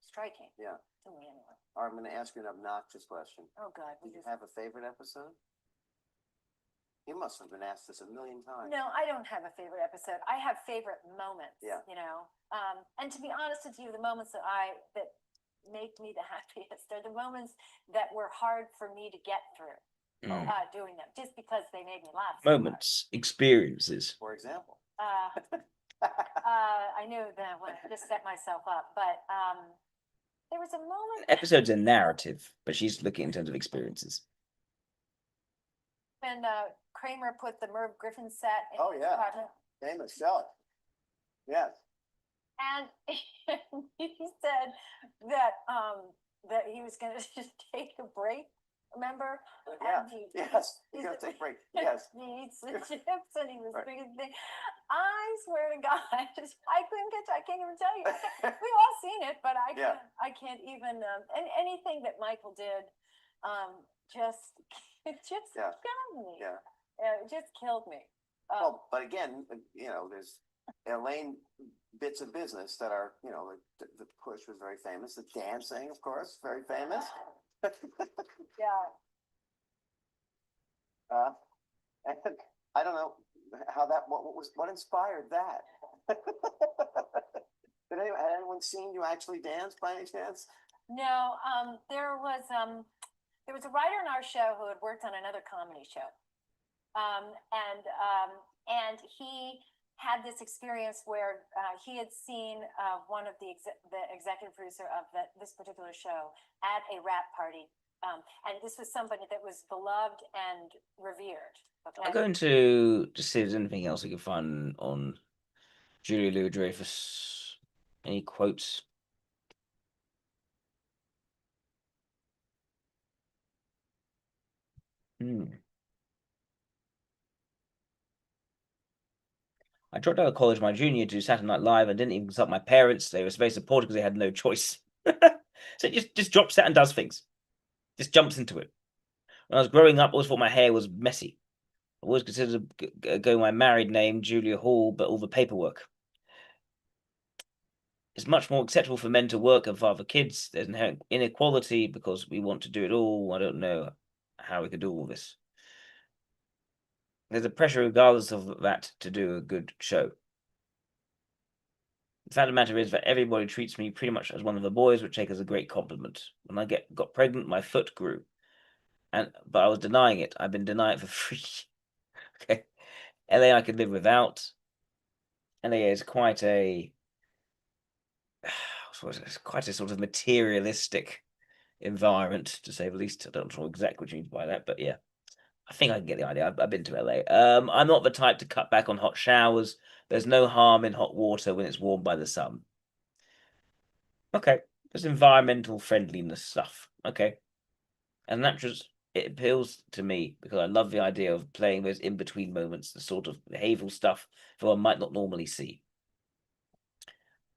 striking. Yeah. To me anyway. All right, I'm going to ask you an obnoxious question. Oh God. Do you have a favorite episode? You must have been asked this a million times. No, I don't have a favorite episode. I have favorite moments. Yeah. You know, and to be honest with you, the moments that make me the happiest are the moments that were hard for me to get through doing them, just because they made me laugh. Moments, experiences. For example. I knew that when I just set myself up, but there was a moment. Episode's a narrative, but she's looking in terms of experiences. When Kramer put the Merv Griffin set in Oh, his yeah. apartment. Famous show. Yes. And he said that he was going to just take a break. Remember? Yeah. And Yes. He's going to take a break. Yes. He eats the chips and he was bringing things. I swear to God, I can't even tell you. We've all seen it, but I can't even. And anything that Michael did, just killed me. Yeah. It just killed me. Well, but again, you know, there's Elaine bits of business that are, you know, the push was very famous. The dancing, of course, very famous. Yeah. And I don't know how what inspired that. Had anyone seen you actually dance by any chance? No, there was a writer in our show who had worked on another comedy show, and he had this experience where he had seen one of the executive producer of this particular show at a rap party, and this was somebody that was beloved and revered. Okay? I'm going to just see if there's anything else we can find on Julia Louis-Dreyfus. Any quotes? I dropped out of college my junior to do Saturday Night Live. I didn't even consult my parents. They were very supportive because they had no choice. So it just drops out and does things. Just jumps into it. When I was growing up, I always thought my hair was messy. I always considered going my married name, Julia Hall, but all the paperwork. It's much more acceptable for men to work and father kids. There's inherent inequality because we want to do it all. I don't know how we could do all this. There's a pressure, regardless of that, to do a good show. The fact of the matter is that everybody treats me pretty much as one of the boys, which I take as a great compliment. When I got pregnant, my foot grew, but I was denying it. I've been denying it for 3 years. Okay, LA I could live without. LA is quite a sort of materialistic environment, to say the least. I don't know exactly what you mean by that, but yeah, I think I can get the idea. I've been to LA. I'm not the type to cut back on hot showers. There's no harm in hot water when it's warmed by the sun. Okay, there's environmental friendliness stuff. Okay, and that just it appeals to me because I love the idea of playing those in-between moments, the sort of behavioral stuff that one might not normally see.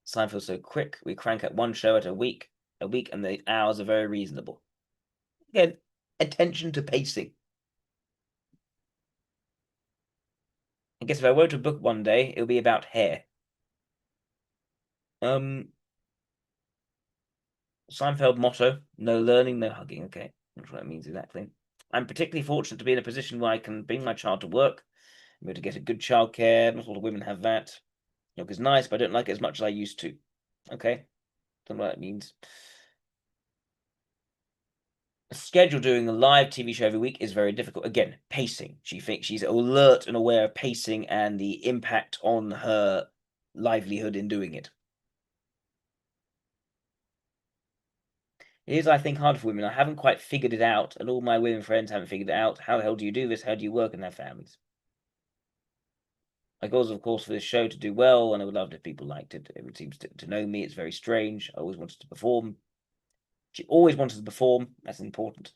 Seinfeld's so quick. We crank out one show a week, and the hours are very reasonable. Again, attention to pacing. I guess if I wrote a book one day, it would be about hair. Seinfeld motto: no learning, no hugging. Okay, not sure what that means exactly. I'm particularly fortunate to be in a position where I can bring my child to work. I'm able to get a good childcare. Not all the women have that. Yoga is nice, but I don't like it as much as I used to. Okay, don't know what that means. A schedule doing a live TV show every week is very difficult. Again, pacing. She thinks she's alert and aware of pacing and the impact on her livelihood in doing it. It is, I think, hard for women. I haven't quite figured it out, and all my women friends haven't figured it out. How the hell do you do this? How do you work and have families? My goal is, of course, for this show to do well, and I would love it if people liked it. Everyone seems to know me. It's very strange. I always wanted to perform. She always wanted to perform. That's important.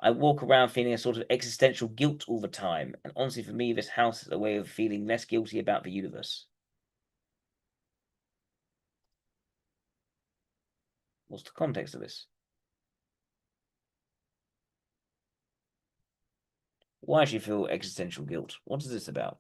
I walk around feeling a sort of existential guilt all the time. And honestly, for me, this house is a way of feeling less guilty about the universe. What's the context of this? Why does she feel existential guilt? What is this about?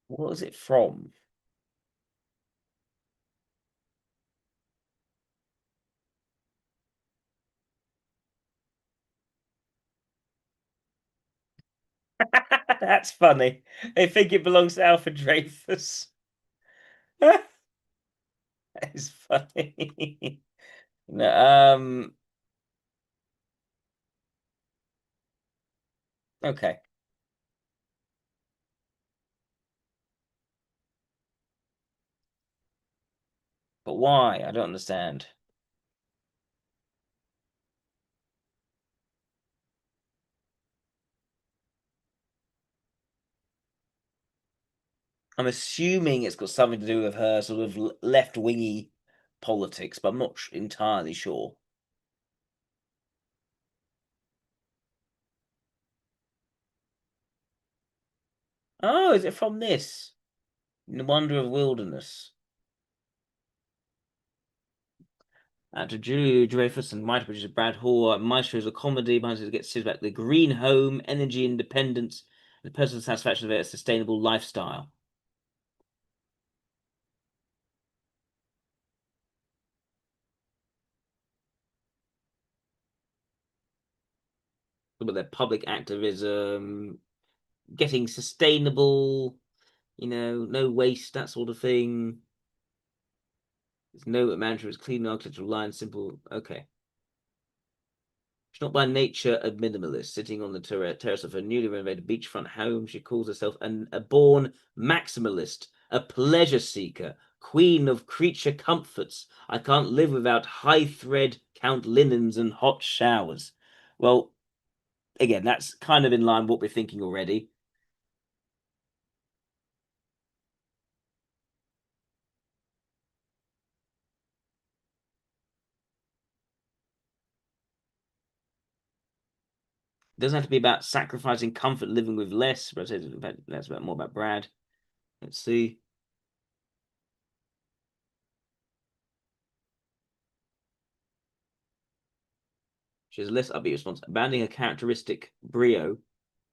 What is it from? That's funny. They think it belongs to Alfred Dreyfus. That is funny. No, okay. But why? I don't understand. I'm assuming it's got something to do with her sort of left-wingy politics, but I'm not entirely sure. Oh, is it from this? The Wonder of Wilderness. Actor Julia Dreyfus and writer producer Brad Hall. Maestro is a comedy behind it gets about the green home, energy independence, and the personal satisfaction of a sustainable lifestyle. About their public activism, getting sustainable, no waste, that sort of thing. There's no mantra, it's clean architectural lines, simple. Okay. She's not by nature a minimalist. Sitting on the terrace of her newly renovated beachfront home, she calls herself a born maximalist, a pleasure seeker, queen of creature comforts. I can't live without high thread count linens and hot showers. Well, again, that's kind of in line with what we're thinking already. It doesn't have to be about sacrificing comfort, living with less. But that's about more about Brad. Let's see. She has a less upbeat response. Abandoning a characteristic brio,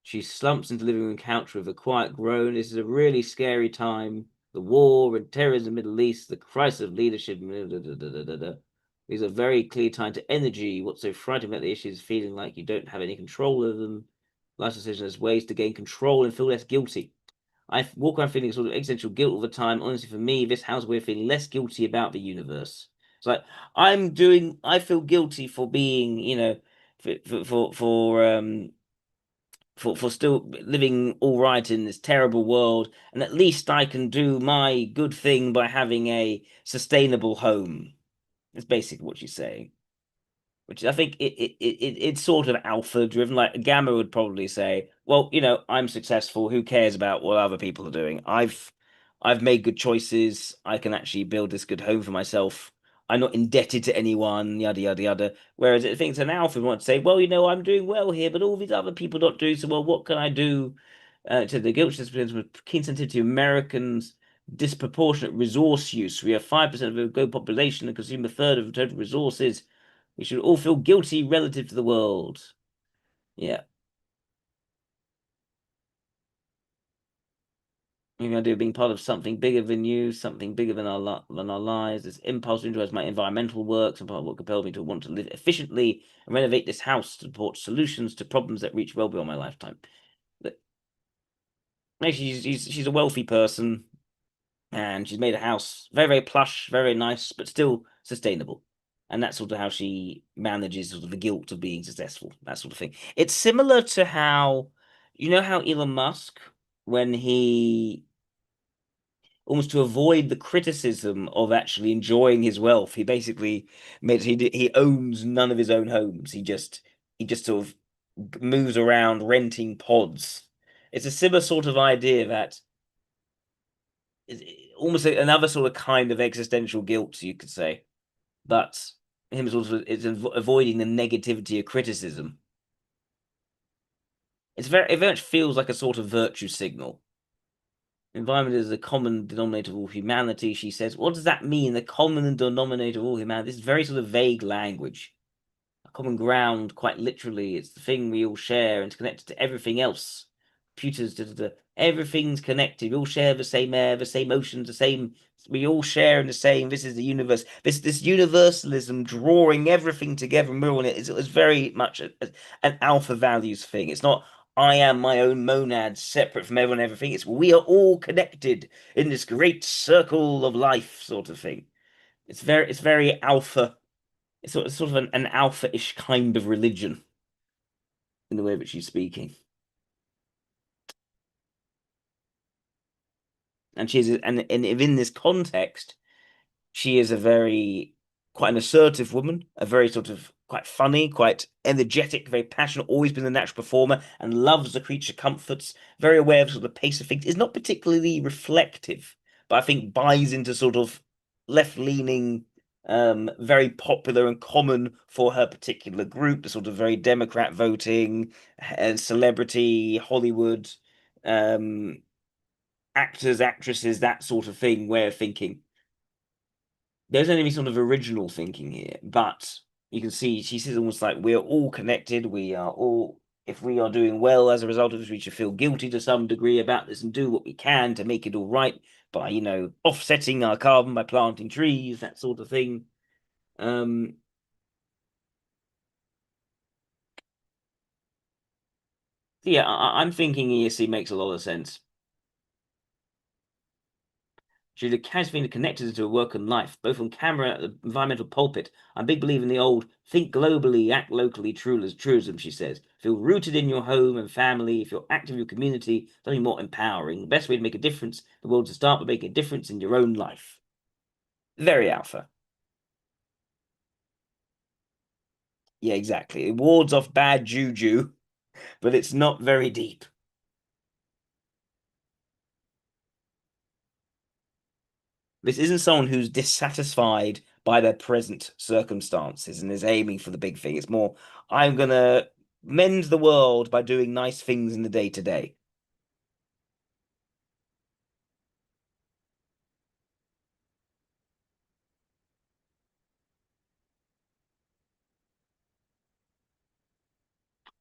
she slumps into the living room couch with a quiet groan. This is a really scary time. The war and terrorism in the Middle East, the crisis of leadership. These are very clear tied to energy. What's so frightening about the issue is feeling like you don't have any control over them. Life decisions as ways to gain control and feel less guilty. I walk around feeling sort of existential guilt all the time. Honestly, for me, this house we're feeling less guilty about the universe. It's like I feel guilty for being, for still living all right in this terrible world, and at least I can do my good thing by having a sustainable home. That's basically what she's saying. Which I think it's sort of alpha driven. Like Gamma would probably say, "Well, I'm successful. Who cares about what other people are doing? I've made good choices. I can actually build this good home for myself. I'm not indebted to anyone. Yada yada yada." Whereas I think it's an alpha who wants to say, "Well, I'm doing well here, but all these other people not doing so well. What can I do?" To the guilt with keen sensitivity to Americans' disproportionate resource use. We have 5% of the global population and consume a third of the total resources. We should all feel guilty relative to the world. Yeah. Maybe I do being part of something bigger than you, something bigger than our lives. This impulse to enjoy my environmental works and part of what compelled me to want to live efficiently and renovate this house to support solutions to problems that reach well beyond my lifetime. But maybe she's a wealthy person. And she's made a house very, very plush, very nice, but still sustainable. And that's sort of how she manages sort of the guilt of being successful, that sort of thing. It's similar to how, how Elon Musk, when he almost to avoid the criticism of actually enjoying his wealth, he basically he owns none of his own homes. He just sort of moves around renting pods. It's a similar sort of idea that is almost another sort of kind of existential guilt, you could say, but him sort of it's avoiding the negativity of criticism. It very much feels like a sort of virtue signal. Environment is the common denominator of all humanity, she says. What does that mean? The common denominator of all humanity? This is very sort of vague language. A common ground, quite literally, it's the thing we all share and it's connected to everything else. Computers, everything's connected. We all share the same air, the same oceans, the same. We all share in the same. This is the universe. This universalism drawing everything together, mirroring it is very much an alpha values thing. It's not I am my own monad, separate from everyone and everything. It's we are all connected in this great circle of life, sort of thing. It's very alpha. It's sort of an alpha-ish kind of religion in the way that she's speaking. And in this context, she is quite an assertive woman, a very sort of quite funny, quite energetic, very passionate, always been a natural performer, and loves the creature comforts, very aware of sort of the pace of things, is not particularly reflective, but I think buys into sort of left-leaning, very popular and common for her particular group, the sort of very Democrat voting, and celebrity, Hollywood, actors, actresses, that sort of thing, way of thinking. There's any sort of original thinking here, but you can see she says almost like we're all connected. We are all, if we are doing well as a result of this, we should feel guilty to some degree about this and do what we can to make it all right by, offsetting our carbon by planting trees, that sort of thing. Yeah, I'm thinking ESC makes a lot of sense. She has been connected to her work and life, both on camera and at the environmental pulpit. I'm a big believer in the old think globally, act locally truism, she says. Feel rooted in your home and family. If you're active in your community, something more empowering. The best way to make a difference in the world is to start by making a difference in your own life. Very alpha. Yeah, exactly. It wards off bad juju, but it's not very deep. This isn't someone who's dissatisfied by their present circumstances and is aiming for the big thing. It's more, I'm gonna mend the world by doing nice things in the day to day.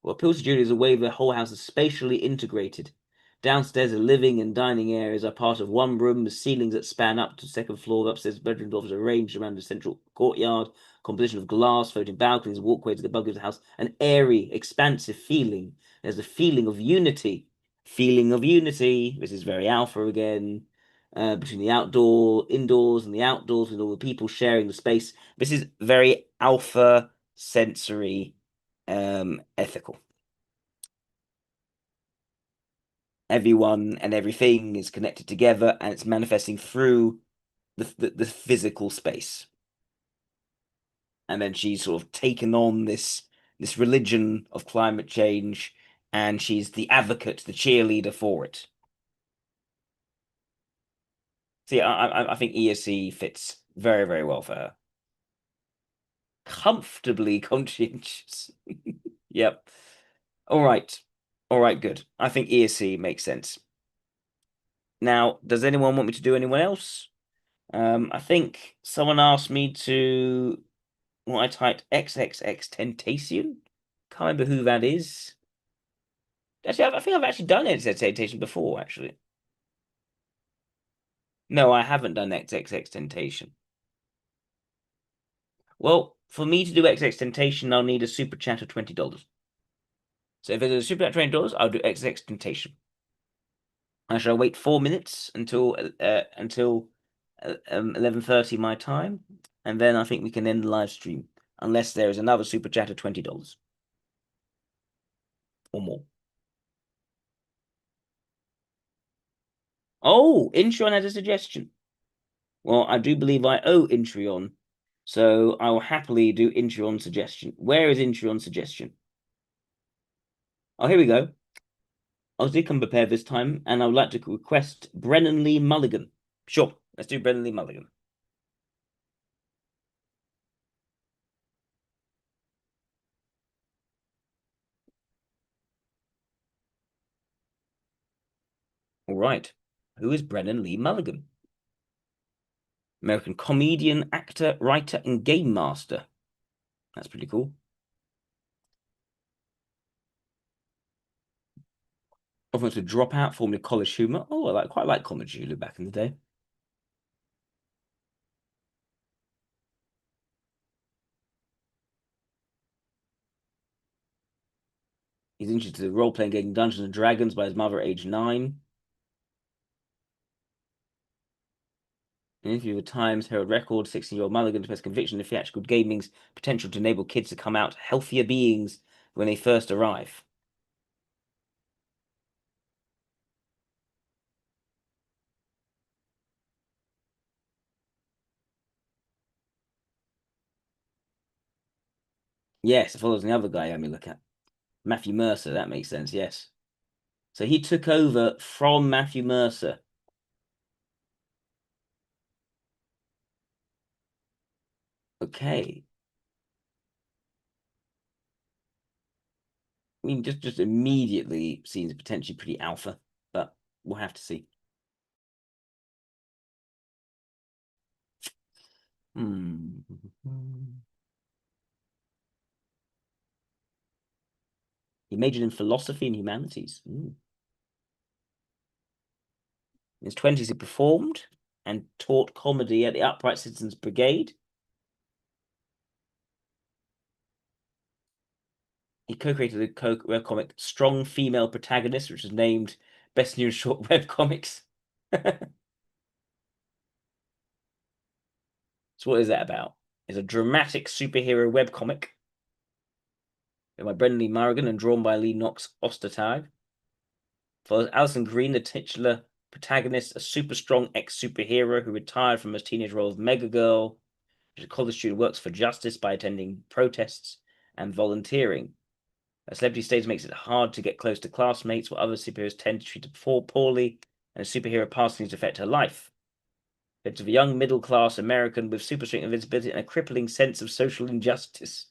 What appeals to Julie is a way the whole house is spatially integrated. Downstairs, the living and dining areas are part of one room. The ceilings that span up to the second floor, the upstairs bedroom doors are arranged around the central courtyard. Composition of glass, floating balconies, walkways to the bug of the house. An airy, expansive feeling. There's a feeling of unity. Feeling of unity. This is very alpha again. Between the indoors and the outdoors, with all the people sharing the space. This is very alpha sensory, ethical. Everyone and everything is connected together and it's manifesting through the physical space. And then she's sort of taken on this religion of climate change, and she's the advocate, the cheerleader for it. See, I think ESC fits very, very well for her. Comfortably conscientious. Yep. All right. All right, good. I think ESC makes sense. Now, does anyone want me to do anyone else? I think someone asked me to. Well, I typed XXX Temptation. Can't remember who that is. Actually, I think I've actually done XXX Temptation before, actually. No, I haven't done XXX Temptation. Well, for me to do XX Temptation, I'll need a super chat of $20. So if there's a super chat of $20, I'll do XX Temptation. I shall wait 4 minutes until 11:30 my time, and then I think we can end the live stream, unless there is another super chat of $20 or more. Oh, Intreon has a suggestion. Well, I do believe I owe Intreon, so I will happily do Intreon's suggestion. Where is Intreon's suggestion? Oh, here we go. I did come prepared this time, and I would like to request Brennan Lee Mulligan. Sure, let's do Brennan Lee Mulligan. All right. Who is Brennan Lee Mulligan? American comedian, actor, writer, and game master. That's pretty cool. Often went to Dropout, formerly College Humor. Oh, I quite like College Humor back in the day. He's interested in role-playing game Dungeons and Dragons by his mother at age 9. An interview with Times Herald Record, 16-year-old Mulligan expressed conviction in theatrical gaming's potential to enable kids to come out healthier beings when they first arrive. Yes, it follows the other guy I'm look at. Matthew Mercer, that makes sense, yes. So he took over from Matthew Mercer. Okay. I mean, just immediately seems potentially pretty alpha, but we'll have to see. He majored in philosophy and humanities. In his 20s, he performed and taught comedy at the Upright Citizens Brigade. He co-created a webcomic Strong Female Protagonist, which was named Best New Short Webcomics. So what is that about? It's a dramatic superhero webcomic by Brendan Lee Mulligan and drawn by Lee Knox Ostertag. Follows Alison Green, the titular protagonist, a super strong ex-superhero who retired from his teenage role of Mega Girl. A college student works for justice by attending protests and volunteering. A celebrity stage makes it hard to get close to classmates, while other superheroes tend to treat her poorly, and a superhero passing to affect her life. It's of a young middle-class American with super strength, invincibility, and a crippling sense of social injustice.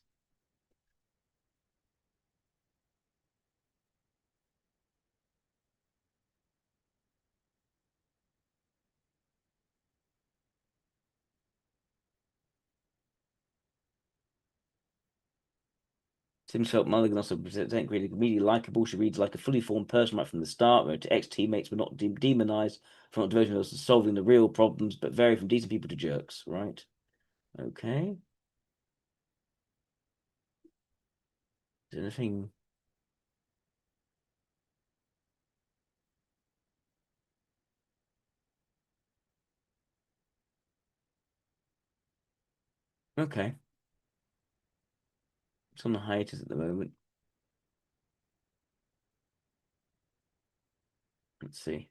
Sims felt Mulligan also presented really likable. She reads like a fully formed person right from the start, where ex-teammates were not demonized for not devoting themselves to solving the real problems, but vary from decent people to jerks, right? Okay. Is there anything? Okay. It's on the hiatus at the moment. Let's see.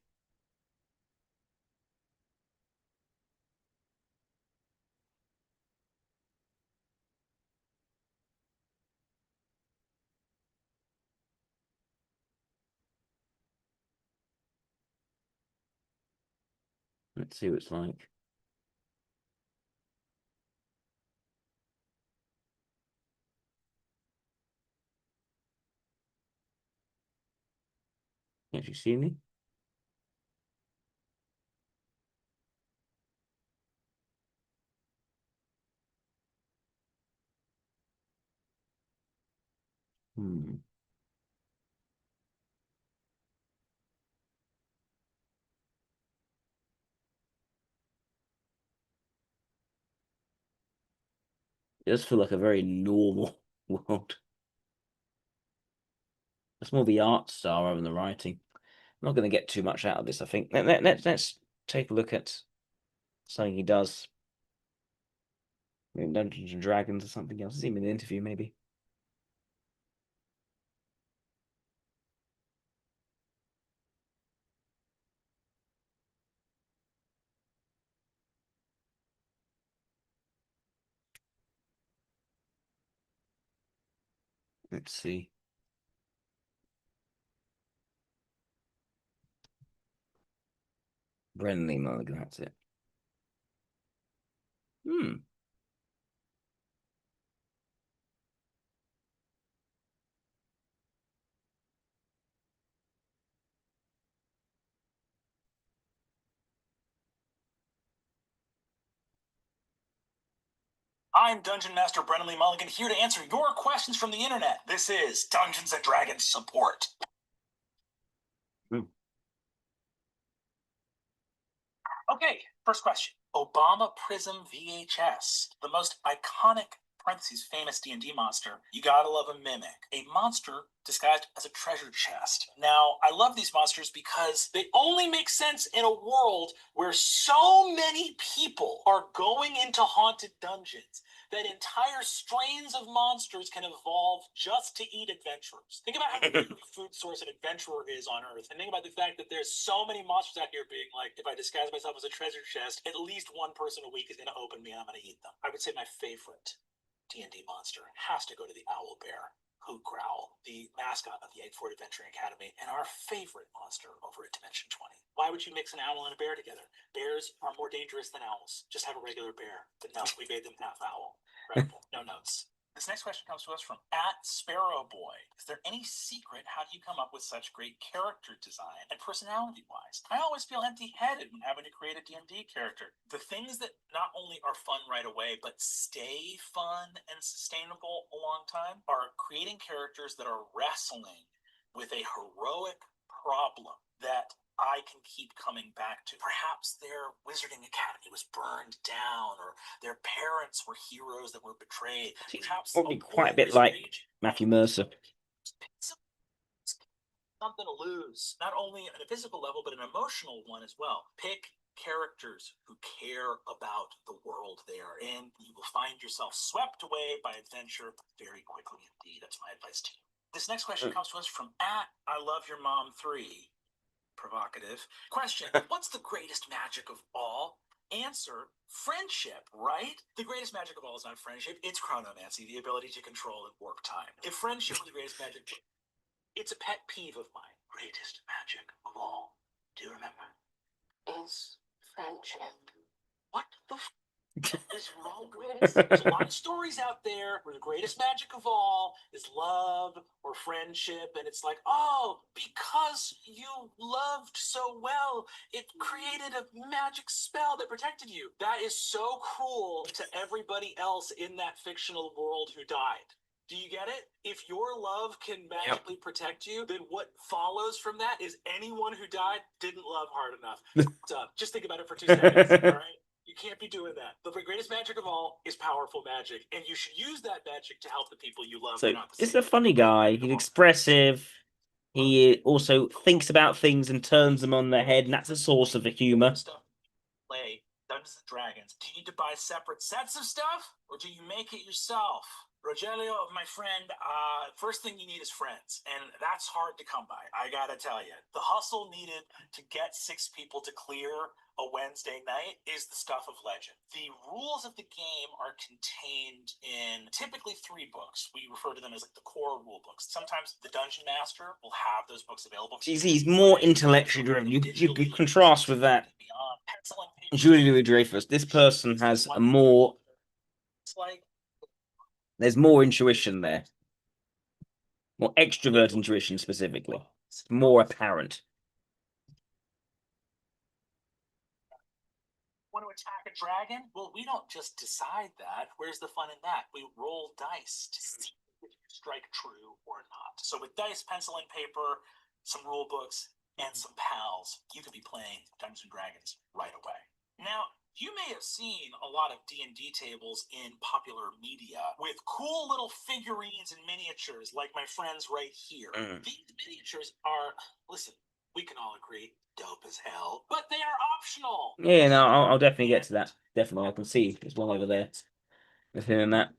Let's see what it's like. Can you see me? It does feel like a very normal world. That's more the art style rather than the writing. not going to get too much out of this, I think. Let's take a look at something he does. Maybe Dungeons and Dragons or something else. See him in an interview, maybe. Let's see. Brennan Lee Mulligan, that's it. I'm Dungeon Master Brennan Lee Mulligan, here to answer your questions from the internet. This is Dungeons and Dragons support. Okay, first question. Obama Prism VHS, the most iconic parentheses famous D&D monster. You gotta love a mimic, a monster disguised as a treasure chest. Now, I love these monsters because they only make sense in a world where so many people are going into haunted dungeons that entire strains of monsters can evolve just to eat adventurers. Think about how big a food source an adventurer is on Earth, and think about the fact that there's so many monsters out here being like, if I disguise myself as a treasure chest, at least one person a week is going to open me and I'm going to eat them. I would say my favorite D&D monster has to go to the owl bear, Hoot Growl, the mascot of the Eggford Adventuring Academy, and our favorite monster over at Dimension 20. Why would you mix an owl and a bear together? Bears are more dangerous than owls. Just have a regular bear. But no, we made them half owl. Incredible. No notes. This next question comes to us from @SparrowBoy. Is there any secret? How do you come up with such great character design and personality-wise? I always feel empty-headed when having to create a D&D character. The things that not only are fun right away, but stay fun and sustainable a long time are creating characters that are wrestling with a heroic problem that I can keep coming back to. Perhaps their wizarding academy was burned down, or their parents were heroes that were betrayed. Perhaps Probably quite a bit like Matthew Mercer. Something to lose, not only on a physical level, but an emotional one as well. Pick characters who care about the world they are in. You will find yourself swept away by adventure very quickly indeed. That's my advice to you. This next question comes to us from @ILoveYourMom3. Provocative question. What's the greatest magic of all? Answer: friendship, right? The greatest magic of all is not friendship, it's chronomancy, the ability to control and warp time. If friendship was the greatest magic, it's a pet peeve of mine. Greatest magic of all. Do you remember? Is friendship. What the is wrong with this? There's a lot of stories out there where the greatest magic of all is love or friendship, and it's like, oh, because you loved so well, it created a magic spell that protected you. That is so cruel to everybody else in that fictional world who died. Do you get it? If your love can magically protect you, then what follows from that is anyone who died didn't love hard enough. Just think about it for 2 seconds, all right? You can't be doing that. The greatest magic of all is powerful magic, and you should use that magic to help the people you love. So, this is a funny guy. He's expressive. He also thinks about things and turns them on their head, and that's a source of the humor. Play Dungeons and Dragons. Do you need to buy separate sets of stuff, or do you make it yourself? Rogelio, my friend, first thing you need is friends, and that's hard to come by, I gotta tell you. The hustle needed to get 6 people to clear a Wednesday night is the stuff of legend. The rules of the game are contained in typically 3 books. We refer to them as like the core rule books. Sometimes the Dungeon Master will have those books available. He's more intellectually driven. You could contrast with that Julie Louis-Dreyfus. This person has a more... There's more intuition there. More extrovert intuition, specifically. It's more apparent. Want to attack a dragon? Well, we don't just decide that. Where's the fun in that? We roll dice to see if you strike true or not. So with dice, pencil, and paper, some rule books, and some pals, you could be playing Dungeons & Dragons right away. Now, you may have seen a lot of D&D tables in popular media with cool little figurines and miniatures like my friends right here. These miniatures are, listen, we can all agree, dope as hell. But they are optional. Yeah, no, I'll definitely get to that. Definitely, I can see there's one over there with him and that.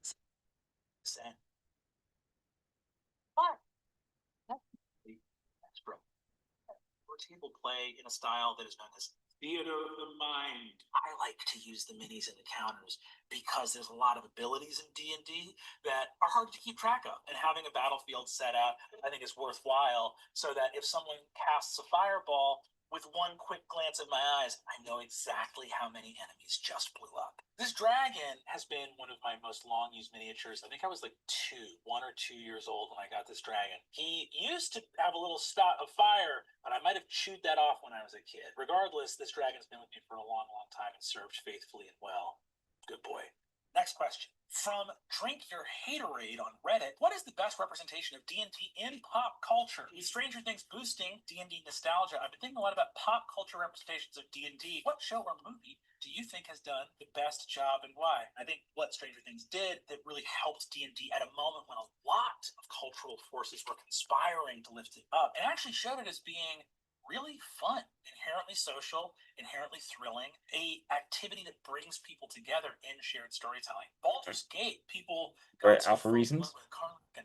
Table play in a style that is known as theater of the mind. I like to use the minis and the counters because there's a lot of abilities in D&D that are hard to keep track of, and having a battlefield set out I think is worthwhile, so that if someone casts a fireball, with one quick glance of my eyes, I know exactly how many enemies just blew up. This dragon has been one of my most long-used miniatures. I think I was like 1 or 2 years old when I got this dragon. He used to have a little spot of fire, but I might have chewed that off when I was a kid. Regardless, this dragon's been with me for a long, long time and served faithfully and well. Good boy. Next question. From Drink Your Haterade on Reddit, what is the best representation of D&D in pop culture? With Stranger Things boosting D&D nostalgia, I've been thinking a lot about pop culture representations of D&D. What show or movie do you think has done the best job, and why? I think what Stranger Things did that really helped D&D at a moment when a lot of cultural forces were conspiring to lift it up, and actually showed it as being really fun, inherently social, inherently thrilling, a activity that brings people together in shared storytelling. Baldur's Gate, people For got alpha reasons. and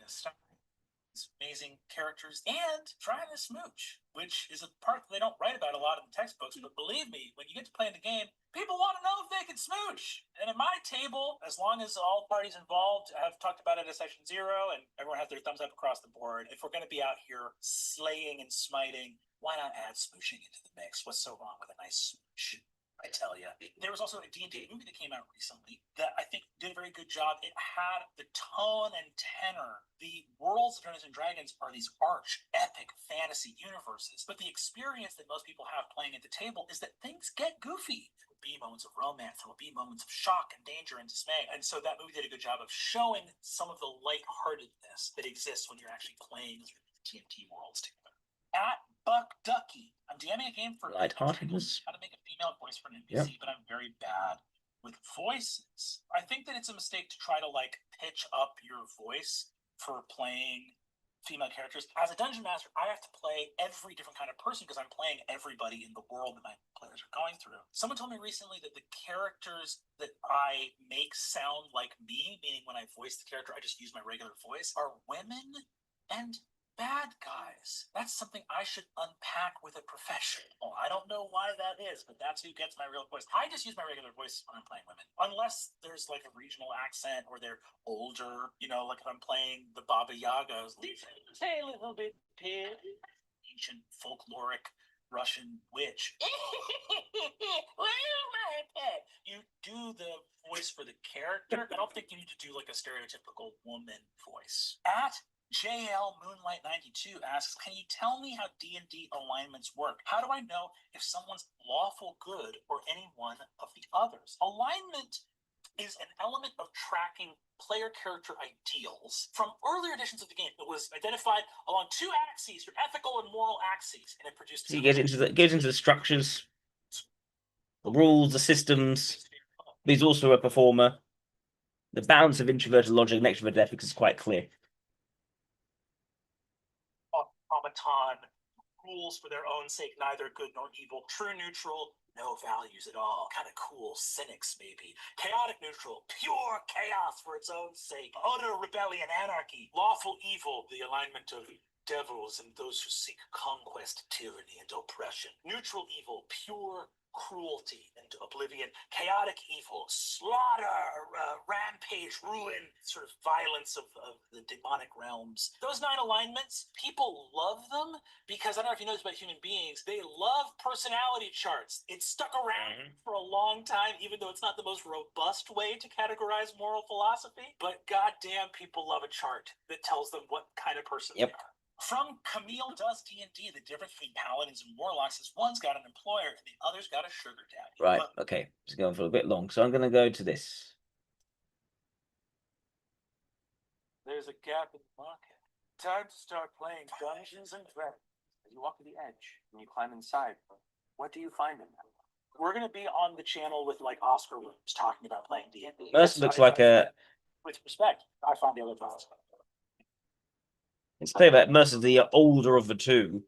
amazing characters and trying to smooch, which is a part that they don't write about a lot in the textbooks. But believe me, when you get to playing the game, people want to know if they can smooch. And at my table, as long as all parties involved have talked about it at session 0 and everyone has their thumbs up across the board, if we're going to be out here slaying and smiting, why not add smooching into the mix? What's so wrong with a nice smooch? I tell you. There was also a D&D movie that came out recently that I think did a very good job. It had the tone and tenor. The worlds of Dungeons and Dragons are these arch, epic fantasy universes, but the experience that most people have playing at the table is that things get goofy. There will be moments of romance, there will be moments of shock and danger and dismay, and so that movie did a good job of showing some of the lightheartedness that exists when you're actually playing through D&D worlds together. At Buck Ducky, I'm DMing a game for lightheartedness. How to make a female voice for an NPC, but I'm very bad with voices. I think that it's a mistake to try to like pitch up your voice for playing female characters. As a dungeon master, I have to play every different kind of person because I'm playing everybody in the world that my players are going through. Someone told me recently that the characters that I make sound like me, meaning when I voice the character, I just use my regular voice, are women and bad guys. That's something I should unpack with a professional. I don't know why that is, but that's who gets my real voice. I just use my regular voice when I'm playing women. Unless there's like a regional accent or they're older, you know, like if I'm playing the Baba Yagas, say a little bit pig. Ancient folkloric Russian witch. Where's my pet? You do the voice for the character. I don't think you need to do like a stereotypical woman voice. At JL Moonlight 92 asks, can you tell me how D&D alignments work? How do I know if someone's lawful good or any one of the others? Alignment is an element of tracking player character ideals. From earlier editions of the game, it was identified along 2 axes, your ethical and moral axes, and it produced. So he goes into the structures, the rules, the systems. But he's also a performer. The balance of introverted logic and extroverted ethics is quite clear. Automaton, rules for their own sake, neither good nor evil, true neutral, no values at all, kind of cool, cynics maybe, chaotic neutral, pure chaos for its own sake, utter rebellion, anarchy, lawful evil, the alignment of devils and those who seek conquest, tyranny, and oppression, neutral evil, pure cruelty and oblivion, chaotic evil, slaughter, rampage, ruin, sort of violence of the demonic realms. Those 9 alignments, people love them because, I don't know if you know this about human beings, they love personality charts. It's stuck around for a long time, even though it's not the most robust way to categorize moral philosophy, but goddamn, people love a chart that tells them what kind of person they are. From Camille Does D&D, the difference between paladins and warlocks is one's got an employer and the other's got a sugar daddy. Right, okay. It's going for a bit long, so I'm going to go to this. There's a gap in the market. Time to start playing Dungeons and Dragons. As you walk to the edge and you climb inside, what do you find in that? We're going to be on the channel with like Oscar Rooms talking about playing D&D. This looks like a... With respect, I find the other files. It's clear that Mercer's the older of the two,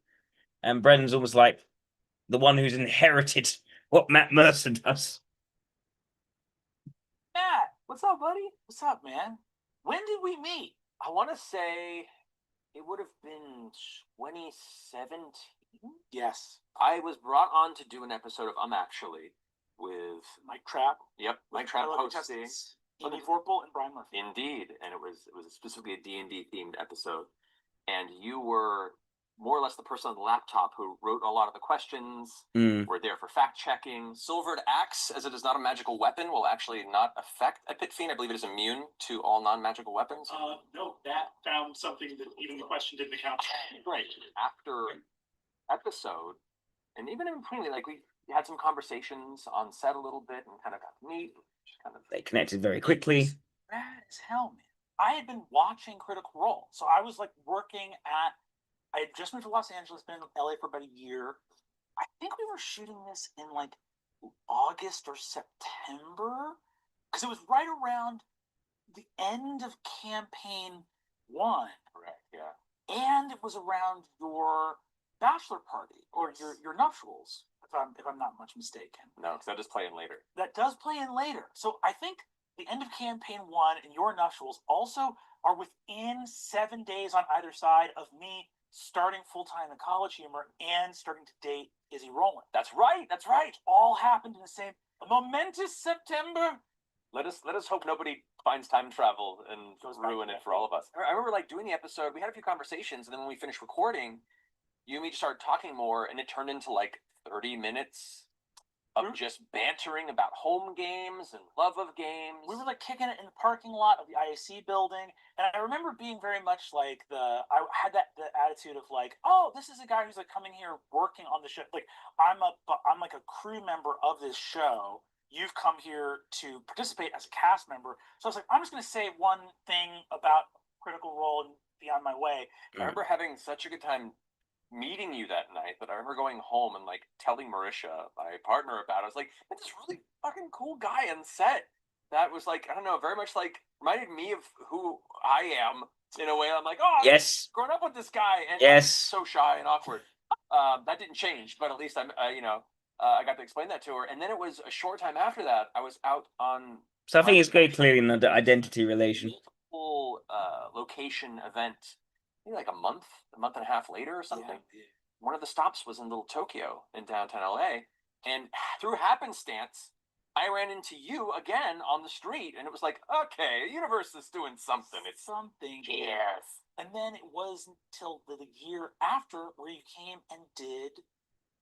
and Brennan's almost like the one who's inherited what Matt Mercer does. Matt, what's up, buddy? What's up, man? When did we meet? I want to say it would have been 2017. Yes. I was brought on to do an episode of Actually with Mike Trapp. Yep, Mike Trapp hosting. Amy Vorpal and Brian Murphy. Indeed, and it was specifically a D&D themed episode, and you were more or less the person on the laptop who wrote a lot of the questions. Were there for fact checking. Silvered Axe, as it is not a magical weapon, will actually not affect a pit fiend. I believe it is immune to all non-magical weapons. No, that found something that even the question didn't account for. Right. After episode, and even in between, like we had some conversations on set a little bit and kind of got to meet. They connected very quickly. Rad as hell, man. I had been watching Critical Role, so I was like working at. I had just moved to Los Angeles, been in LA for about a year. I think we were shooting this in like August or September, because it was right around the end of campaign 1. Correct. Yeah. And it was around your bachelor party or your nuptials, if I'm not much mistaken. No, because that does play in later. That does play in later. So I think the end of campaign 1 and your nuptials also are within 7 days on either side of me starting full-time in College Humor and starting to date Izzy Rowland. That's right. That's right. All happened in the same momentous September. Let us hope nobody finds time travel and ruin it for all of us. I remember like doing the episode. We had a few conversations, and then when we finished recording, you and me started talking more, and it turned into like 30 minutes of just bantering about home games and love of games. We were like kicking it in the parking lot of the IAC building, and I remember being very much like I had the attitude of like, oh, this is a guy who's like coming here working on the show. Like I'm like a crew member of this show. You've come here to participate as a cast member. So I was like, I'm just going to say one thing about Critical Role and be on my way. I remember having such a good time meeting you that night, but I remember going home and like telling Marisha, my partner, about it. I was like, that's this really fucking cool guy on set. That was like, I don't know, very much like reminded me of who I am in a way. I'm like, oh, yes, growing up with this guy, and yes, I'm so shy and awkward. That didn't change, but at least I'm, I got to explain that to her. And then it was a short time after that, I was out on. So I think it's very clearly an identity relation. Full location event. Maybe like a month and a half later or something. Yeah. One of the stops was in Little Tokyo in downtown LA. And through happenstance, I ran into you again on the street. And it was like, okay, the universe is doing something. It's something. Yes. And then it was until the year after where you came and did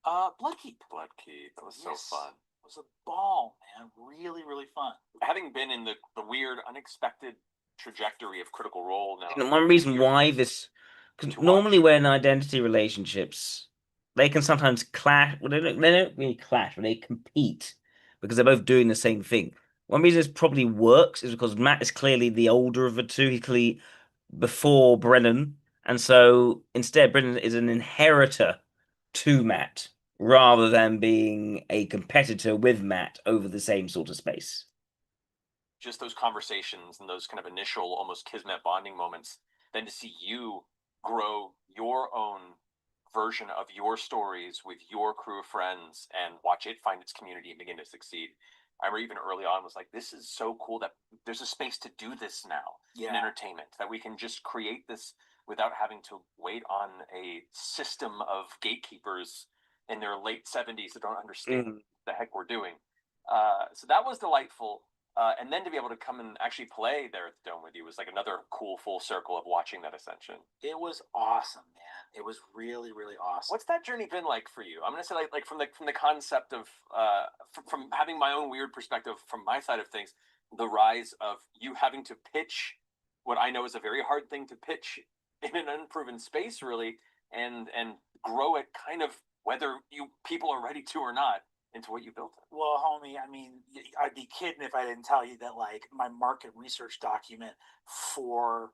Bloodkeep. Bloodkeep. That was so fun. It was a ball, man. Really, really fun. Having been in the weird, unexpected trajectory of Critical Role now. And one reason why this, because normally when identity relationships, they can sometimes clash. Well, they don't really clash, but they compete because they're both doing the same thing. One reason this probably works is because Matt is clearly the older of the two. He's clearly before Brennan, and so instead Brennan is an inheritor to Matt rather than being a competitor with Matt over the same sort of space. Just those conversations and those kind of initial almost kismet bonding moments, then to see you grow your own version of your stories with your crew of friends and watch it find its community and begin to succeed. I remember even early on was like, this is so cool that there's a space to do this now in entertainment, that we can just create this without having to wait on a system of gatekeepers in their late 70s that don't understand the heck we're doing. So that was delightful. And then to be able to come and actually play there at the Dome with you was like another cool full circle of watching that ascension. It was awesome, man. It was really, really awesome. What's that journey been like for you? I'm gonna say like from the concept of from having my own weird perspective from my side of things, the rise of you having to pitch what I know is a very hard thing to pitch in an unproven space, really, and grow it kind of whether people are ready to or not into what you built it. Well, homie, I mean, I'd be kidding if I didn't tell you that like my market research document for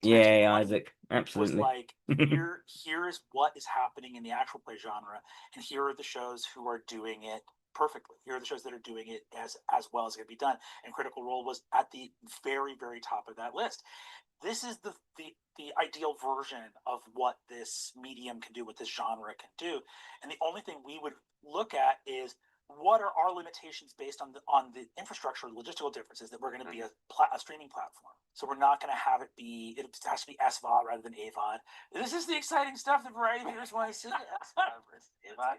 Isaac, absolutely. Was like, here is what is happening in the actual play genre, and here are the shows who are doing it perfectly. Here are the shows that are doing it as well as it can be done. And Critical Role was at the very, very top of that list. This is the ideal version of what this medium can do, what this genre can do. And the only thing we would look at is what are our limitations based on the infrastructure, logistical differences that we're going to be a streaming platform. So we're not going to have it be, it has to be SVOD rather than AVOD. This is the exciting stuff that variety viewers want to see. SVOD versus AVOD.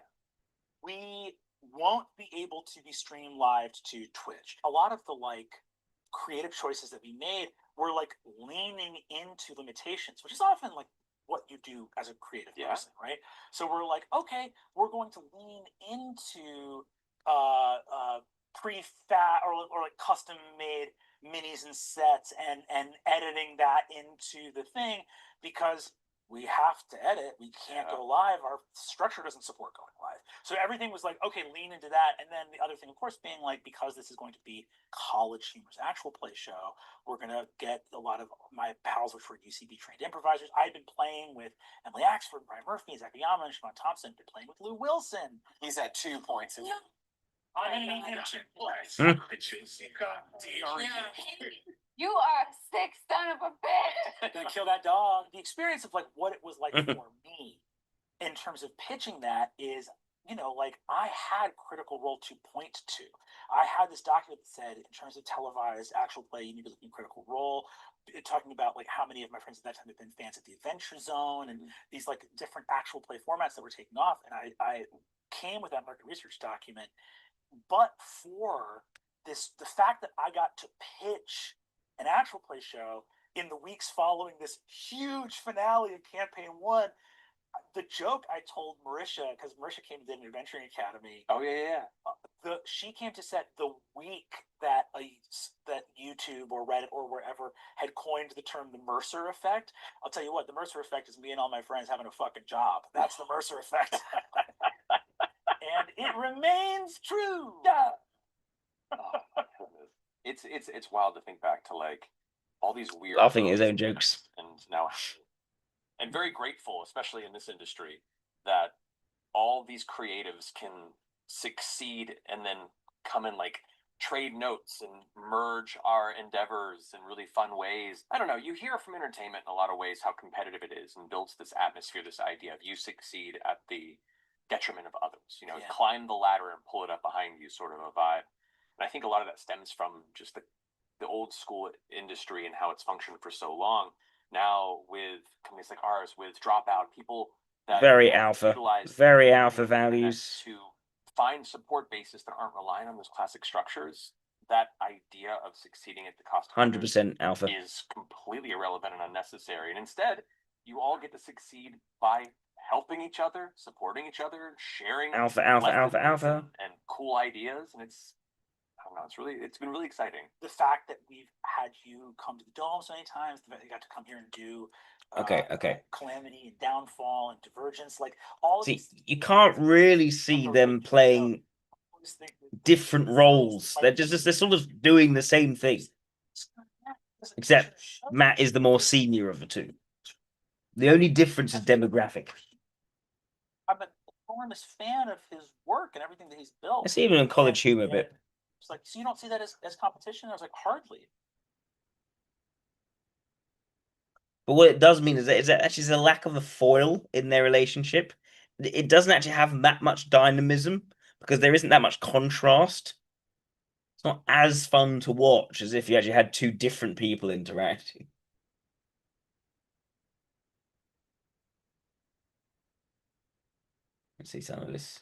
We won't be able to be streamed live to Twitch. A lot of the creative choices that we made were leaning into limitations, which is often what you do as a creative person, right? So we're okay, we're going to lean into prefab or custom made minis and sets and editing that into the thing because we have to edit. We can't go live. Our structure doesn't support going live. So everything was okay, lean into that. And then the other thing, of course, being because this is going to be College Humor's actual play show, we're going to get a lot of my pals, which were UCB trained improvisers. I've been playing with Emily Axford, Brian Murphy, Zach Yama, and Siobhan Thompson. Been playing with Lou Wilson. He's at 2 points. Yeah. You are a sick son of a bitch. Gonna kill that dog. The experience of what it was like for me in terms of pitching that is, I had Critical Role to point to. I had this document that said, in terms of televised actual play, you need to be looking at Critical Role, talking about how many of my friends at that time had been fans at the Adventure Zone and these different actual play formats that were taking off. And I came with that market research document, but for the fact that I got to pitch an actual play show in the weeks following this huge finale of Campaign 1, the joke I told Marisha, because Marisha came to the Adventuring Academy. Oh yeah. She came to set the week that that YouTube or Reddit or wherever had coined the term the Mercer effect. I'll tell you what, the Mercer effect is me and all my friends having a fucking job. That's the Mercer effect. And it remains true. Yeah. It's wild to think back to all these weird Laughing at his own jokes. And now and very grateful, especially in this industry, that all these creatives can succeed and then come in trade notes and merge our endeavors in really fun ways. I don't know, you hear from entertainment in a lot of ways how competitive it is and builds this atmosphere, this idea of you succeed at the detriment of others, climb the ladder and pull it up behind you sort of a vibe. And I think a lot of that stems from just the old school industry and how it's functioned for so long. Now with companies like ours, with Dropout, people that very alpha values to find support bases that aren't relying on those classic structures. That idea of succeeding at the cost of 100% alpha is completely irrelevant and unnecessary. And instead, you all get to succeed by helping each other, supporting each other, sharing alpha and cool ideas. And I don't know, it's been really exciting. The fact that we've had you come to the Dome so many times, the fact that you got to come here and do Calamity and Downfall and Divergence, all of these. You can't really see them playing different roles. They're sort of doing the same thing. Except Matt is the more senior of the two. The only difference is demographic. I'm an enormous fan of his work and everything that he's built. I see even in College Humor a bit. It's so you don't see that as competition? I was hardly. But what it does mean is that actually there's a lack of a foil in their relationship. It doesn't actually have that much dynamism because there isn't that much contrast. It's not as fun to watch as if you actually had two different people interacting. Let's see some of this.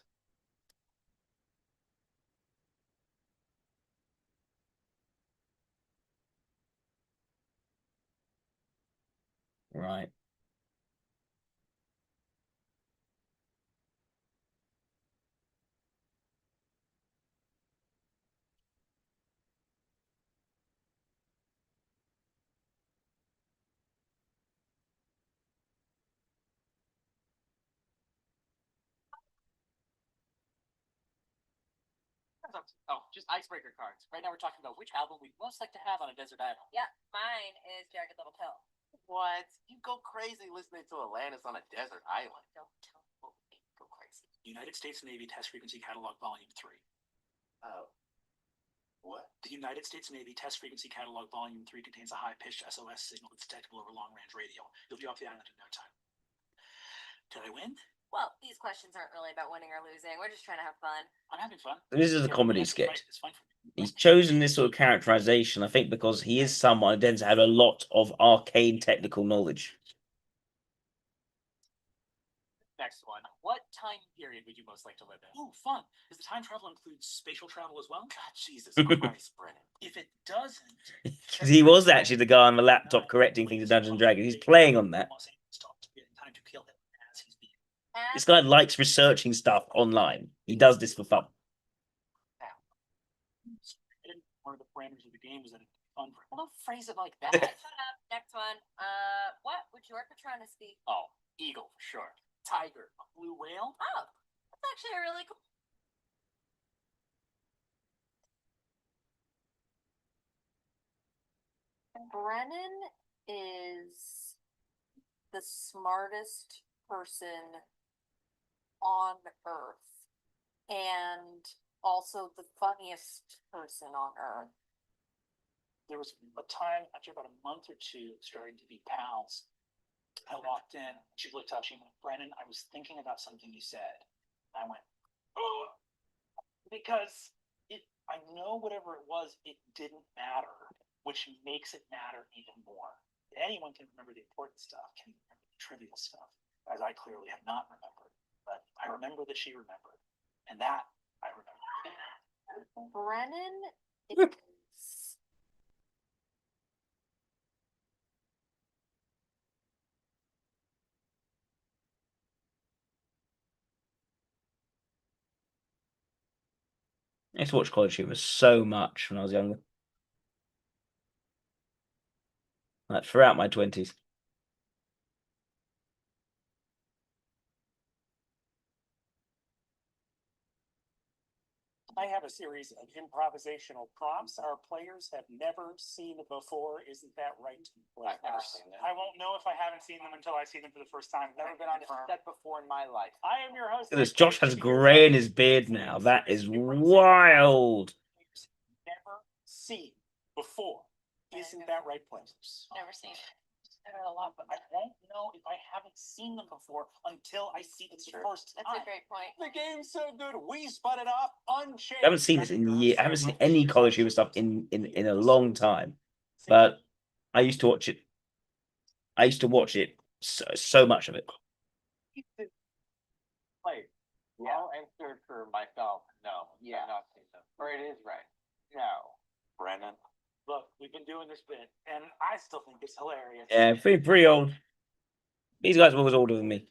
Right. Oh, just icebreaker cards. Right now we're talking about which album we'd most like to have on a desert island. Yeah, mine is Jagged Little Pill. What? You go crazy listening to Alanis on a desert island. Don't tell me. Go crazy. United States Navy Test Frequency Catalog Volume 3. What? The United States Navy Test Frequency Catalog Volume 3 contains a high-pitched SOS signal that's detectable over long-range radio. You'll be off the island in no time. Did I win? Well, these questions aren't really about winning or losing. We're just trying to have fun. I'm having fun. This is a Yeah, comedy that's skit. right. It's fun for me. He's chosen this sort of characterization, I think, because he is someone who tends to have a lot of arcane technical knowledge. Next one. What time period would you most like to live in? Ooh, fun. Does the time travel include spatial travel as well? God, Jesus Christ, Brennan. If it doesn't, Because he was actually the guy on the laptop correcting things in Dungeons and Dragons. He's playing on that. Time to kill him as he's being. This guy likes researching stuff online. He does this for fun. One of the parameters of the game was that it's fun for him. Well, don't phrase it like that. Shut up. Next one. What would your Patronus be? Oh, eagle for sure. Tiger, a blue whale. Oh, that's actually a really cool. Brennan is the smartest person on Earth and also the funniest person on Earth. There was a time after about a month or two starting to be pals. I walked in, she looked up, she went, Brennan, I was thinking about something you said. I went, oh, because I know whatever it was, it didn't matter, which makes it matter even more. Anyone can remember the important stuff, can remember the trivial stuff, as I clearly have not remembered. But I remember that she remembered, and that I remember. Brennan is I used to watch College Humor so much when I was younger. Like throughout my 20s. I have a series of improvisational prompts our players have never seen before. Isn't that right? I've never seen them. I won't know if I haven't seen them until I see them for the first time. Never been on firm. That before in my life. I am your host. Look at this. Josh has grey in his beard now. That is wild. Never seen before. Isn't that right, players? never seen it. I've heard a lot, but I won't know if I haven't seen them before until I see them the first time. That's a great point. The game's so good, we spun it off unchanged. I haven't seen this in years. I haven't seen any College Humor stuff in a long time. But I used to watch it. I used to watch it so much of it. Play. Yeah. I'll answer for myself. No. Yeah. I've not seen them. Or it is right. No. Brennan. Look, we've been doing this bit, and I still think it's hilarious. Yeah, pretty old. These guys were always older than me.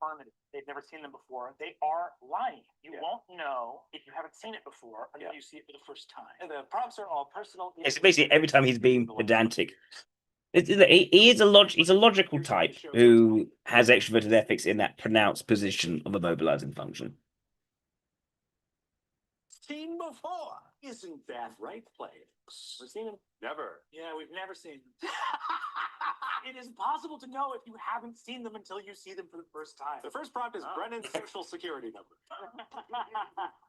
Affirmative. They've never seen them before. They are lying. You won't know if you haven't seen it before until you see it for the first time. And the prompts are all personal. It's basically every time he's being pedantic. He is he's a logical type who has extroverted ethics in that pronounced position of a mobilizing function. Seen before. Isn't that right, players? We've seen them? Never. Yeah, we've never seen them. It is impossible to know if you haven't seen them until you see them for the first time. The first prompt is Brennan's social security number.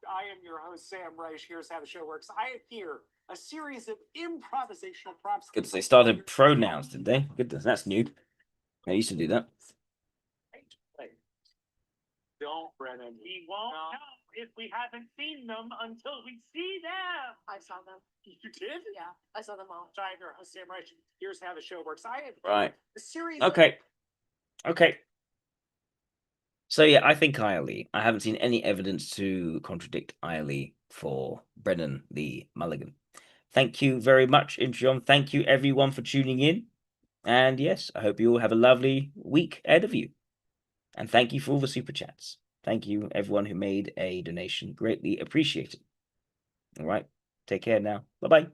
I am your host, Sam Reich. Here's how the show works. I have here a series of improvisational prompts. Good, they started pronouns, did they? Goodness, that's new. I used to do that. Don't, Brennan. We won't know if we haven't seen them until we see them. I saw them. You did? Yeah, I saw them all. Tiger, Sam Reich. Here's how the show works. I have Right. a series. Okay. So yeah, I think Lee. I haven't seen any evidence to contradict Lee for Brennan the Mulligan. Thank you very much, Intreon. Thank you everyone for tuning in. And yes, I hope you all have a lovely week ahead of you. And thank you for all the super chats. Thank you, everyone who made a donation. Greatly appreciated. All right. Take care now. Bye-bye.